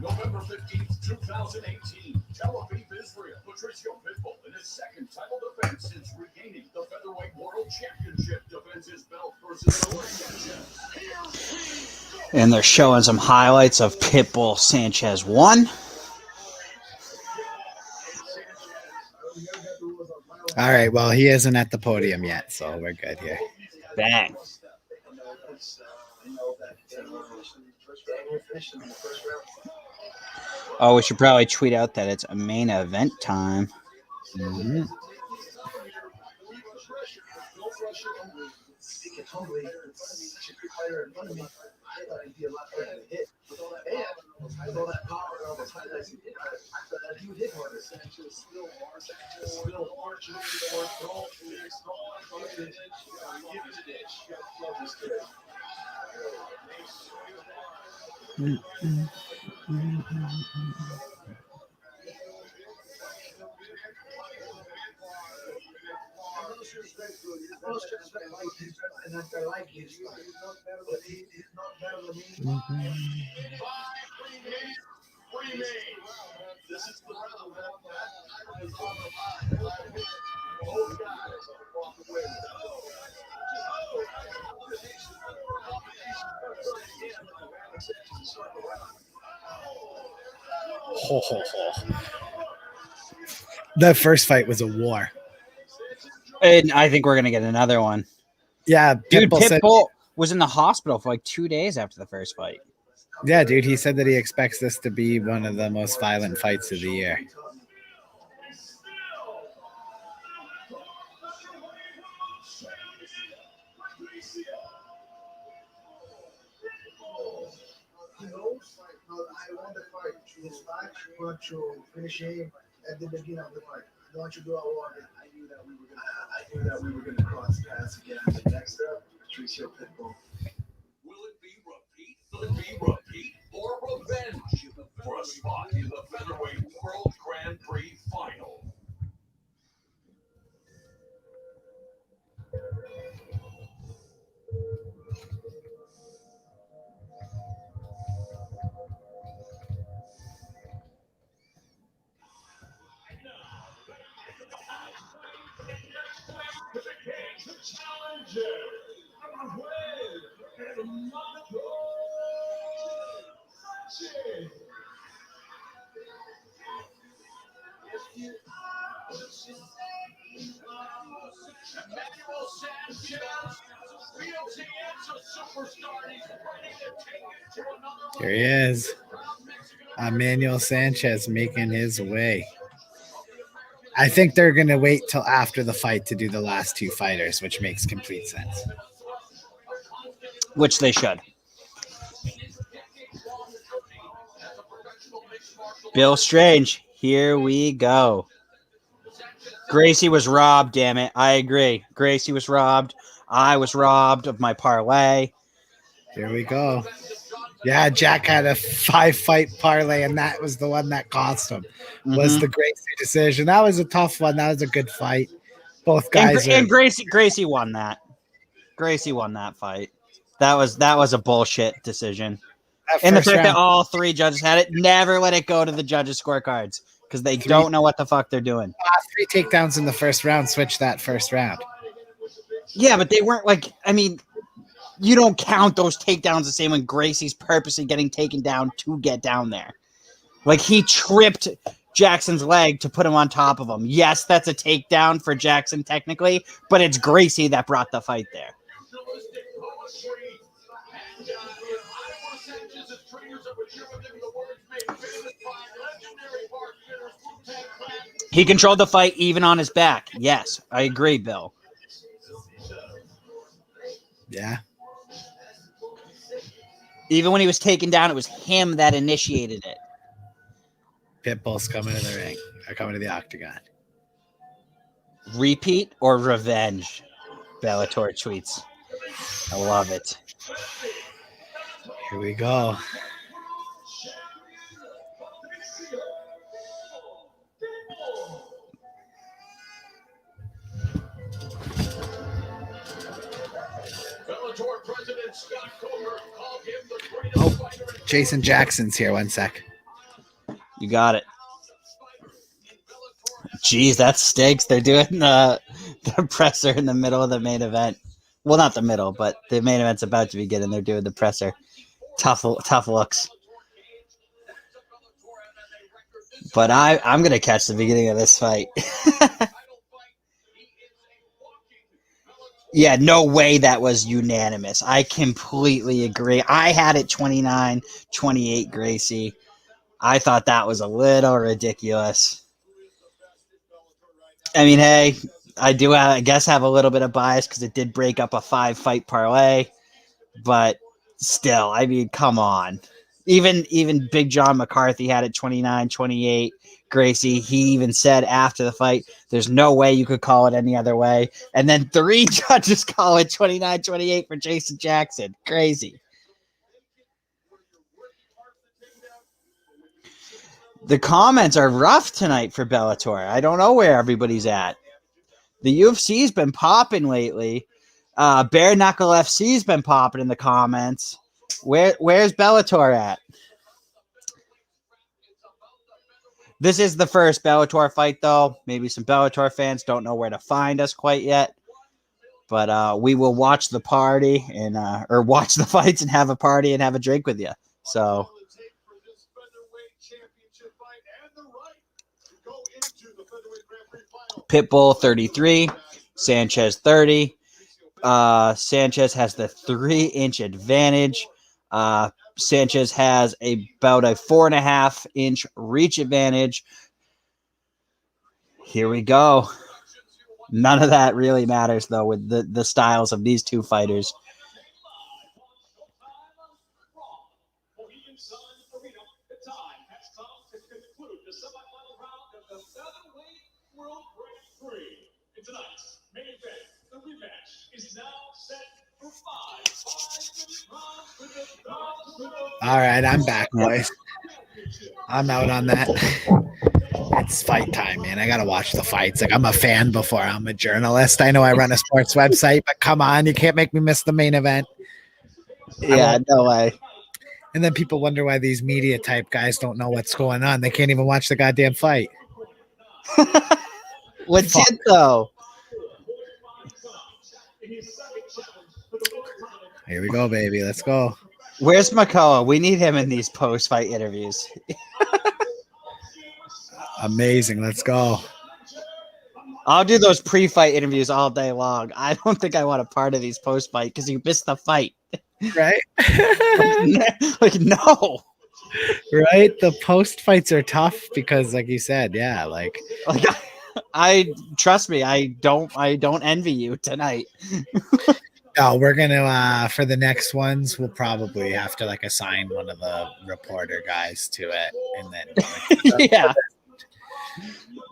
November 15th, 2018, Tel Aviv, Israel. Patricio Pitbull, in his second title defense since regaining the Featherweight World Championship, defends his belt versus Sanchez. And they're showing some highlights of Pitbull Sanchez 1. All right. Well, he isn't at the podium yet, so we're good here. Bang. Oh, we should probably tweet out that it's a main event time. Mm-hmm. This is the round that is on the line. Both guys walk away with Ho, ho, ho. That first fight was a war. And I think we're going to get another one. Yeah, Dude, Pitbull said- Pitbull was in the hospital for like 2 days after the first fight. Yeah, dude, he said that he expects this to be one of the most violent fights of the year. I want the fight to start, but to finish him at the beginning of the fight. I don't want to do a war. I knew that we were gonna cross paths again. Next up, Patricio Pitbull. Will it be repeat? Will it be repeat or revenge for a spot in the Featherweight World Grand Prix final? The challenger from Wales and Monaco, Sanchez. Emmanuel Sanchez feels he is a superstar. He's ready to take it to another level. Here he is. Emmanuel Sanchez making his way. I think they're going to wait till after the fight to do the last two fighters, which makes complete sense. Which they should. Bill Strange, here we go. Gracie was robbed, damn it. I agree. Gracie was robbed. I was robbed of my parlay. Here we go. Yeah, Jack had a 5-fight parlay, and that was the one that cost him. Was the Gracie decision. That was a tough one. That was a good fight. Both guys and Gracie won that. Gracie won that fight. That was a bullshit decision. And the fact that all three judges had it, never let it go to the judges' scorecards because they don't know what the fuck they're doing. 3 takedowns in the first round. Switch that first round. Yeah, but they weren't like, I mean, you don't count those takedowns the same when Gracie's purposely getting taken down to get down there. Like, he tripped Jackson's leg to put him on top of him. Yes, that's a takedown for Jackson technically, but it's Gracie that brought the fight there. He controlled the fight even on his back. Yes, I agree, Bill. Yeah. Even when he was taken down, it was him that initiated it. Pitbull's coming to the ring. They're coming to the octagon. Repeat or revenge? Bellator tweets. I love it. Here we go. Oh, Jason Jackson's here. 1 sec. You got it. Jeez, that stinks. They're doing the presser in the middle of the main event. Well, not the middle, but the main event's about to begin, and they're doing the presser. Tough looks. But I'm going to catch the beginning of this fight. Yeah, no way that was unanimous. I completely agree. I had it 29-28 Gracie. I thought that was a little ridiculous. I mean, hey, I do, I guess, have a little bit of bias because it did break up a 5-fight parlay. But still, I mean, come on. Even Big John McCarthy had it 29-28 Gracie. He even said after the fight, there's no way you could call it any other way. And then 3 judges call it 29-28 for Jason Jackson. Crazy. The comments are rough tonight for Bellator. I don't know where everybody's at. The UFC's been popping lately. Bare Knuckle FC's been popping in the comments. Where's Bellator at? This is the first Bellator fight, though. Maybe some Bellator fans don't know where to find us quite yet. But we will watch the party and or watch the fights and have a party and have a drink with you. So Pitbull 33, Sanchez 30. Sanchez has the 3-inch advantage. Sanchez has about a 4.5-inch reach advantage. Here we go. None of that really matters, though, with the styles of these two fighters. All right, I'm back, boys. I'm out on that. It's fight time, man. I gotta watch the fights. Like, I'm a fan before I'm a journalist. I know I run a sports website, but come on, you can't make me miss the main event. Yeah, no way. And then people wonder why these media type guys don't know what's going on. They can't even watch the goddamn fight. Legit, though. Here we go, baby. Let's go. Where's Makoa? We need him in these post-fight interviews. Amazing. Let's go. I'll do those pre-fight interviews all day long. I don't think I want a part of these post-fight because you missed the fight. Right? Like, no. Right? The post fights are tough because, like you said, yeah, like I trust me, I don't envy you tonight. no, we're gonna for the next ones, we'll probably have to like assign one of the reporter guys to it, and then yeah.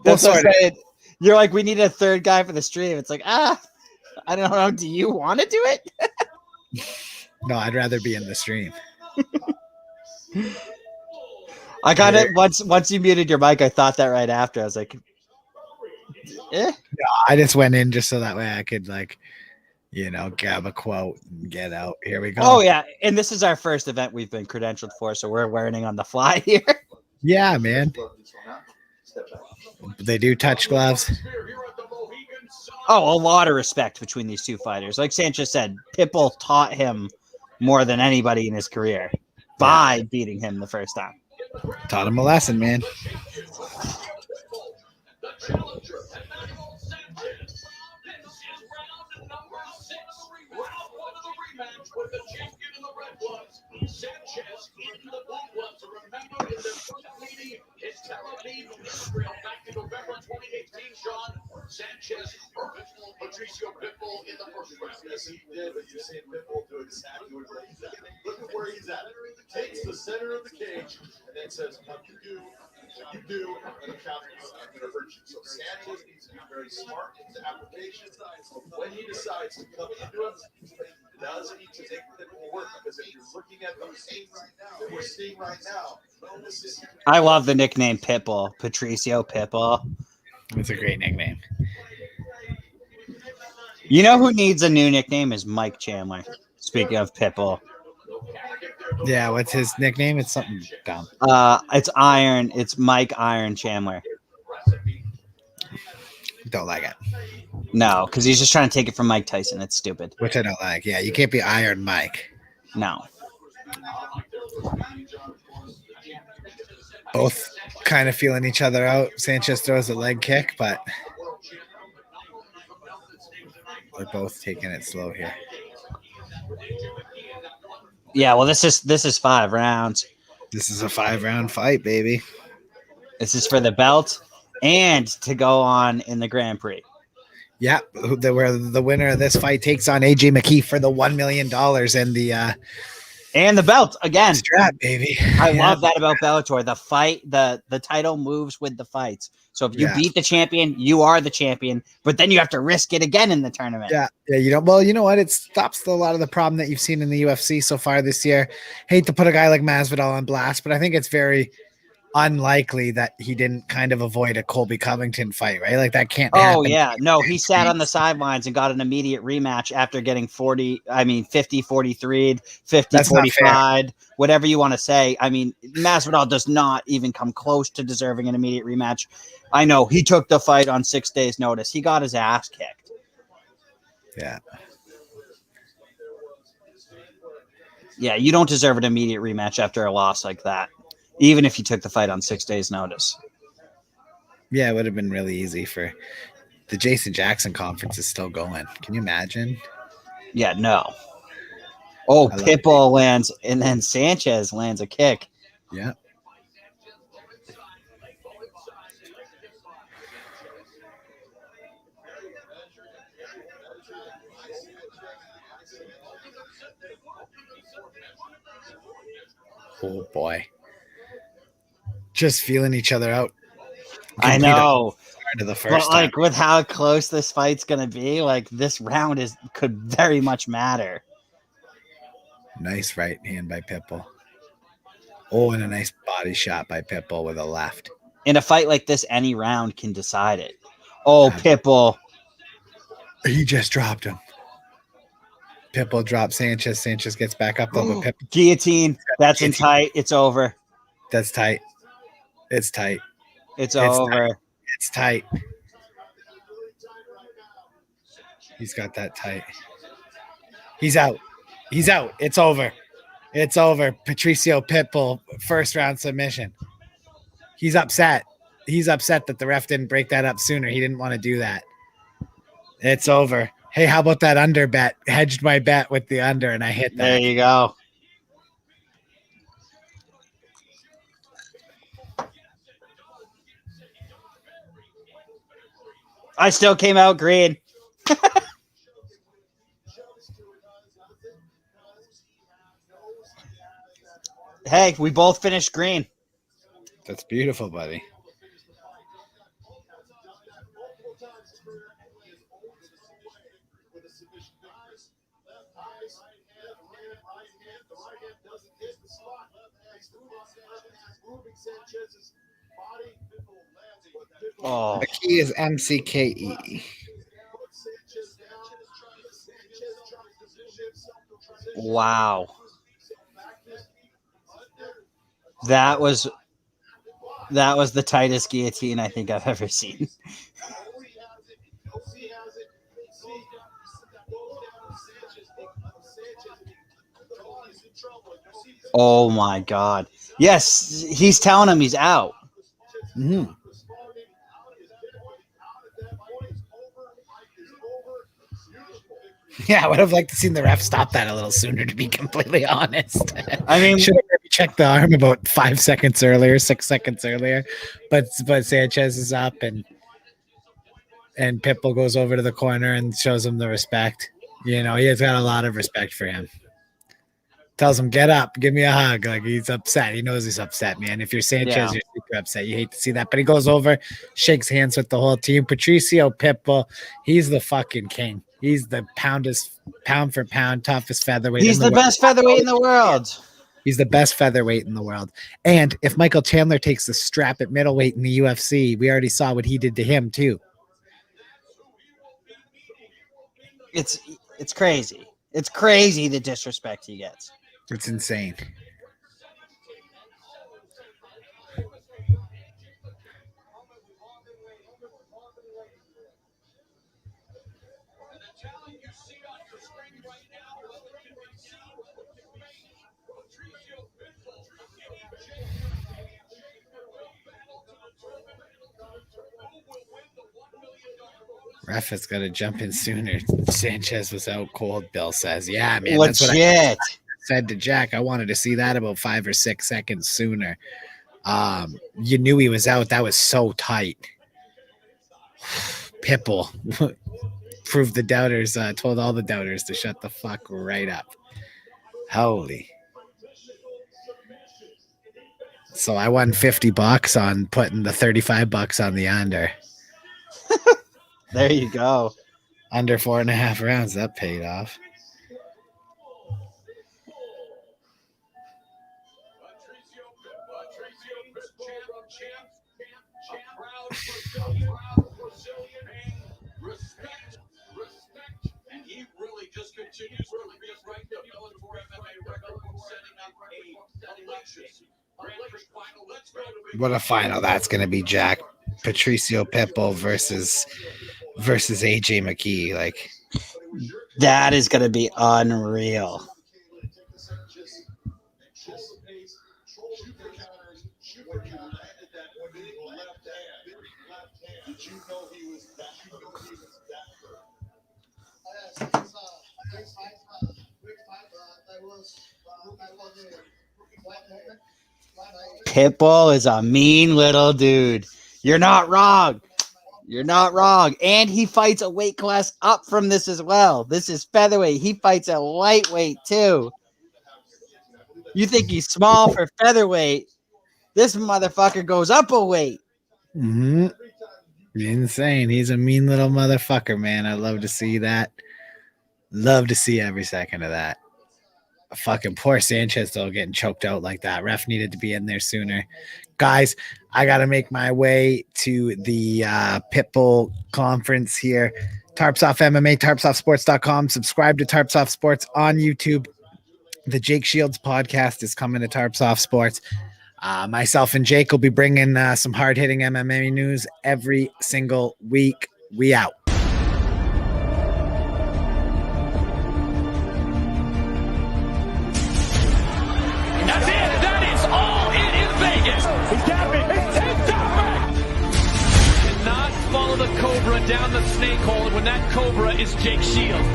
That's what I'm saying. You're like, we need a third guy for the stream. It's like, I don't know. Do you want to do it? No, I'd rather be in the stream. I got it once you muted your mic. I thought that right after. I was like, No, I just went in just so that way I could like, grab a quote and get out. Here we go. Oh yeah, and this is our first event we've been credentialed for, so we're learning on the fly here. Yeah, man. They do touch gloves. Oh, a lot of respect between these two fighters. Like Sanchez said, Pitbull taught him more than anybody in his career by beating him the first time. Taught him a lesson, man. Sanchez in the blue gloves. Remember, in their first meeting in Tel Aviv, Israel, back in November 2018, Sean, Sanchez original Patricio Pitbull in the first round. Yes, he did, but you're saying Pitbull do exactly where he's at. Look at where he's at. Takes the center of the cage and then says, what you do, I'm going to counter you. I'm going to hurt you. So Sanchez needs to be very smart in his application. When he decides to come into him, does need to make Pitbull work, because if you're looking at the pace that we're seeing right now, this is. I love the nickname Pitbull, Patricio Pitbull. It's a great nickname. You know who needs a new nickname is Mike Chandler. Speaking of Pitbull. Yeah, what's his nickname? It's something dumb. It's Iron. It's Mike Iron Chandler. Don't like it. No, because he's just trying to take it from Mike Tyson. It's stupid. Which I don't like. Yeah, you can't be Iron Mike. No. Both kind of feeling each other out. Sanchez throws a leg kick, but they're both taking it slow here. Yeah, well, this is 5 rounds. This is a 5-round fight, baby. This is for the belt and to go on in the Grand Prix. Yeah, where the winner of this fight takes on AJ McKee for the $1 million and the belt again. Strap, baby. I love that about Bellator. The fight, the title moves with the fights. So if you beat the champion, you are the champion. But then you have to risk it again in the tournament. Yeah. You don't. Well, you know what? It stops a lot of the problem that you've seen in the UFC so far this year. Hate to put a guy like Masvidal on blast, but I think it's very unlikely that he didn't kind of avoid a Colby Covington fight, right? Like that can't happen. Oh yeah, no, he sat on the sidelines and got an immediate rematch after getting 50, 43, 50, 45, whatever you want to say. I mean, Masvidal does not even come close to deserving an immediate rematch. I know he took the fight on 6 days notice. He got his ass kicked. Yeah. Yeah, you don't deserve an immediate rematch after a loss like that. Even if you took the fight on 6 days notice. Yeah, it would have been really easy for the Jason Jackson conference is still going. Can you imagine? Yeah, no. Oh, Pitbull lands, and then Sanchez lands a kick. Yeah. Oh boy. Just feeling each other out. I know. To the But first like time. with how close this fight's gonna be, like this round could very much matter. Nice right hand by Pitbull. Oh, and a nice body shot by Pitbull with a left. In a fight like this, any round can decide it. Oh, Pitbull. He just dropped him. Pitbull drops Sanchez. Sanchez gets back up though, but Pitbull guillotine. That's in tight. It's over. That's tight. It's tight. It's over. Tight. It's tight. He's got that tight. He's out. He's out. It's over. It's over. Patricio Pitbull, first round submission. He's upset. He's upset that the ref didn't break that up sooner. He didn't want to do that. It's over. Hey, how about that under bet? Hedged my bet with the under, and I hit that. There you go. I still came out green. Hey, we both finished green. That's beautiful, buddy. Oh, the key is MCKE. Wow. That was the tightest guillotine I think I've ever seen. Oh my God. Yes, he's telling him he's out. Mm-hmm. Yeah, I would have liked to seen the ref stop that a little sooner, to be completely honest. I mean, should have maybe checked the arm about 5 seconds earlier, 6 seconds earlier. But Sanchez is up, and Pitbull goes over to the corner and shows him the respect. You know, he has got a lot of respect for him. Tells him, get up, give me a hug. Like, he's upset. He knows he's upset, man. If you're Sanchez, you're super upset. You hate to see that. But he goes over, shakes hands with the whole team. Patricio Pitbull, he's the fucking king. He's the pound for pound, toughest featherweight. He's the best featherweight in the world. He's the best featherweight in the world. And if Michael Chandler takes the strap at middleweight in the UFC, we already saw what he did to him too. It's crazy. It's crazy the disrespect he gets. It's insane. Ref has got to jump in sooner. Sanchez was out cold, Bill says. Yeah, man. Legit. That's what I said to Jack. I wanted to see that about 5 or 6 seconds sooner. You knew he was out. That was so tight. Pitbull proved the doubters, told all the doubters to shut the fuck right up. Holy. So I won $50 on putting the $35 on the under. There you go. Under 4.5 rounds. That paid off. And he really just continues to be right to Bellator MMA record, setting up a delicious Grand Prix final. Let's go to What a final that's going to be, Jack. Patricio Pitbull versus AJ McKee. Like, that is going to be unreal. Pitbull is a mean little dude. You're not wrong. You're not wrong. And he fights a weight class up from this as well. This is featherweight. He fights a lightweight too. You think he's small for featherweight. This motherfucker goes up a weight. Mm-hmm. Insane. He's a mean little motherfucker, man. I love to see that. Love to see every second of that. Fucking poor Sanchez though, getting choked out like that. Ref needed to be in there sooner. Guys, I got to make my way to the Pitbull conference here. Tarps Off MMA, tarpsoffsports.com. Subscribe to Tarps Off Sports on YouTube. The Jake Shields podcast is coming to Tarps Off Sports. Myself and Jake will be bringing some hard-hitting MMA news every single week. We out. That's it. That is all in Vegas. He's got me. He's taped up. Did not follow the Cobra down the snake hole when that Cobra is Jake Shields.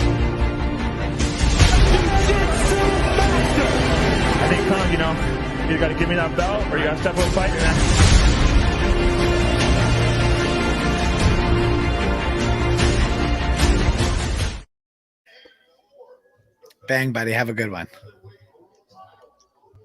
I think, Kong, you know, you got to give me that belt or you got to step up fighting that. Bang, buddy. Have a good one.